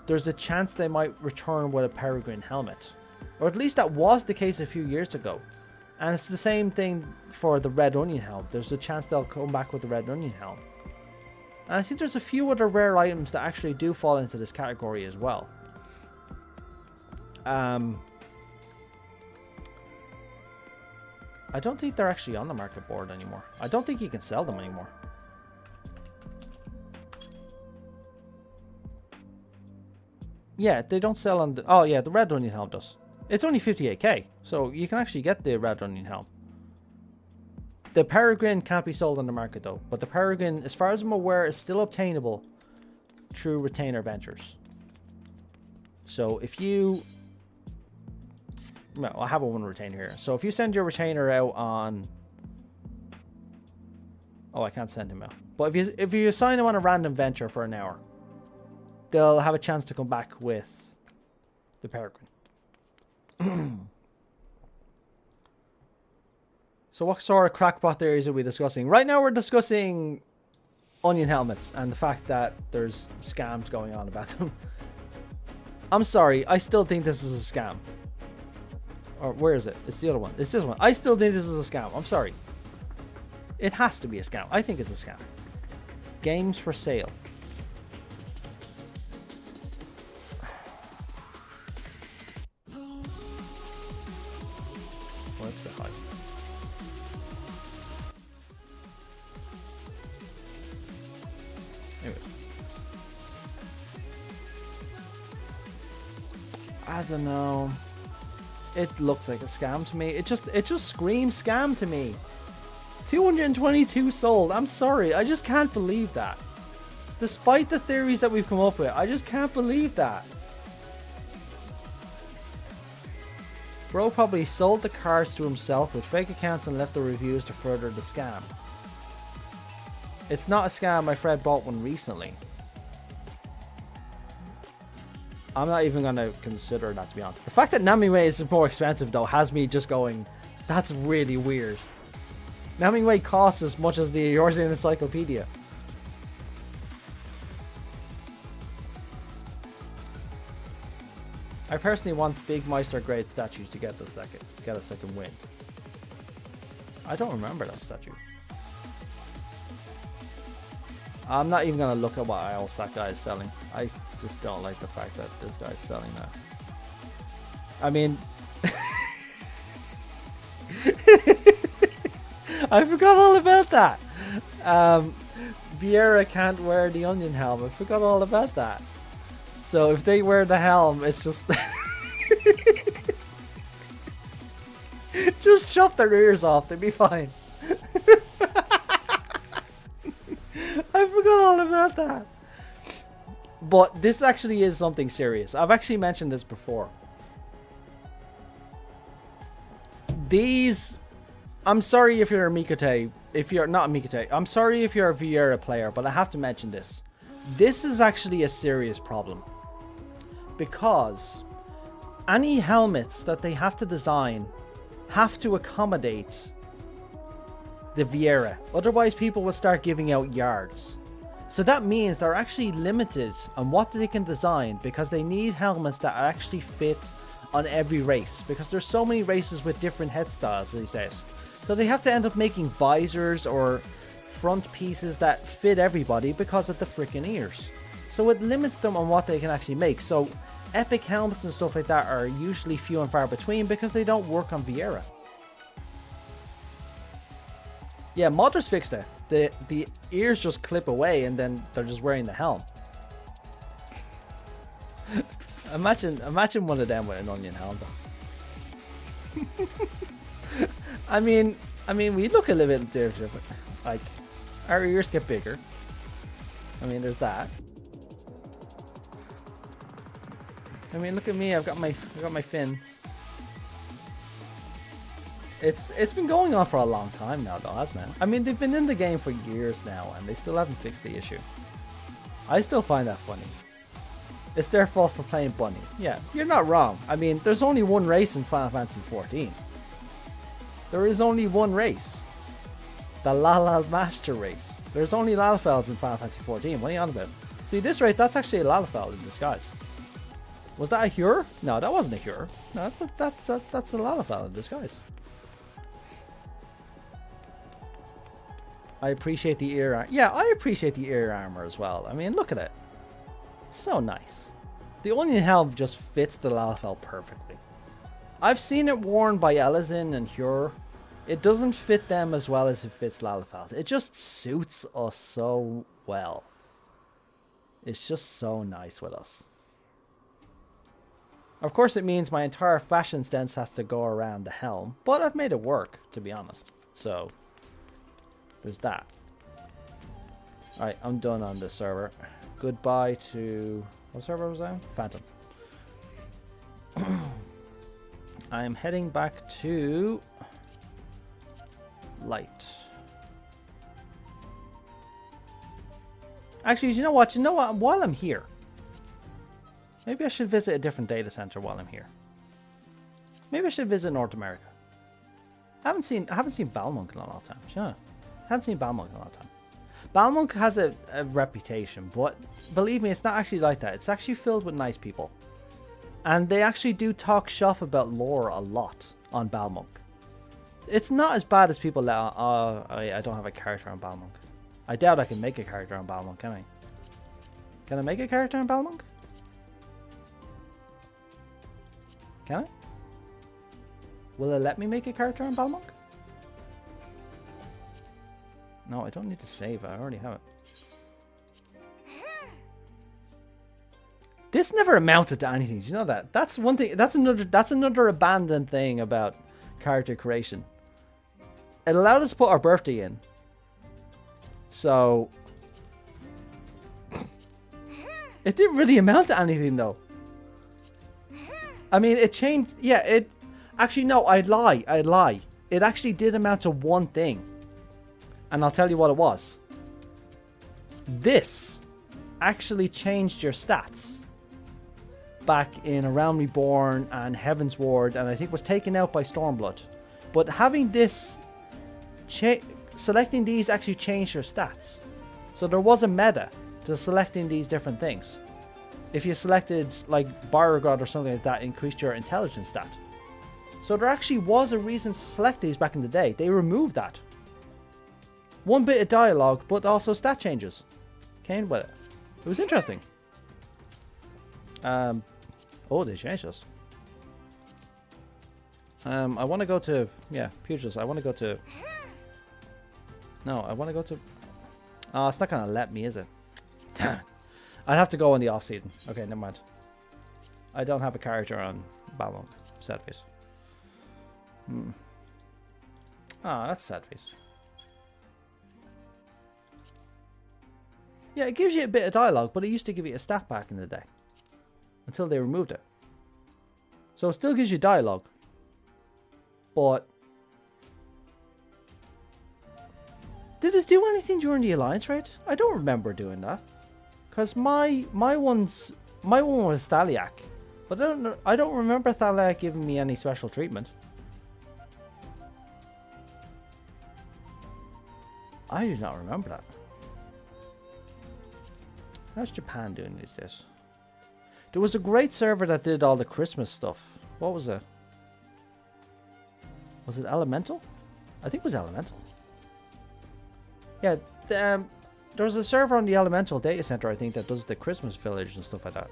there's a chance they might return with a Peregrine helmet, or at least that was the case a few years ago. And it's the same thing for the red onion helm. There's a chance they'll come back with the red onion helm. And I think there's a few other rare items that actually do fall into this category as well. I don't think they're actually on the market board anymore. I don't think you can sell them anymore. Yeah, they don't sell on the... Oh yeah, the red onion helm does. It's only 58k, so you can actually get the red onion helm. The Peregrine can't be sold on the market though, but the Peregrine, as far as I'm aware, is still obtainable through retainer ventures. So if you... Well, I have one retainer here. So if you send your retainer out on... Oh, I can't send him out. But if you assign him on a random venture for an hour, they'll have a chance to come back with the Peregrine. So what sort of crackpot theories are we discussing? Right now we're discussing onion helmets and the fact that there's scams going on about them. I'm sorry, I still think this is a scam. Or where is it? It's the other one. It's this one. I still think this is a scam. I'm sorry. It has to be a scam. I think it's a scam. Games for sale. Oh, that's a bit high. Anyway. don't know. It looks like a scam to me. It just screams scam to me. 222 sold. I'm sorry. I just can't believe that. Despite the theories that we've come up with, I just can't believe that. Bro probably sold the cars to himself with fake accounts and left the reviews to further the scam. It's not a scam. My friend bought one recently. I'm not even going to consider that, to be honest. The fact that Namingway is more expensive, though, has me just going, that's really weird. Namingway costs as much as the Eorzean Encyclopedia. I personally want big Meister grade statues to get a second win. I don't remember that statue. I'm not even gonna look at what else that guy is selling. I just don't like the fact that this guy's selling that. I mean, I forgot all about that. Vieira can't wear the onion helm. I forgot all about that. So if they wear the helm, it's just just chop their ears off. They'd be fine. I forgot all about that. But this actually is something serious. I've actually mentioned this before. These, I'm sorry if you're a Mikote, if you're not a Mikote, I'm sorry if you're a Vieira player, but I have to mention this. This is actually a serious problem. Because any helmets that they have to design have to accommodate the Vieira. Otherwise, people will start giving out yards. So that means they're actually limited on what they can design because they need helmets that actually fit on every race. Because there's so many races with different head styles, he says. So they have to end up making visors or front pieces that fit everybody because of the freaking ears. So it limits them on what they can actually make. So epic helmets and stuff like that are usually few and far between because they don't work on Vieira. Yeah, modders fixed it. The ears just clip away and then they're just wearing the helm. Imagine one of them with an onion helm though. I mean we look a little bit different. Like our ears get bigger. I mean there's that. I mean look at me, I've got my fins. It's been going on for a long time now though, hasn't it? I mean they've been in the game for years now and they still haven't fixed the issue. I still find that funny. It's their fault for playing bunny. Yeah, you're not wrong. I mean there's only one race in Final Fantasy XIV. There is only one race. The Lalal Master race. There's only Lalafels in Final Fantasy XIV. What are you on about? See this race, that's actually a Lalafell in disguise. Was that a Hure? No, that wasn't a Hure. No, that's a Lalafell in disguise. I appreciate the ear armor. Yeah, I appreciate the ear armor as well. I mean, look at it. It's so nice. The onion helm just fits the Lalafell perfectly. I've seen it worn by Elizin and Hure. It doesn't fit them as well as it fits Lalafell. It just suits us so well. It's just so nice with us. Of course, it means my entire fashion stance has to go around the helm, but I've made it work, to be honest. So there's that. Alright, I'm done on this server. Goodbye to... what server was I on? Phantom. I'm heading back to... Light. Actually, you know what? You know what? While I'm here, maybe I should visit a different data center while I'm here. Maybe I should visit North America. I haven't seen Balmung in a long time. Sure. I haven't seen Balmung in a long time. Balmung has a reputation, but believe me, it's not actually like that. It's actually filled with nice people. And they actually do talk shop about lore a lot on Balmung. It's not as bad as people let on, I don't have a character on Balmung. I doubt I can make a character on Balmung, can I? Can I make a character on Balmung? Can I? Will it let me make a character on Balmung? No, I don't need to save it. I already have it. This never amounted to anything. Do you know that? That's one thing. That's another abandoned thing about character creation. It allowed us to put our birthday in. So it didn't really amount to anything though. I mean, it changed. Yeah, it actually no, I'd lie. It actually did amount to one thing. And I'll tell you what it was. This actually changed your stats back in A Realm Reborn and Heaven's Ward, and I think was taken out by Stormblood. But having this, selecting these actually changed your stats. So there was a meta to selecting these different things. If you selected like Byrogod or something like that, it increased your intelligence stat. So there actually was a reason to select these back in the day. They removed that. One bit of dialogue, but also stat changes came with it. It was interesting. Oh, they changed us. I want to go to, yeah, Pugils. I want to go to, no, I want to go to, oh, it's not going to let me, is it? Damn it. I'd have to go in the off season. Okay, never mind. I don't have a character on Balmond. Sad face. Ah, that's sad face. Yeah, it gives you a bit of dialogue, but it used to give you a stat back in the day. Until they removed it. So it still gives you dialogue. But did it do anything during the Alliance raid? I don't remember doing that. Because my one was Thaliak. But I don't remember Thaliak giving me any special treatment. I do not remember that. How's Japan doing these days? There was a great server that did all the Christmas stuff. What was it? Was it Elemental? I think it was Elemental. Yeah, there was a server on the Elemental data center, I think, that does the Christmas village and stuff like that.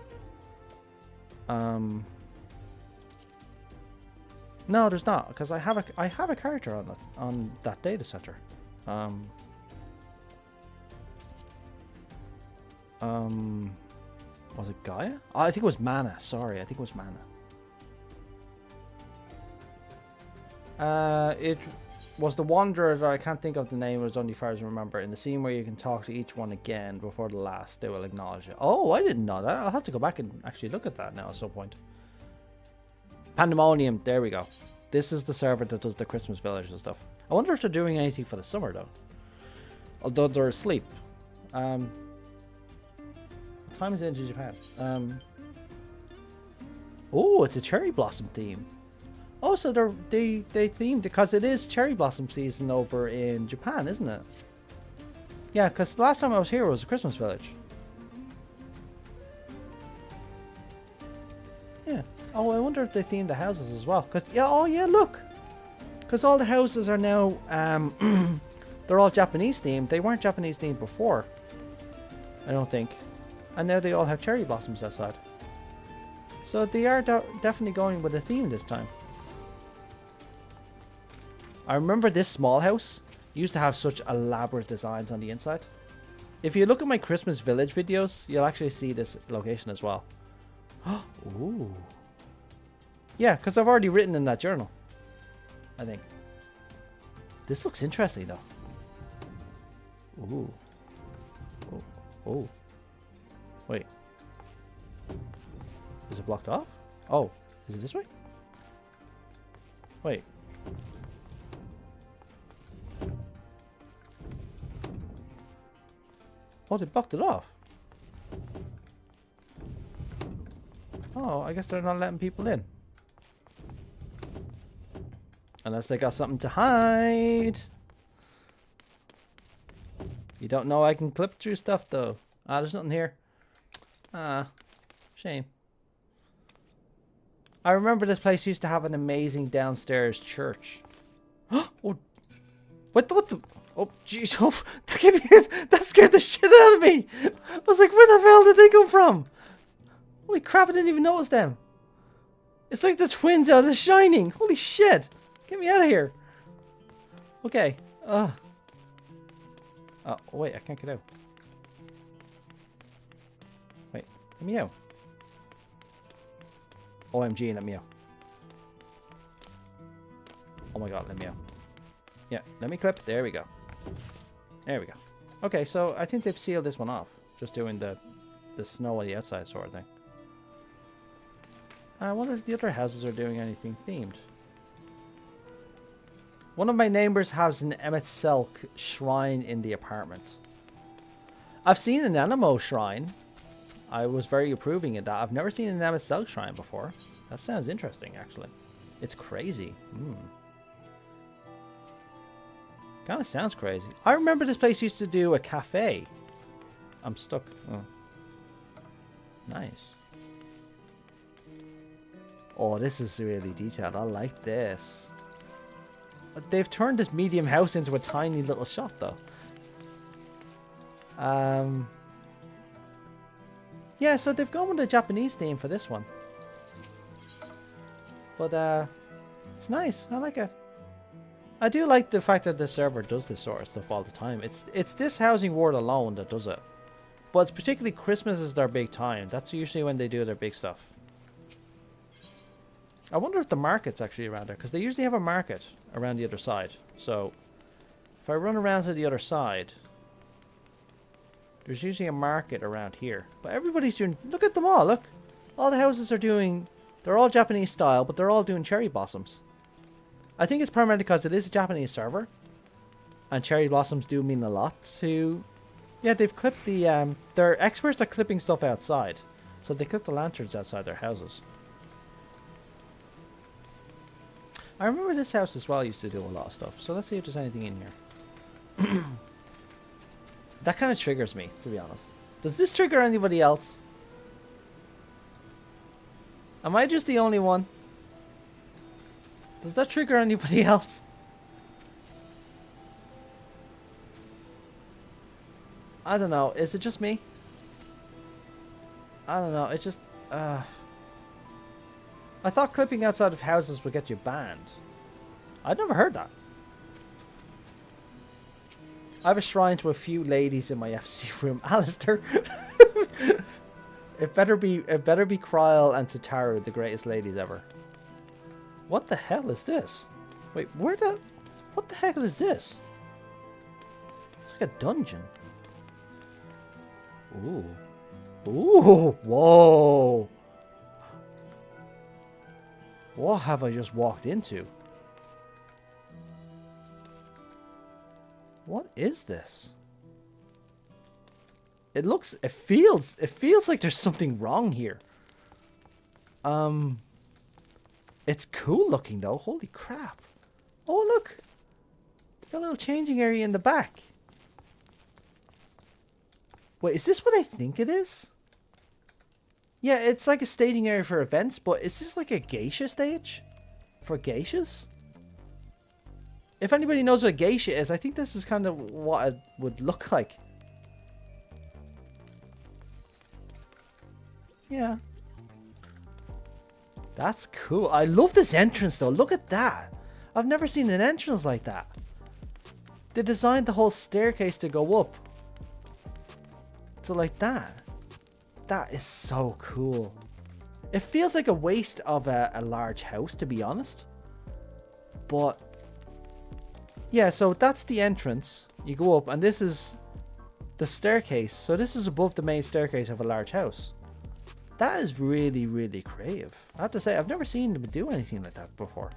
No, there's not, because I have a character on that data center. Was it Gaia? Oh, I think it was Mana. Sorry, I think it was Mana. It was the Wanderer that I can't think of the name. It was only far as I remember. In the scene where you can talk to each one again before the last, they will acknowledge it. Oh, I didn't know that. I'll have to go back and actually look at that now at some point. Pandemonium. There we go. This is the server that does the Christmas village and stuff. I wonder if they're doing anything for the summer though. Although they're asleep. What time is it into Japan? Oh, it's a cherry blossom theme. Oh, so they themed because it is cherry blossom season over in Japan, isn't it? Yeah, because the last time I was here was a Christmas village. Yeah. Oh, I wonder if they themed the houses as well. Cause yeah, oh yeah, look. Because all the houses are now they're all Japanese themed. They weren't Japanese themed before, I don't think. And now they all have cherry blossoms outside. So they are definitely going with a theme this time. I remember this small house used to have such elaborate designs on the inside. If you look at my Christmas village videos, you'll actually see this location as well. Ooh. Yeah, because I've already written in that journal, I think. This looks interesting though. Ooh. Oh. Oh. Wait. Is it blocked off? Oh. Is it this way? Wait. Oh, they blocked it off. Oh, I guess they're not letting people in. Unless they got something to hide. You don't know I can clip through stuff though. Ah, there's nothing here. Ah, shame. I remember this place used to have an amazing downstairs church. Oh, what the? Oh, jeez. Oh, that scared the shit out of me. I was like, where the hell did they come from? Holy crap, I didn't even notice them. It's like the twins out of The Shining. Holy shit. Get me out of here. Okay. Oh, wait, I can't get out. Wait, let me out. OMG, let me out. Oh my god, let me out. Yeah, let me clip. There we go. There we go. Okay, so I think they've sealed this one off. Just doing the snow on the outside sort of thing. I wonder if the other houses are doing anything themed. One of my neighbors has an Emmett Selk shrine in the apartment. I've seen an Animo shrine. I was very approving of that. I've never seen an Emmett Selk shrine before. That sounds interesting, actually. It's crazy. Kind of sounds crazy. I remember this place used to do a cafe. I'm stuck. Oh. Nice. Oh, this is really detailed. I like this. They've turned this medium house into a tiny little shop, though. Yeah, so they've gone with a Japanese theme for this one. But, it's nice. I like it. I do like the fact that the server does this sort of stuff all the time. It's this housing ward alone that does it. But it's particularly Christmas is their big time. That's usually when they do their big stuff. I wonder if the market's actually around there, because they usually have a market around the other side. So, if I run around to the other side, there's usually a market around here. But everybody's doing... Look at them all, look! All the houses are doing... They're all Japanese style, but they're all doing cherry blossoms. I think it's primarily because it is a Japanese server. And cherry blossoms do mean a lot to... Yeah, they've clipped the... They're experts at clipping stuff outside. So they clip the lanterns outside their houses. I remember this house as well used to do a lot of stuff. So let's see if there's anything in here. That kind of triggers me, to be honest. Does this trigger anybody else? Am I just the only one? Does that trigger anybody else? I don't know. Is it just me? I don't know. It's just... I thought clipping outside of houses would get you banned. I'd never heard that. I have a shrine to a few ladies in my FC room. Alistair. It better be Kryl and Tataru, the greatest ladies ever. What the hell is this? Wait, what the heck is this? It's like a dungeon. Ooh. Ooh, whoa. What have I just walked into? What is this? It feels like there's something wrong here. It's cool looking though. Holy crap. Oh, look. Got a little changing area in the back. Wait, is this what I think it is? Yeah, it's like a staging area for events, but is this like a geisha stage? For geishas? If anybody knows what a geisha is, I think this is kind of what it would look like. Yeah. That's cool. I love this entrance though. Look at that. I've never seen an entrance like that. They designed the whole staircase to go up. So like that. That is so cool. It feels like a waste of a large house, to be honest. But yeah, so that's the entrance. You go up and this is the staircase. So this is above the main staircase of a large house. That is really, really creative. I have to say, I've never seen them do anything like that before.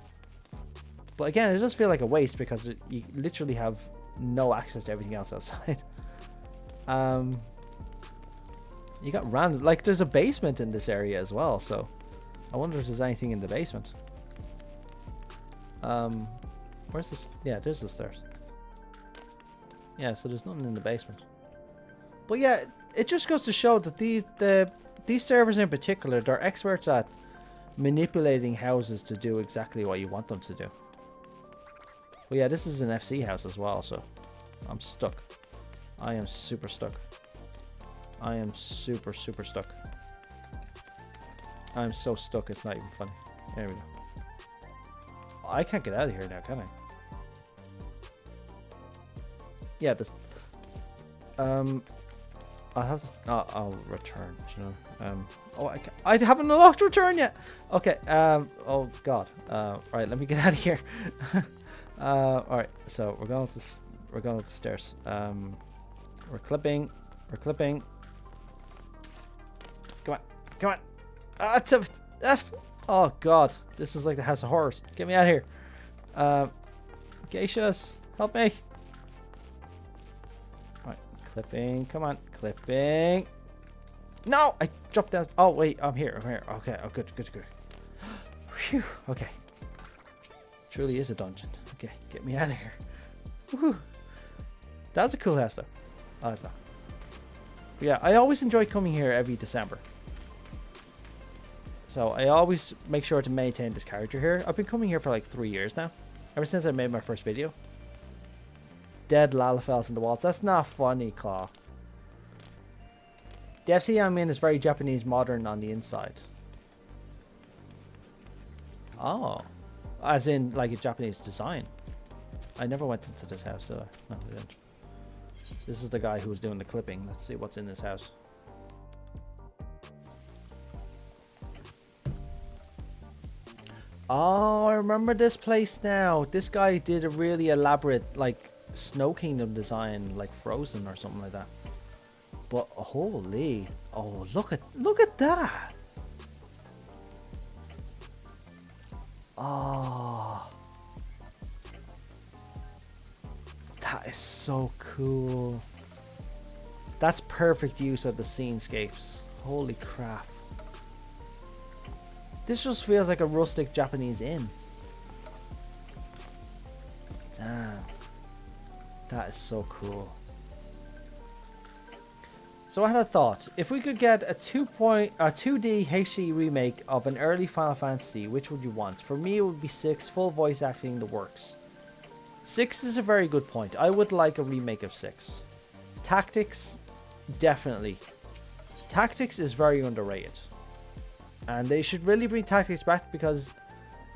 But again, it does feel like a waste because you literally have no access to everything else outside. You got random... Like, there's a basement in this area as well, so... I wonder if there's anything in the basement. Where's this? Yeah, there's the stairs. Yeah, so there's nothing in the basement. But yeah, it just goes to show that these servers in particular, they're experts at manipulating houses to do exactly what you want them to do. But yeah, this is an FC house as well, so... I'm stuck. I am super stuck. I am super, super stuck. I'm so stuck, it's not even funny. There we go. I can't get out of here now, can I? Yeah, this... I'll have to, I'll return, you know. Oh, I haven't unlocked return yet. Okay, oh god. Right, let me get out of here. Alright, so we're going up the stairs. We're clipping. Come on. Oh god, this is like the House of Horrors. Get me out of here. Geishas, help me. Alright, clipping. Come on, clipping. No, I dropped down. Oh wait, I'm here. Okay, oh good. Phew, okay. Truly is a dungeon. Okay, get me out of here. Woohoo. That was a cool house though. I like that. But yeah, I always enjoy coming here every December. So I always make sure to maintain this character here. I've been coming here for like 3 years now. Ever since I made my first video. Dead Lalafels in the walls. That's not funny, Claw. The FC I'm in is very Japanese modern on the inside. Oh. As in like a Japanese design. I never went into this house, did I? No, I didn't. This is the guy who was doing the clipping. Let's see what's in this house. Oh, I remember this place now. This guy did a really elaborate, like, Snow Kingdom design, like Frozen or something like that. But holy, oh look at that. Oh, that is so cool. That's perfect use of the scenescapes. Holy crap. This just feels like a rustic Japanese inn. Damn. That is so cool. So I had a thought. If we could get a 2D HD remake of an early Final Fantasy, which would you want? For me, it would be 6, full voice acting, the works. 6 is a very good point. I would like a remake of 6. Tactics, definitely. Tactics is very underrated. And they should really bring Tactics back, because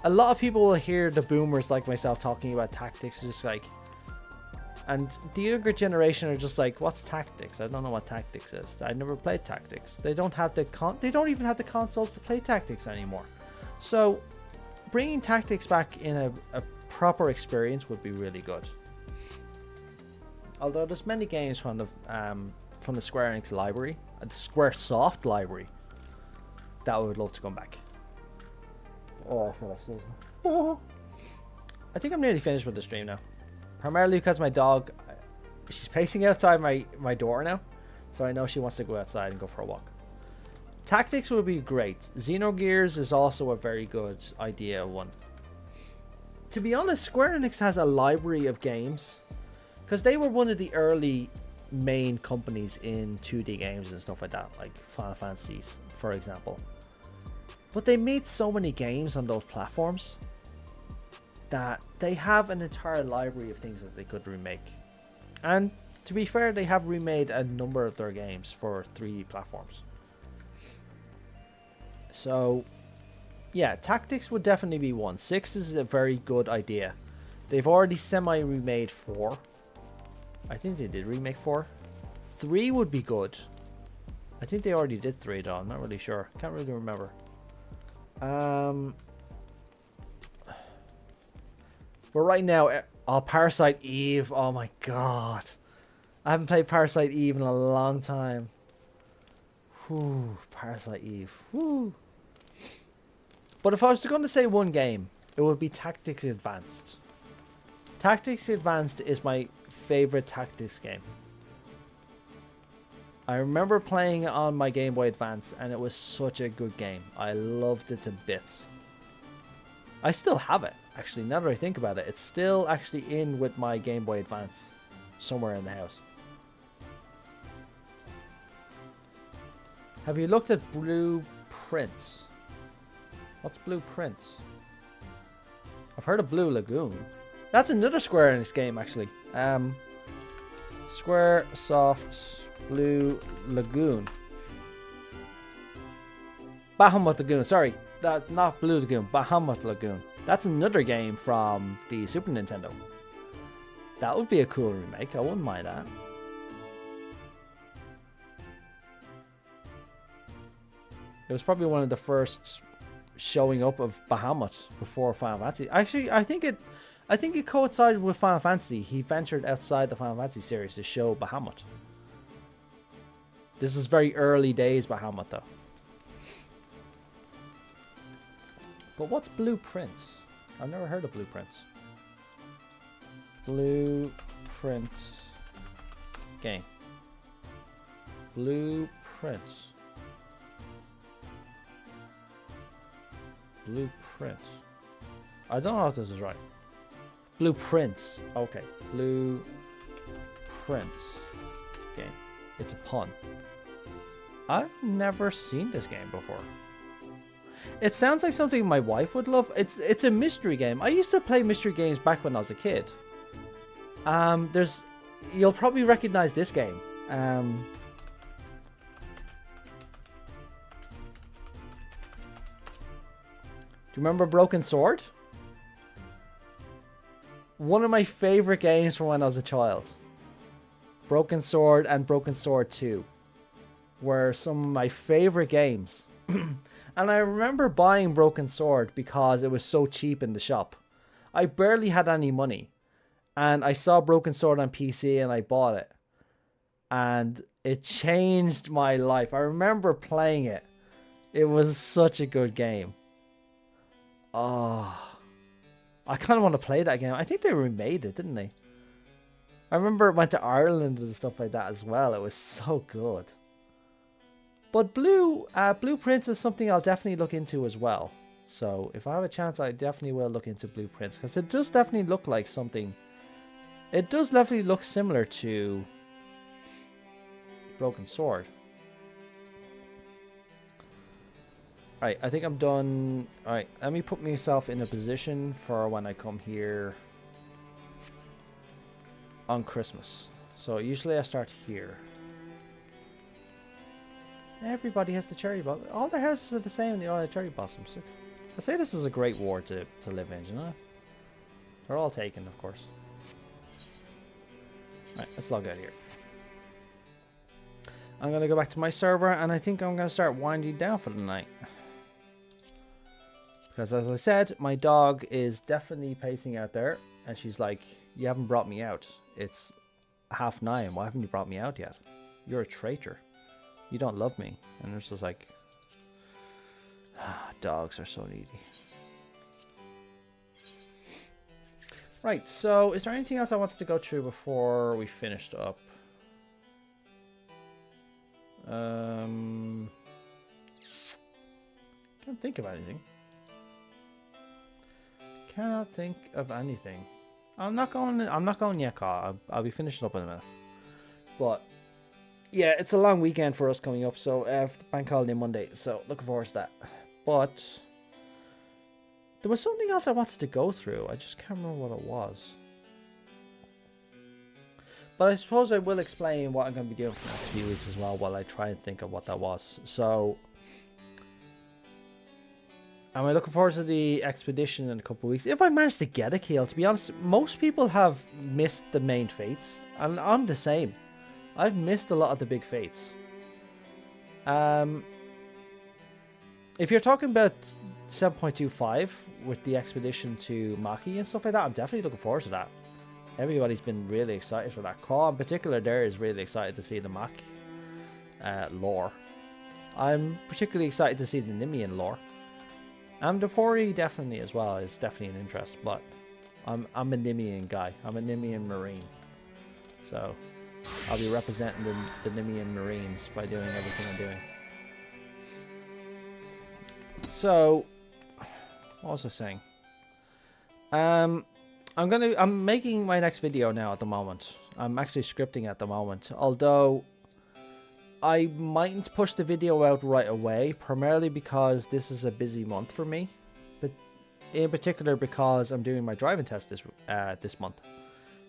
a lot of people will hear the boomers like myself talking about Tactics, just like, and the younger generation are just like, what's Tactics? I don't know what Tactics is. I never played Tactics. They don't have they don't even have the consoles to play Tactics anymore. So bringing Tactics back in a proper experience would be really good. Although there's many games from the Square Enix library, the Squaresoft library, that I would love to come back. Oh, I feel like sneezing. I think I'm nearly finished with the stream now. Primarily because my dog, she's pacing outside my door now. So I know she wants to go outside and go for a walk. Tactics would be great. Xenogears is also a very good idea one. To be honest, Square Enix has a library of games. Because they were one of the early main companies in 2D games and stuff like that. Like Final Fantasies, for example. But they made so many games on those platforms that they have an entire library of things that they could remake. And to be fair, they have remade a number of their games for 3D platforms. So yeah, Tactics would definitely be one. 6 is a very good idea. They've already semi-remade 4. I think they did remake 4. 3 would be good. I think they already did 3 though, I'm not really sure. Can't really remember. But right now, oh, Parasite Eve, oh my god. I haven't played Parasite Eve in a long time. Whew, Parasite Eve, whew. But if I was going to say one game, it would be Tactics Advanced. Tactics Advanced is my favorite tactics game. I remember playing it on my Game Boy Advance, and it was such a good game. I loved it to bits. I still have it, actually, now that I think about it. It's still actually in with my Game Boy Advance somewhere in the house. Have you looked at Blueprints? What's Blueprints? I've heard of Blue Lagoon. That's another Square Enix game, actually. Squaresoft Blue Lagoon. Bahamut Lagoon, sorry. That's not Blue Lagoon, Bahamut Lagoon. That's another game from the Super Nintendo. That would be a cool remake, I wouldn't mind that. It was probably one of the first showing up of Bahamut before Final Fantasy. Actually, I think it coincided with Final Fantasy. He ventured outside the Final Fantasy series to show Bahamut. This is very early days Bahamut, though. But what's Blueprints? I've never heard of Blueprints. Blueprints game. Blueprints. Blueprints. I don't know if this is right. Blueprints. Okay. Blueprints game. It's a pun. I've never seen this game before. It sounds like something my wife would love. It's a mystery game. I used to play mystery games back when I was a kid. You'll probably recognize this game. Do you remember Broken Sword? One of my favorite games from when I was a child. Broken Sword and Broken Sword 2 were some of my favorite games. And I remember buying Broken Sword because it was so cheap in the shop. I barely had any money. And I saw Broken Sword on PC and I bought it. And it changed my life. I remember playing it. It was such a good game. Oh, I kind of want to play that game. I think they remade it, didn't they? I remember it went to Ireland and stuff like that as well. It was so good. But Blueprints is something I'll definitely look into as well. So if I have a chance, I definitely will look into Blueprints. Because it does definitely look like something. It does definitely look similar to Broken Sword. Alright, I think I'm done. Alright, let me put myself in a position for when I come here on Christmas. So usually I start here. Everybody has the cherry blossom. All their houses are the same. They all have cherry blossoms. I'd say this is a great ward to live in, you know? They're all taken, of course. Alright, let's log out here. I'm going to go back to my server, and I think I'm going to start winding down for the night. Because as I said, my dog is definitely pacing out there, and she's like, you haven't brought me out. It's 9:30. Why haven't you brought me out yet? You're a traitor. You don't love me. And it's just like, dogs are so needy. Right, so is there anything else I wanted to go through before we finished up? Can't think of anything. Cannot think of anything. I'm not going yet, Carl. I'll be finishing up in a minute. But yeah, it's a long weekend for us coming up, so bank holiday Monday, so looking forward to that. But there was something else I wanted to go through. I just can't remember what it was. But I suppose I will explain what I'm going to be doing for the next few weeks as well while I try and think of what that was. So, am I looking forward to the expedition in a couple of weeks? If I manage to get a kill, to be honest, most people have missed the main fates. And I'm the same. I've missed a lot of the big fates. If you're talking about 7.25 with the expedition to Maki and stuff like that, I'm definitely looking forward to that. Everybody's been really excited for that. Call in particular there is really excited to see the Mach lore. I'm particularly excited to see the Limion lore. The Pori definitely as well is definitely an interest, but I'm a Limion guy. I'm a Limion Marine. So I'll be representing the Limion Marines by doing everything I'm doing. So what was I saying? I'm making my next video now at the moment. I'm actually scripting at the moment. Although I mightn't push the video out right away, primarily because this is a busy month for me. But in particular because I'm doing my driving test this month.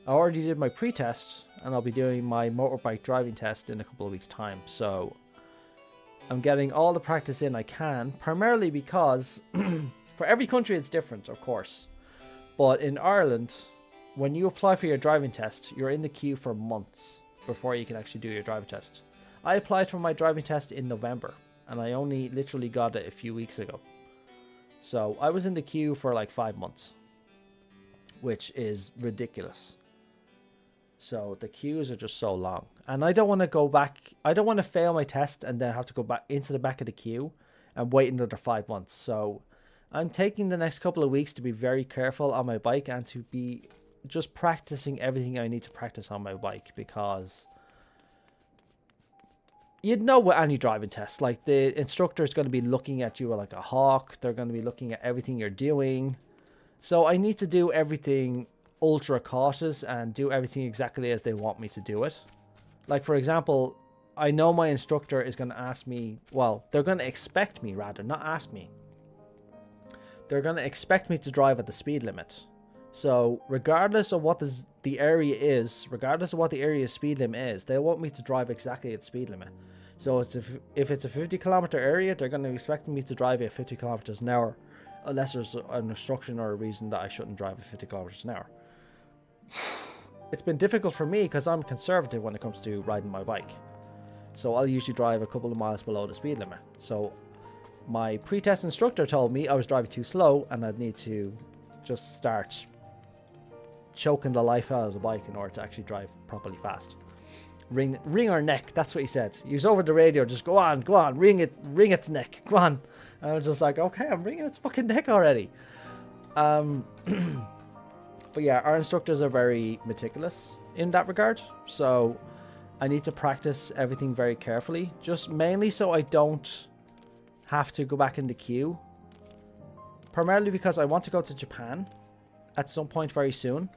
I already did my pre-test, and I'll be doing my motorbike driving test in a couple of weeks' time. So I'm getting all the practice in I can, primarily because for every country it's different, of course. But in Ireland, when you apply for your driving test, you're in the queue for months before you can actually do your driving test. I applied for my driving test in November, and I only literally got it a few weeks ago. So I was in the queue for like 5 months, which is ridiculous. So the queues are just so long, and I don't want to go back. I don't want to fail my test and then have to go back into the back of the queue and wait another 5 months. So I'm taking the next couple of weeks to be very careful on my bike and to be just practicing everything I need to practice on my bike, because you'd know with any driving test, like the instructor is going to be looking at you like a hawk. They're going to be looking at everything you're doing. So I need to do everything ultra cautious and do everything exactly as they want me to do it. Like, for example, I know my instructor is going to ask me, well, they're going to expect me, rather, not ask me. They're going to expect me to drive at the speed limit. So regardless of what the area is, regardless of what the area's speed limit is, they want me to drive exactly at the speed limit. So if it's a 50-kilometer area, they're going to expect me to drive at 50 kilometers an hour, unless there's an instruction or a reason that I shouldn't drive at 50 kilometers an hour. It's been difficult for me because I'm conservative when it comes to riding my bike. So I'll usually drive a couple of miles below the speed limit. So my pre-test instructor told me I was driving too slow and I'd need to just start choking the life out of the bike in order to actually drive properly fast. Ring her neck, that's what he said. He was over the radio, just go on, ring its neck, go on. And I was just like, okay, I'm ringing its fucking neck already. But yeah, our instructors are very meticulous in that regard. So I need to practice everything very carefully, just mainly so I don't have to go back in the queue. Primarily because I want to go to Japan at some point very soon.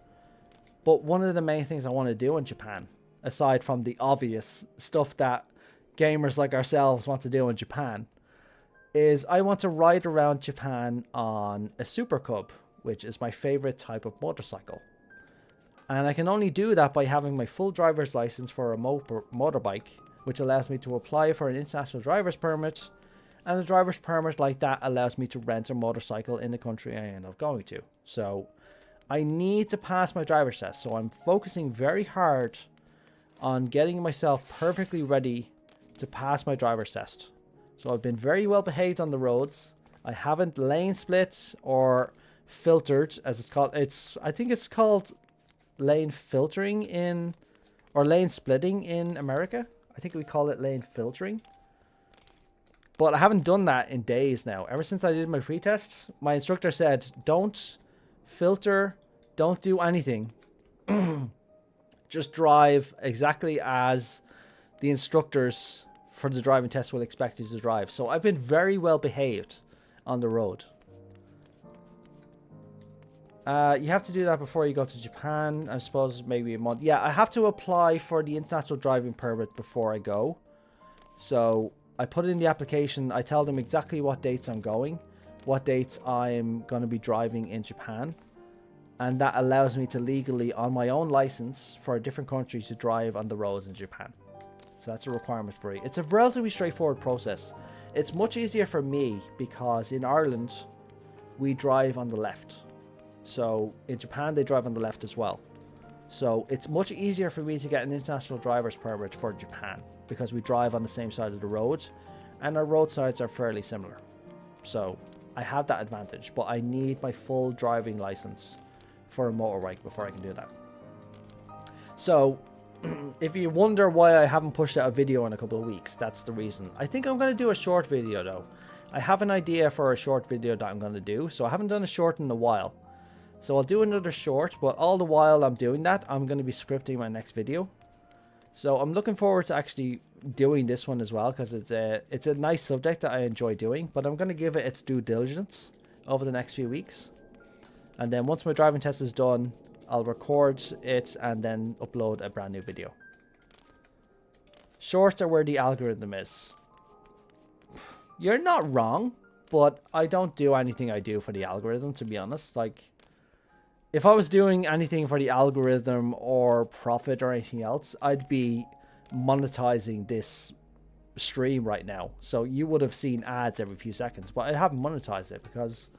But one of the main things I want to do in Japan, aside from the obvious stuff that gamers like ourselves want to do in Japan, is I want to ride around Japan on a Super Cub, which is my favorite type of motorcycle. And I can only do that by having my full driver's license for a motorbike, which allows me to apply for an international driver's permit. And a driver's permit like that allows me to rent a motorcycle in the country I end up going to. So I need to pass my driver's test. So I'm focusing very hard on getting myself perfectly ready to pass my driver's test. So I've been very well behaved on the roads. I haven't lane split or filtered, as it's called. I think it's called lane filtering in, or lane splitting in America. I think we call it lane filtering. But I haven't done that in days now. Ever since I did my pre-tests, my instructor said, don't filter, don't do anything. Just drive exactly as the instructors for the driving test will expect you to drive. So I've been very well behaved on the road. You have to do that before you go to Japan. I suppose maybe a month. Yeah, I have to apply for the international driving permit before I go. So I put in the application. I tell them exactly what dates I'm going, what dates I'm going to be driving in Japan. And that allows me to legally, on my own license, for a different country to drive on the roads in Japan. So that's a requirement for it. It's a relatively straightforward process. It's much easier for me because in Ireland, we drive on the left. So in Japan, they drive on the left as well. So it's much easier for me to get an international driver's permit for Japan because we drive on the same side of the road and our road sides are fairly similar. So I have that advantage, but I need my full driving license for a motorbike before I can do that. So if you wonder why I haven't pushed out a video in a couple of weeks, that's the reason. I think I'm going to do a short video though. I have an idea for a short video that I'm going to do, so I haven't done a short in a while. So I'll do another short, but all the while I'm doing that, I'm going to be scripting my next video. So I'm looking forward to actually doing this one as well, because it's a nice subject that I enjoy doing, but I'm going to give it its due diligence over the next few weeks. And then once my driving test is done, I'll record it and then upload a brand new video. Shorts are where the algorithm is. You're not wrong, but I don't do anything I do for the algorithm, to be honest. Like, if I was doing anything for the algorithm or profit or anything else, I'd be monetizing this stream right now. So you would have seen ads every few seconds, but I haven't monetized it because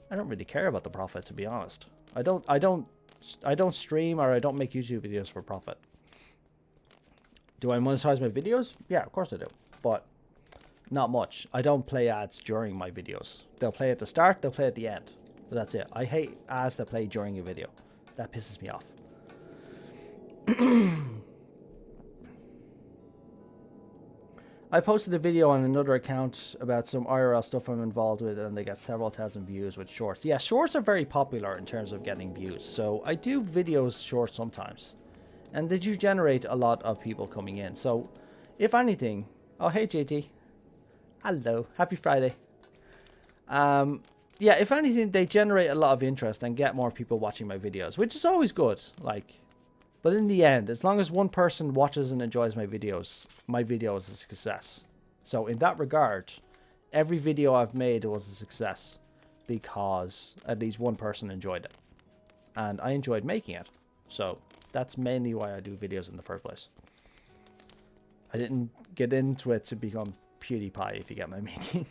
I don't really care about the profit, to be honest. I don't stream or I don't make YouTube videos for profit. Do I monetize my videos? Yeah, of course I do. But Not much. I don't play ads during my videos. They'll play at the start, they'll play at the end. But that's it. I hate ads that play during a video. That pisses me off. I posted a video on another account about some IRL stuff I'm involved with, and they got several thousand views with shorts. Yeah, shorts are very popular in terms of getting views. So I do videos shorts sometimes. And they do generate a lot of people coming in. So if anything... Oh, hey, JT. Hello. Happy Friday. Yeah, if anything, they generate a lot of interest and get more people watching my videos, which is always good. Like, but in the end, as long as one person watches and enjoys my video is a success. So in that regard, every video I've made was a success because at least one person enjoyed it. And I enjoyed making it. So that's mainly why I do videos in the first place. I didn't get into it to become PewDiePie, if you get my meaning.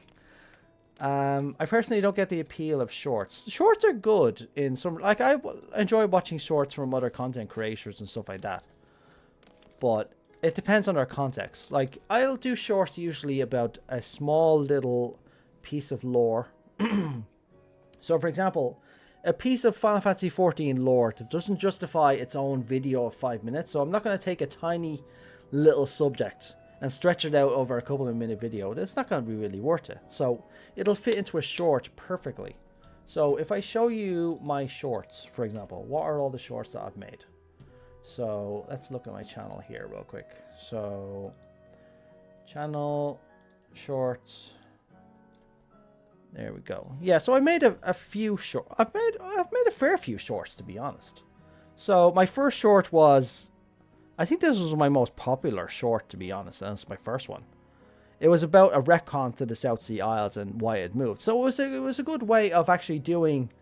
I personally don't get the appeal of shorts. Shorts are good in some... Like, I enjoy watching shorts from other content creators and stuff like that. But it depends on their context. Like, I'll do shorts usually about a small little piece of lore. So, for example, a piece of Final Fantasy XIV lore that doesn't justify its own video of 5 minutes. So I'm not going to take a tiny little subject and stretch it out over a couple of minute video. It's not going to be really worth it. So it'll fit into a short perfectly. So if I show you my shorts, for example, what are all the shorts that I've made? So let's look at my channel here real quick. So channel shorts. There we go. Yeah, so I made a few short. I've made a fair few shorts, to be honest. So my first short was, I think this was my most popular short, to be honest. And it's my first one. It was about a retcon to the South Sea Isles and why it moved. So it was a good way of actually doing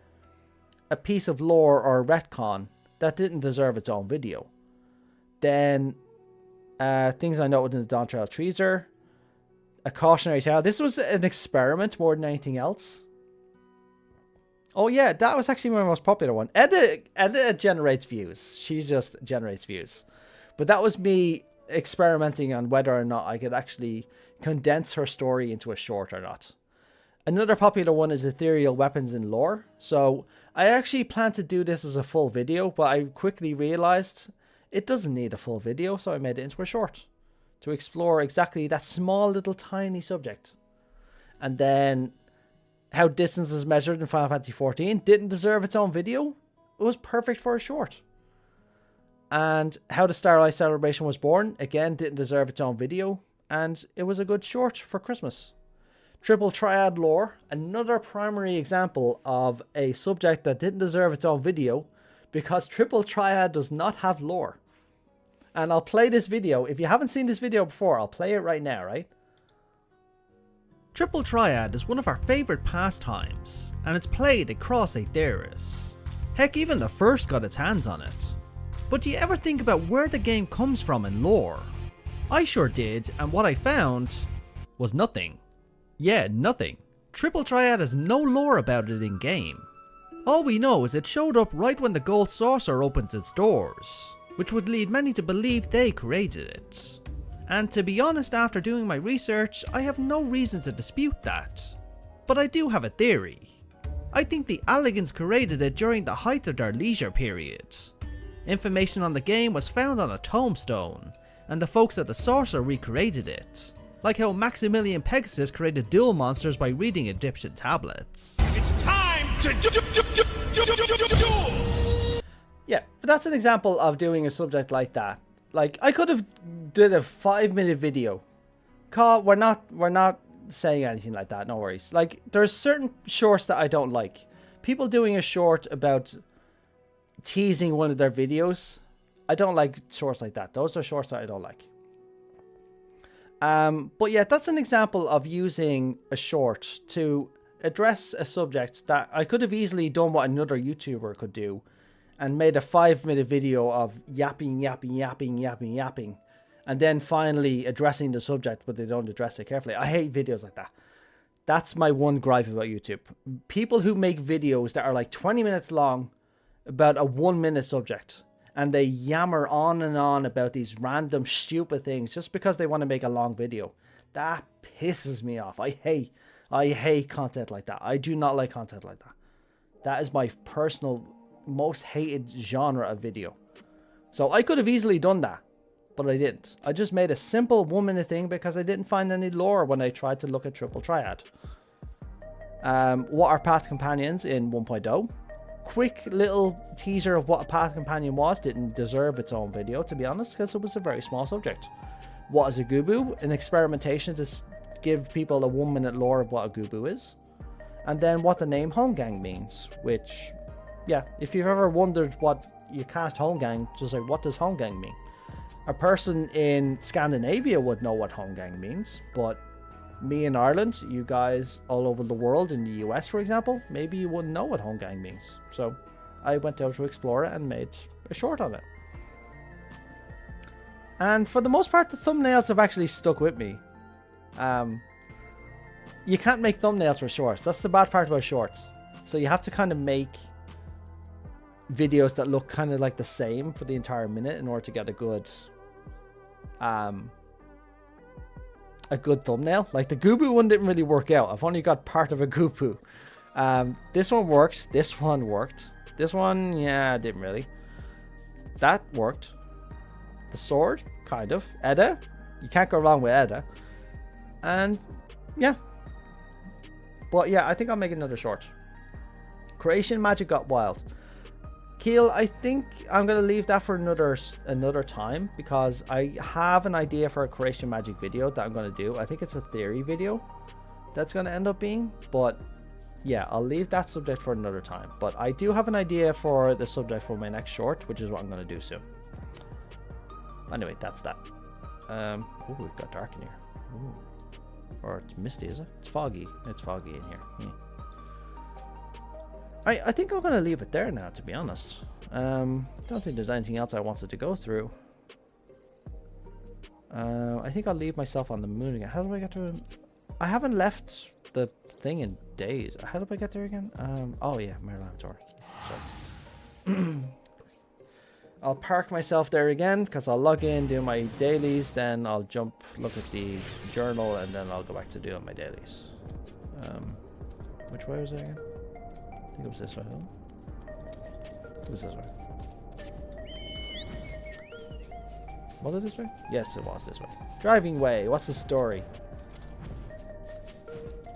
a piece of lore or a retcon that didn't deserve its own video. Then things I noted in the Dawn Trail Treaser. A cautionary tale. This was an experiment more than anything else. Oh yeah, that was actually my most popular one. Edit generates views. She just generates views. But that was me experimenting on whether or not I could actually condense her story into a short or not. Another popular one is ethereal weapons in lore. So I actually planned to do this as a full video, but I quickly realized it doesn't need a full video, so I made it into a short to explore exactly that small little tiny subject. And then how distance is measured in Final Fantasy XIV didn't deserve its own video. It was perfect for a short. And how the Starlight Celebration was born, again, didn't deserve its own video. And it was a good short for Christmas. Triple Triad lore, another primary example of a subject that didn't deserve its own video because Triple Triad does not have lore. And I'll play this video. If you haven't seen this video before, I'll play it right now, right? Triple Triad is one of our favourite pastimes, and it's played across Aetheris. Heck, even the first got its hands on it. But do you ever think about where the game comes from in lore? I sure did, and what I found was nothing. Yeah, nothing. Triple Triad has no lore about it in game. All we know is it showed up right when the Gold Saucer opened its doors, which would lead many to believe they created it. And to be honest, after doing my research, I have no reason to dispute that. But I do have a theory. I think the Alligans created it during the height of their leisure period. Information on the game was found on a tombstone, and the folks at the Sorcerer recreated it. Like how Maximilian Pegasus created duel monsters by reading Egyptian tablets. It's time to duel! Yeah, but that's an example of doing a subject like that. Like, I could have did a 5-minute video. Carl, we're not saying anything like that, no worries. Like, there's certain shorts that I don't like. People doing a short about teasing one of their videos. I don't like shorts like that. Those are shorts that I don't like. But yeah, that's an example of using a short to address a subject that I could have easily done what another YouTuber could do and made a 5-minute video of yapping, and then finally addressing the subject, but they don't address it carefully. I hate videos like that. That's my one gripe about YouTube. People who make videos that are like 20 minutes long about a 1-minute subject, and they yammer on and on about these random stupid things just because they want to make a long video. That pisses me off. I hate content like that. I do not like content like that. That is my personal most hated genre of video. So I could have easily done that, but I didn't. I just made a simple 1 minute thing because I didn't find any lore when I tried to look at Triple Triad. What are path companions in 1.0? Quick little teaser of what a path companion was. Didn't deserve its own video, to be honest, because it was a very small subject. What is a Gubu? An experimentation to give people a 1 minute lore of what a Gubu is. And then what the name Holmgang means, which, yeah, if you've ever wondered what you cast Holmgang, just like, what does Holmgang mean? A person in Scandinavia would know what Holmgang means, but me in Ireland, you guys all over the world, in the US for example, maybe you wouldn't know what Holmgang means. So I went out to explore it and made a short on it. And for the most part, the thumbnails have actually stuck with me. You can't make thumbnails for shorts. That's the bad part about shorts. So you have to kind of make videos that look kind of like the same for the entire minute in order to get a good thumbnail. Like the Gubu one didn't really work out. I've only got part of a Gubu. This one works. This one worked. This one, yeah, didn't really. That worked. The sword, kind of. Edda, you can't go wrong with Edda. And yeah. But yeah, I think I'll make another short. Creation magic got wild. Keel, I think I'm going to leave that for another time, because I have an idea for a creation magic video that I'm going to do. I think it's a theory video that's going to end up being, but yeah, I'll leave that subject for another time. But I do have an idea for the subject for my next short, which is what I'm going to do soon. Anyway, that's that. Oh, it got dark in here. Ooh. Or it's misty, is it? It's foggy. It's foggy in here. Yeah. I think I'm going to leave it there now, to be honest. Don't think there's anything else I wanted to go through. I think I'll leave myself on the moon again. How do I get to... I haven't left the thing in days. How do I get there again? Oh yeah, Maryland Tour. I'll park myself there again, because I'll log in, do my dailies, then I'll jump, look at the journal, and then I'll go back to doing my dailies. Which way was it again? I think it was this way, huh? It was this way. Was it this way? Yes, it was this way. Driving Way, what's the story?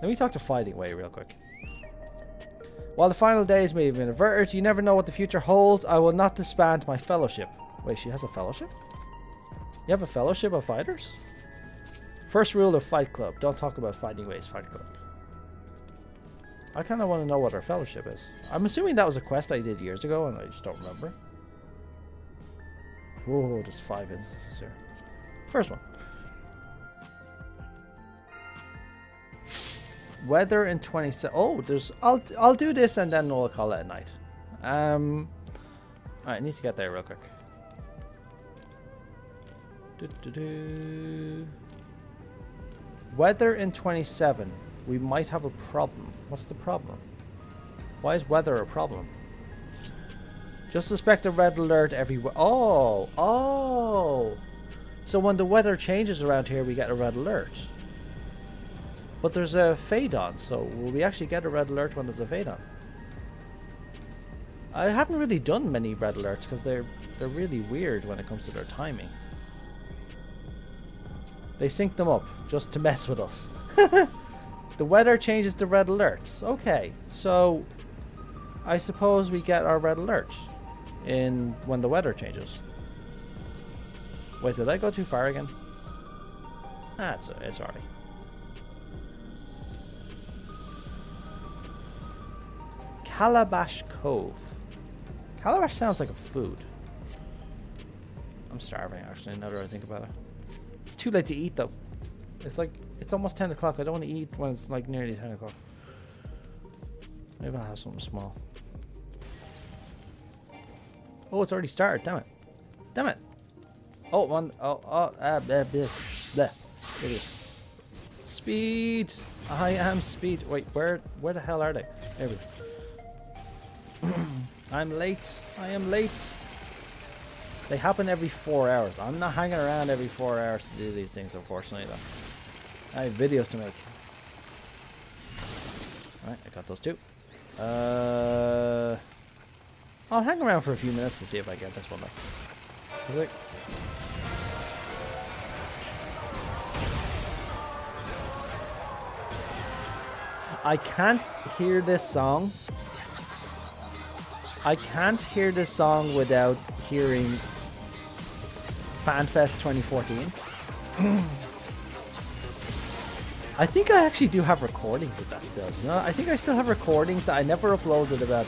Let me talk to Fighting Way real quick. While the final days may have been averted, you never know what the future holds. I will not disband my fellowship. Wait, she has a fellowship? You have a fellowship of fighters? First rule of Fight Club, don't talk about Fighting Way's Fight Club. I kind of want to know what our fellowship is. I'm assuming that was a quest I did years ago and I just don't remember. Whoa, there's 5 instances here. First one. Weather in 27. Oh, there's. I'll do this and then we'll call it a night. Alright, I need to get there real quick. Weather in 27. We might have a problem. What's the problem? Why is weather a problem? Just suspect a red alert everywhere. Oh. So when the weather changes around here, we get a red alert. But there's a fade on, so will we actually get a red alert when there's a fade on? I haven't really done many red alerts because they're really weird when it comes to their timing. They sync them up just to mess with us. The weather changes to red alerts. Okay, so I suppose we get our red alerts in when the weather changes. Wait, did I go too far again? Ah, it's alright. Calabash Cove. Calabash sounds like a food. I'm starving actually, now that I think about it. It's too late to eat though. It's almost 10 o'clock. I don't want to eat when it's like nearly 10 o'clock. Maybe I'll have something small. Oh, it's already started. Damn it. Damn it. Oh, one. Bleh. It is. Speed. I am speed. Wait, where the hell are they? There we go. I'm late. I am late. They happen every 4 hours. I'm not hanging around every 4 hours to do these things, unfortunately, though. I have videos to make. Alright, I got those two. I'll hang around for a few minutes to see if I get this one though. I can't hear this song. I can't hear this song without hearing FanFest 2014. I think I actually do have recordings of that still. You know, I think I still have recordings that I never uploaded about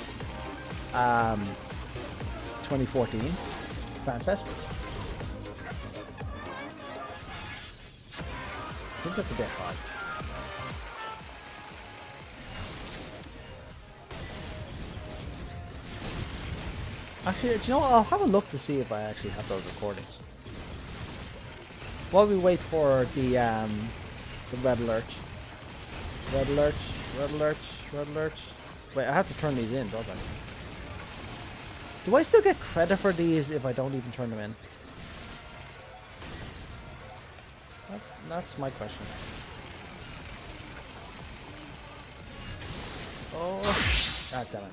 2014 FanFest. I think that's a bit hard. Actually, do you know what? I'll have a look to see if I actually have those recordings. While we wait for the red alert. Red alert, red alert, red alert. Wait, I have to turn these in, don't I? Do I still get credit for these if I don't even turn them in? That's my question. Oh, god damn it.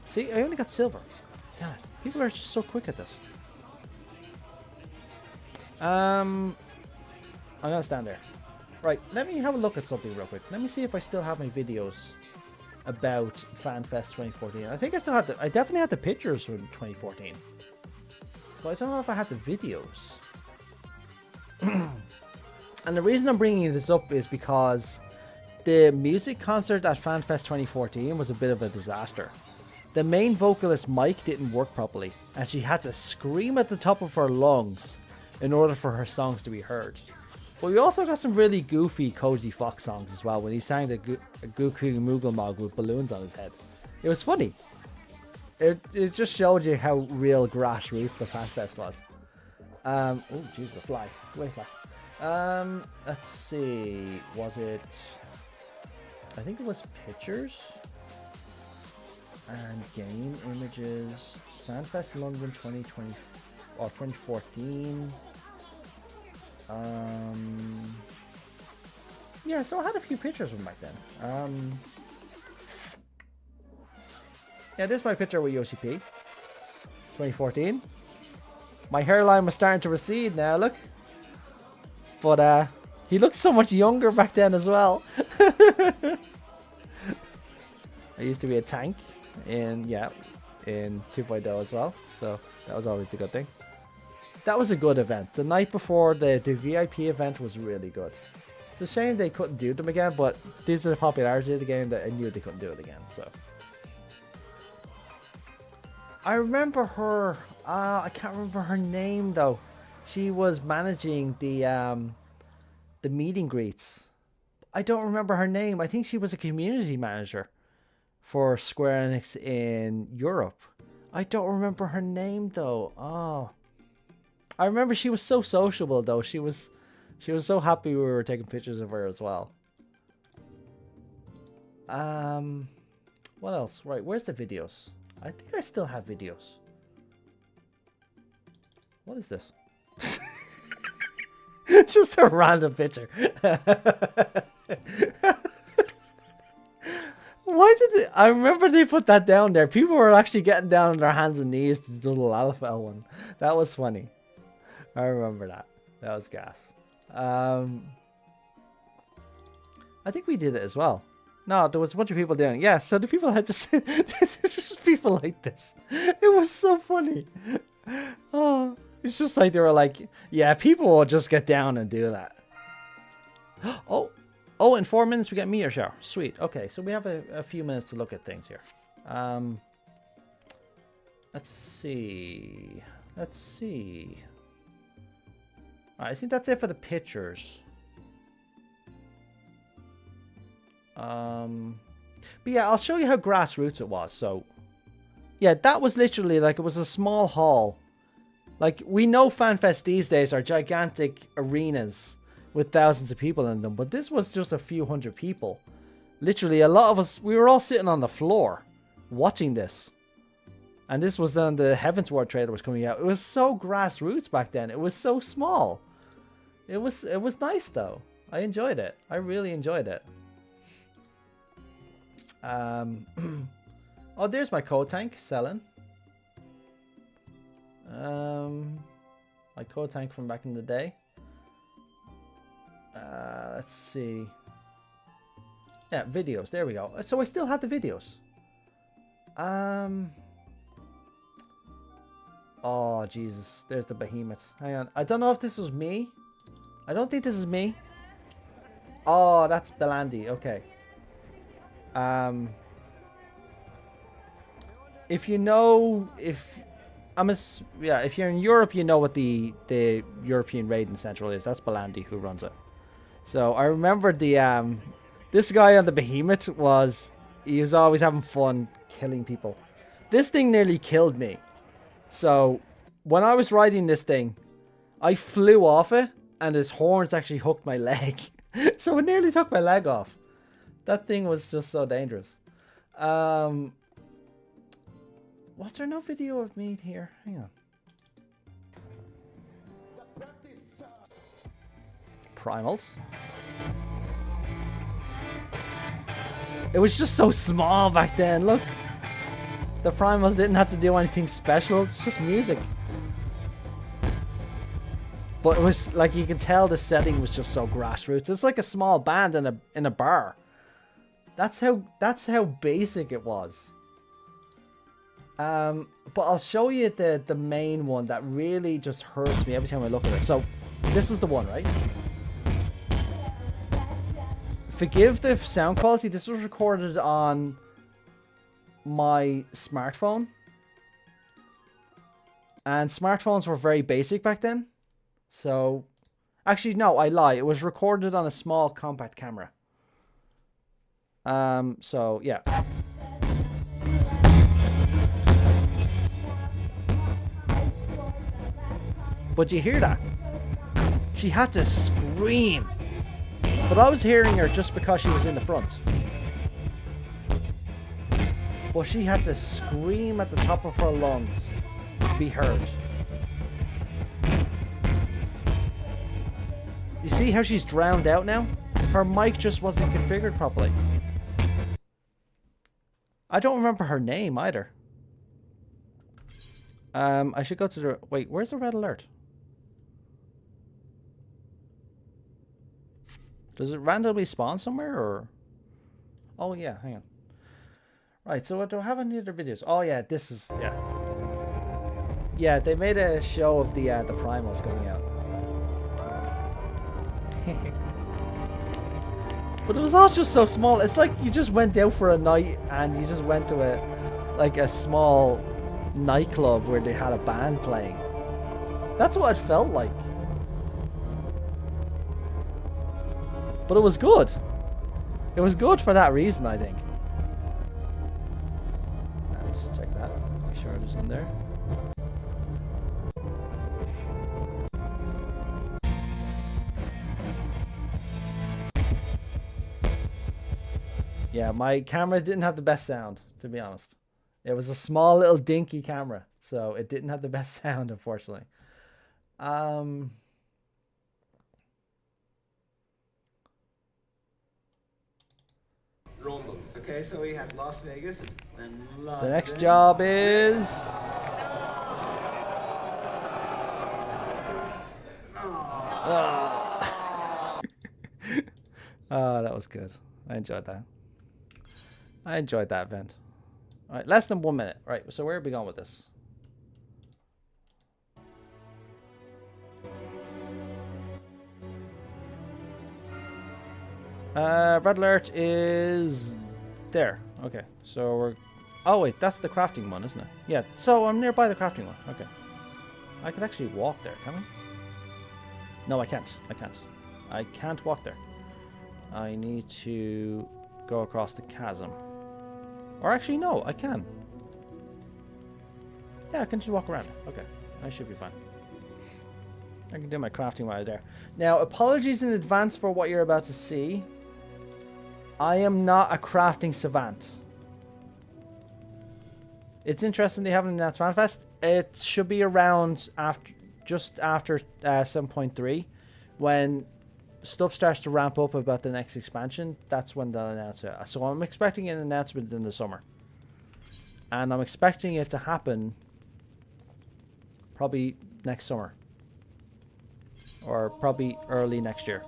See, I only got silver. Damn it. People are just so quick at this. I'm gonna stand there. Right, let me have a look at something real quick. Let me see if I still have my videos about FanFest 2014. I think I still have I definitely had the pictures from 2014. But I don't know if I had the videos. And the reason I'm bringing this up is because the music concert at FanFest 2014 was a bit of a disaster. The main vocalist mic didn't work properly, and she had to scream at the top of her lungs in order for her songs to be heard. But we also got some really goofy Cozy Fox songs as well when he sang the Goku Moogle Mog with balloons on his head. It was funny. It just showed you how real grassroots the FanFest was. Oh jeez, the fly. Where's fly? Let's see. Was it? I think it was pictures and game images. FanFest London 2020 or 2014. Yeah, so I had a few pictures from back then. Yeah, this is my picture with Yoshi P. 2014. My hairline was starting to recede now, look. But he looked so much younger back then as well. I used to be a tank in 2.0 as well, so that was always a good thing. That was a good event. The night before the VIP event was really good. It's a shame they couldn't do them again, but due to the popularity of the game, that I knew they couldn't do it again. So I remember her. I can't remember her name though. She was managing the meet and greets. I don't remember her name. I think she was a community manager for Square Enix in Europe. I don't remember her name though. Oh. I remember she was so sociable though. She was so happy we were taking pictures of her as well. What else? Right, where's the videos? I think I still have videos. What is this? Just a random picture. Why did they, I remember they put that down there. People were actually getting down on their hands and knees to do the Lalafell one. That was funny. I remember that. That was gas. I think we did it as well. No, there was a bunch of people doing it. Yeah, so the people had just... just people like this. It was so funny. Oh, it's just like they were like, yeah, people will just get down and do that. Oh, in 4 minutes we get meteor shower. Sweet. Okay, so we have a few minutes to look at things here. Let's see. Let's see. Alright, I think that's it for the pictures. But yeah, I'll show you how grassroots it was. So, yeah, that was literally like, it was a small hall. Like, we know FanFest these days are gigantic arenas with thousands of people in them, but this was just a few hundred people. Literally, a lot of us, we were all sitting on the floor watching this. And this was then the Heavensward trailer was coming out. It was so grassroots back then. It was so small. It was nice though. I enjoyed it. I really enjoyed it. Oh, there's my code tank selling. My code tank from back in the day. Let's see. Yeah, videos. There we go. So I still had the videos. Oh, Jesus. There's the behemoth. Hang on. I don't know if this was me. I don't think this is me. Oh, that's Belandi. Okay. If you know, if you're in Europe, you know what the European Raiding Central is. That's Belandi who runs it. So I remember the this guy on the behemoth he was always having fun killing people. This thing nearly killed me. So when I was riding this thing, I flew off it and his horns actually hooked my leg. So it nearly took my leg off. That thing was just so dangerous. Was there no video of me here? Hang on. Primals. It was just so small back then. Look. The primals didn't have to do anything special. It's just music. But it was like you can tell the setting was just so grassroots. It's like a small band in a bar. That's how basic it was. But I'll show you the main one that really just hurts me every time I look at it. So this is the one, right? Forgive the sound quality. This was recorded on my smartphone. And smartphones were very basic back then. So, actually, no, I lie. It was recorded on a small compact camera. So, yeah. But you hear that? She had to scream. But I was hearing her just because she was in the front. But she had to scream at the top of her lungs to be heard. You see how she's drowned out now? Her mic just wasn't configured properly. I don't remember her name either. I should go to the... Wait, where's the red alert? Does it randomly spawn somewhere or... Oh yeah, hang on. Right, so do I have any other videos? Oh yeah, this is... Yeah. Yeah, they made a show of the primals coming out. But it was all just so small. It's like you just went out for a night and you just went to a small nightclub where they had a band playing. That's what it felt like. But it was good. It was good for that reason, I think. Let's check that. Make sure it is in there. Yeah, my camera didn't have the best sound, to be honest. It was a small little dinky camera, so it didn't have the best sound, unfortunately. Rumbles. Okay, so we had Las Vegas and London. The next job is... Oh, that was good. I enjoyed that. I enjoyed that event. Alright, less than 1 minute. Right, so where are we going with this? Red alert is there. Okay, so we're... Oh wait, that's the crafting one, isn't it? Yeah, so I'm nearby the crafting one. Okay. I could actually walk there, can I? No, I can't. I can't. I can't walk there. I need to go across the chasm. Or actually, no, I can. Yeah, I can just walk around. Okay, I should be fine. I can do my crafting while there. Now, apologies in advance for what you're about to see. I am not a crafting savant. It's interesting they haven't announced Fanfest. It should be around just after 7.3 when stuff starts to ramp up about the next expansion, that's when they'll announce it. So I'm expecting an announcement in the summer. And I'm expecting it to happen probably next summer. Or probably early next year.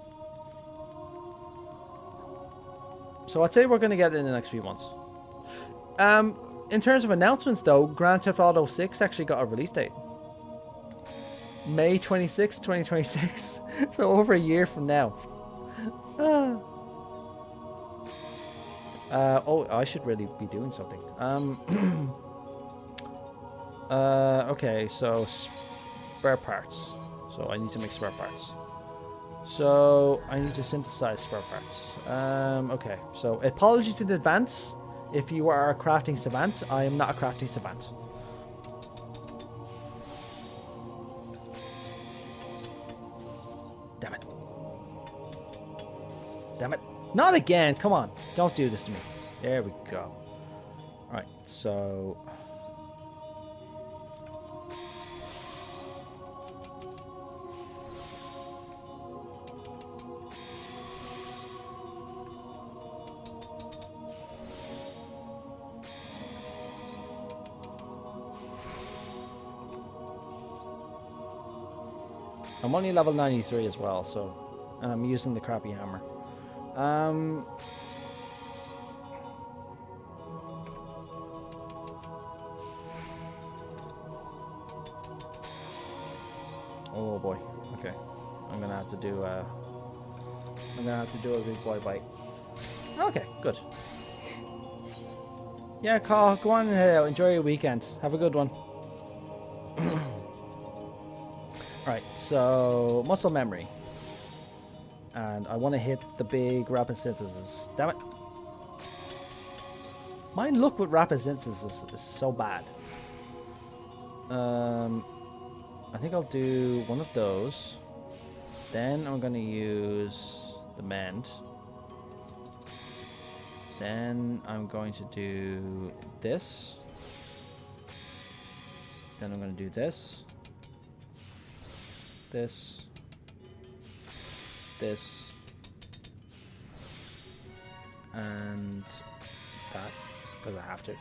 So I'd say we're going to get it in the next few months. In terms of announcements though, Grand Theft Auto 6 actually got a release date. May 26, 2026. So over a year from now. Oh, I should really be doing something. Okay, so spare parts. So I need to make spare parts. So I need to synthesize spare parts. Okay, so apologies in advance if you are a crafting savant. I am not a crafting savant. Damn it. Damn it. Not again. Come on. Don't do this to me. There we go. Alright, so... I'm only level 93 as well, so... And I'm using the crappy hammer. Oh boy. Okay. I'm gonna have to do a big boy bite. Okay, good. Yeah, Carl, go on and enjoy your weekend. Have a good one. Alright, so muscle memory. And I want to hit the big rapid synthesis. Damn it. My luck with rapid synthesis is so bad. I think I'll do one of those. Then I'm going to use the mend. Then I'm going to do this. Then I'm going to do this. This. This. And that. Because I have to.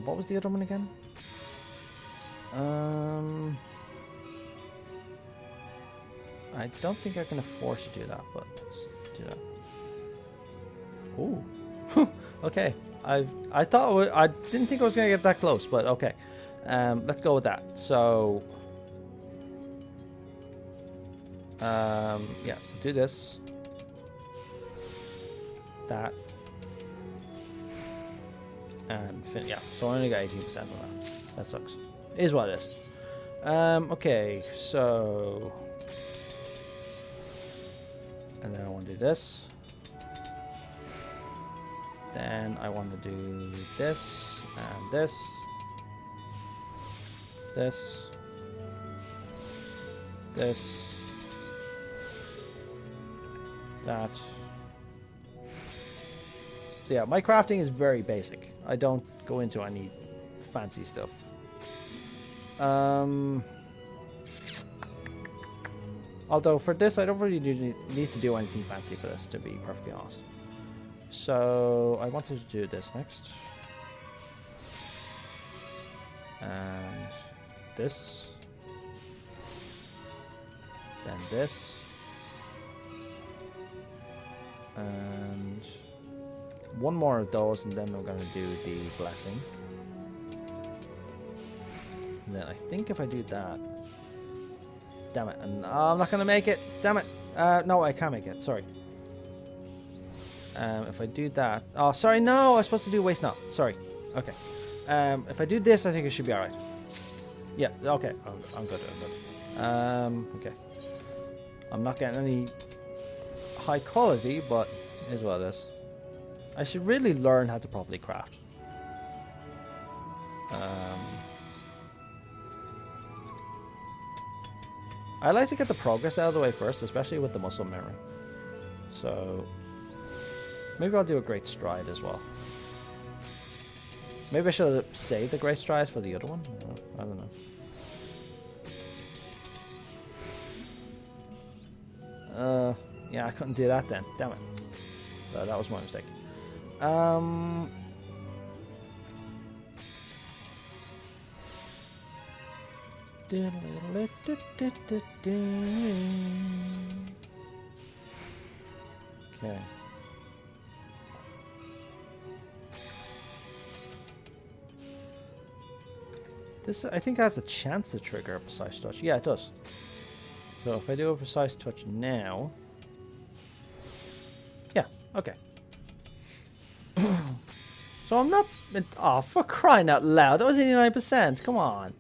What was the other one again? I don't think I can afford to do that, but let's do that. Ooh. Okay. I thought I didn't think I was gonna get that close, but okay. Let's go with that. So yeah, do this. That. And yeah, so I only got 18% on that. That sucks. It is what it is. Okay, so... And then I want to do this. Then I want to do this, and this. This. This. That. So yeah, my crafting is very basic. I don't go into any fancy stuff. Although for this, I don't really need to do anything fancy for this, to be perfectly honest. So I wanted to do this next. And this. Then this. And one more of those, and then we're going to do the blessing. And then I think if I do that... Damn it. And I'm not going to make it. Damn it. No, I can't make it. Sorry. If I do that... Oh, sorry. No, I was supposed to do waste not. Sorry. Okay. If I do this, I think it should be alright. Yeah. Okay. I'm good. I'm good. Okay. I'm not getting any high quality, but it is what it is. I should really learn how to properly craft. I like to get the progress out of the way first, especially with the muscle memory. So maybe I'll do a great stride as well. Maybe I should save the great stride for the other one. I don't know. Yeah, I couldn't do that then. Damn it. So that was my mistake. Okay. This, I think, has a chance to trigger a precise touch. Yeah, it does. So if I do a precise touch now... Yeah, okay. So I'm not... Oh, for crying out loud. That was 89%. Come on.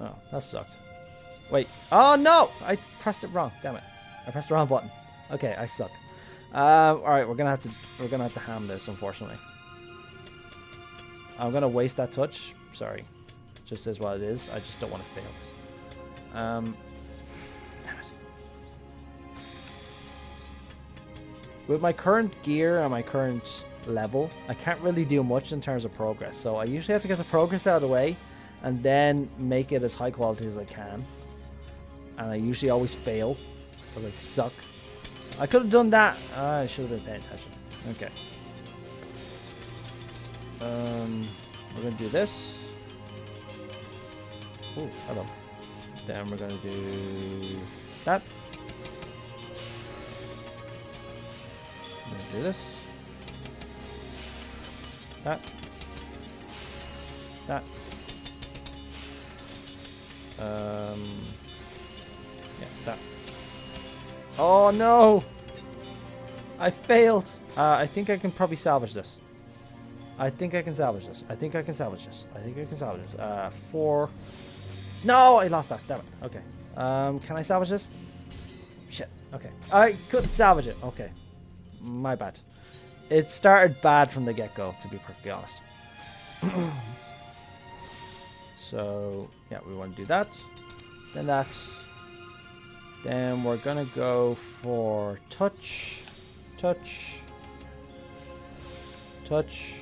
Oh, that sucked. Wait. Oh, no! I pressed it wrong. Damn it. I pressed the wrong button. Okay, I suck. Alright, we're gonna have to ham this, unfortunately. I'm gonna waste that touch. Sorry. Just is what it is. I just don't want to fail. Damn it. With my current gear and my current level, I can't really do much in terms of progress. So I usually have to get the progress out of the way and then make it as high quality as I can. And I usually always fail because I suck. I could have done that. I should have been paying attention. Okay. We're gonna do this. Oh, hello. Then we're gonna do that. I'm gonna do this. That. That. Yeah, that. Oh no! I failed. I think I can probably salvage this. I think I can salvage this. 4. No, I lost that. Damn it. Okay. Can I salvage this? Shit. Okay. I couldn't salvage it. Okay. My bad. It started bad from the get-go, to be perfectly honest. So, yeah, we want to do that. Then that. Then we're going to go for touch. Touch. Touch.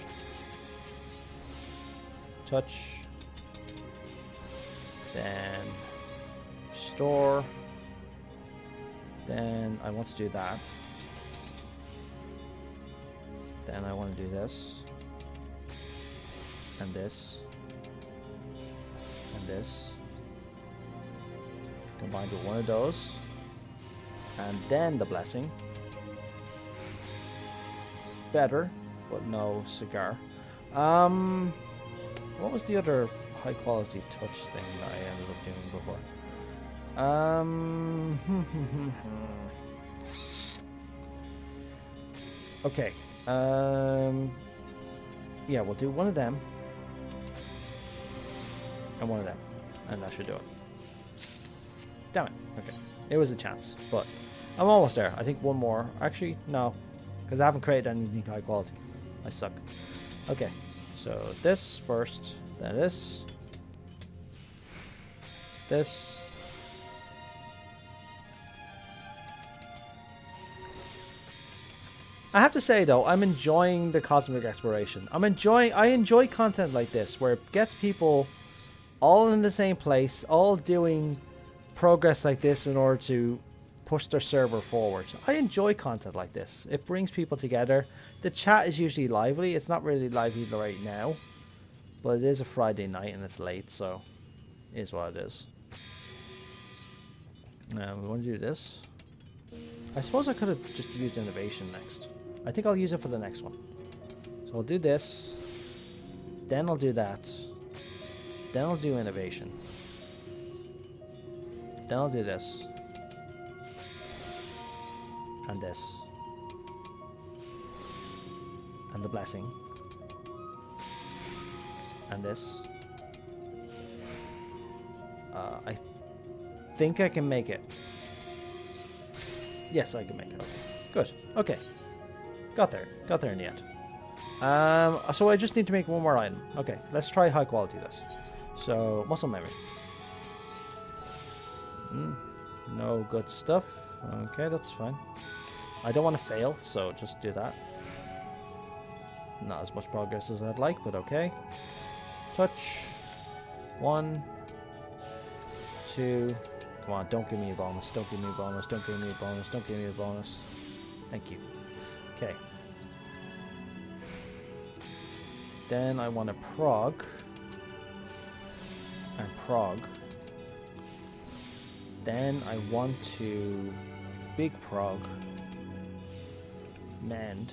Touch. Then restore. Then I want to do that. Then I want to do this. And this. And this. Combined with one of those. And then the blessing. Better, but no cigar. What was the other high quality touch thing that I ended up doing before? Okay. Yeah, we'll do one of them. And one of them. And that should do it. Damn it. Okay. It was a chance, but I'm almost there. I think one more. Actually, no. Because I haven't created anything high quality. I suck. Okay. So this first, then this. This. I have to say though, I'm enjoying the cosmic exploration. I enjoy content like this where it gets people all in the same place, all doing progress like this in order to push their server forward. I enjoy content like this. It brings people together. The chat is usually lively. It's not really lively right now, but it is a Friday night and it's late, so it is what it is. Now we want to do this. I suppose I could have just used innovation next. I think I'll use it for the next one. So I'll do this, then I'll do that, then I'll do innovation, then I'll do this, and this, and the blessing, and this. I think I can make it. Yes, I can make it. Okay. Good. Okay. Got there in the end. So I just need to make one more item. Okay, let's try high quality this. So, muscle memory. No good stuff. Okay, that's fine. I don't want to fail, so just do that. Not as much progress as I'd like, but okay. Touch. 1, 2, Come on, don't give me a bonus. Don't give me a bonus. Don't give me a bonus. Don't give me a bonus. Thank you. Okay. Then I want to prog. And prog. Then I want to big prog. Mend.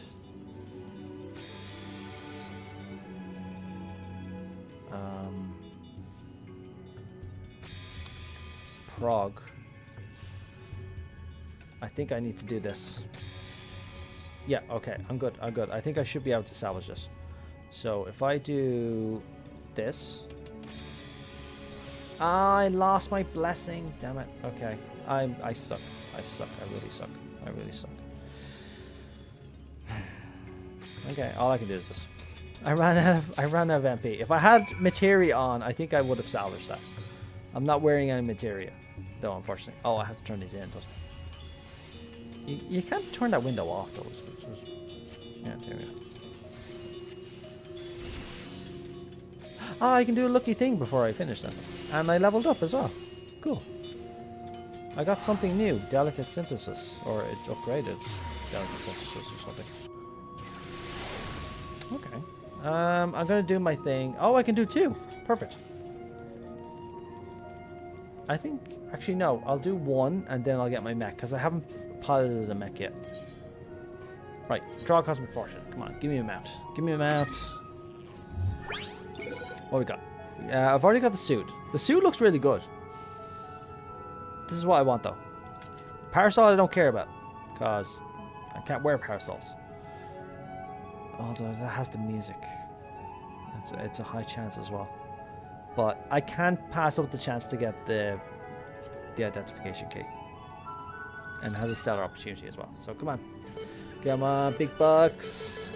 Prog. I think I need to do this. Yeah, okay, I'm good, I'm good. I think I should be able to salvage this. So if I do this. I lost my blessing, damn it. Okay, I suck. I suck, I really suck. I really suck. Okay, all I can do is this. I ran out of MP. If I had materia on, I think I would have salvaged that. I'm not wearing any materia, though, unfortunately. Oh, I have to turn these in, doesn't it? You can't turn that window off, though. Yeah, there we go. Oh, I can do a lucky thing before I finish them. And I leveled up as well. Cool. I got something new. Delicate synthesis. Or it upgraded delicate synthesis or something. Okay. I'm going to do my thing. Oh, I can do 2. Perfect. I think... Actually, no. I'll do 1 and then I'll get my mech. Because I haven't piloted a mech yet. Right. Draw a Cosmic Fortune. Come on. Give me a mount. Give me a mount. What we got? I've already got the suit. The suit looks really good. This is what I want, though. Parasol I don't care about. Because I can't wear parasols. Although that has the music. It's a high chance as well. But I can't pass up the chance to get the identification key. And it has a stellar opportunity as well. So come on. Come on, big bucks.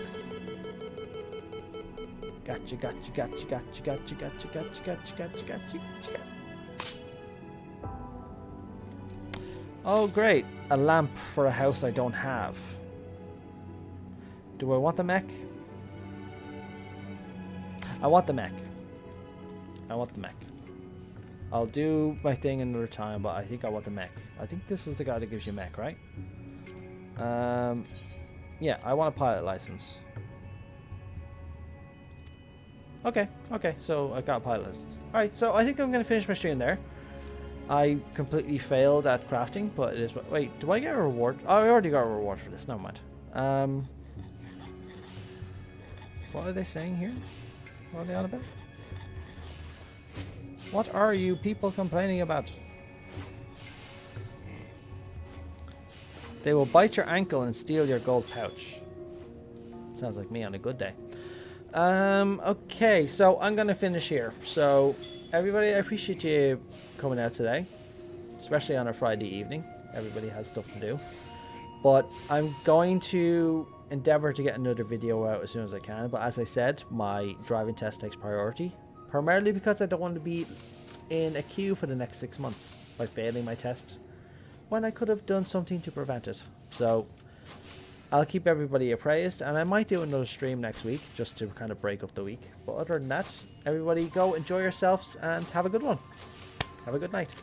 Gotcha, gotcha, gotcha, gotcha, gotcha, gotcha, gotcha, gotcha, gotcha, gotcha. Oh, great. A lamp for a house I don't have. Do I want the mech? I want the mech. I want the mech. I'll do my thing another time, but I think I want the mech. I think this is the guy that gives you mech, right? Yeah, I want a pilot license. Okay, so I got a pilot license. Alright, so I think I'm going to finish my stream there. I completely failed at crafting, but it is... Wait, do I get a reward? Oh, I already got a reward for this, never mind. What are they saying here? What are they on about? What are you people complaining about? They will bite your ankle and steal your gold pouch. Sounds like me on a good day. Okay, so I'm gonna finish here. So, everybody, I appreciate you coming out today, especially on a Friday evening. Everybody has stuff to do, but I'm going to endeavor to get another video out as soon as I can. But as I said, my driving test takes priority, primarily because I don't want to be in a queue for the next 6 months by failing my test when I could have done something to prevent it. So I'll keep everybody appraised, and I might do another stream next week just to kind of break up the week. But other than that, everybody go enjoy yourselves and have a good one. Have a good night.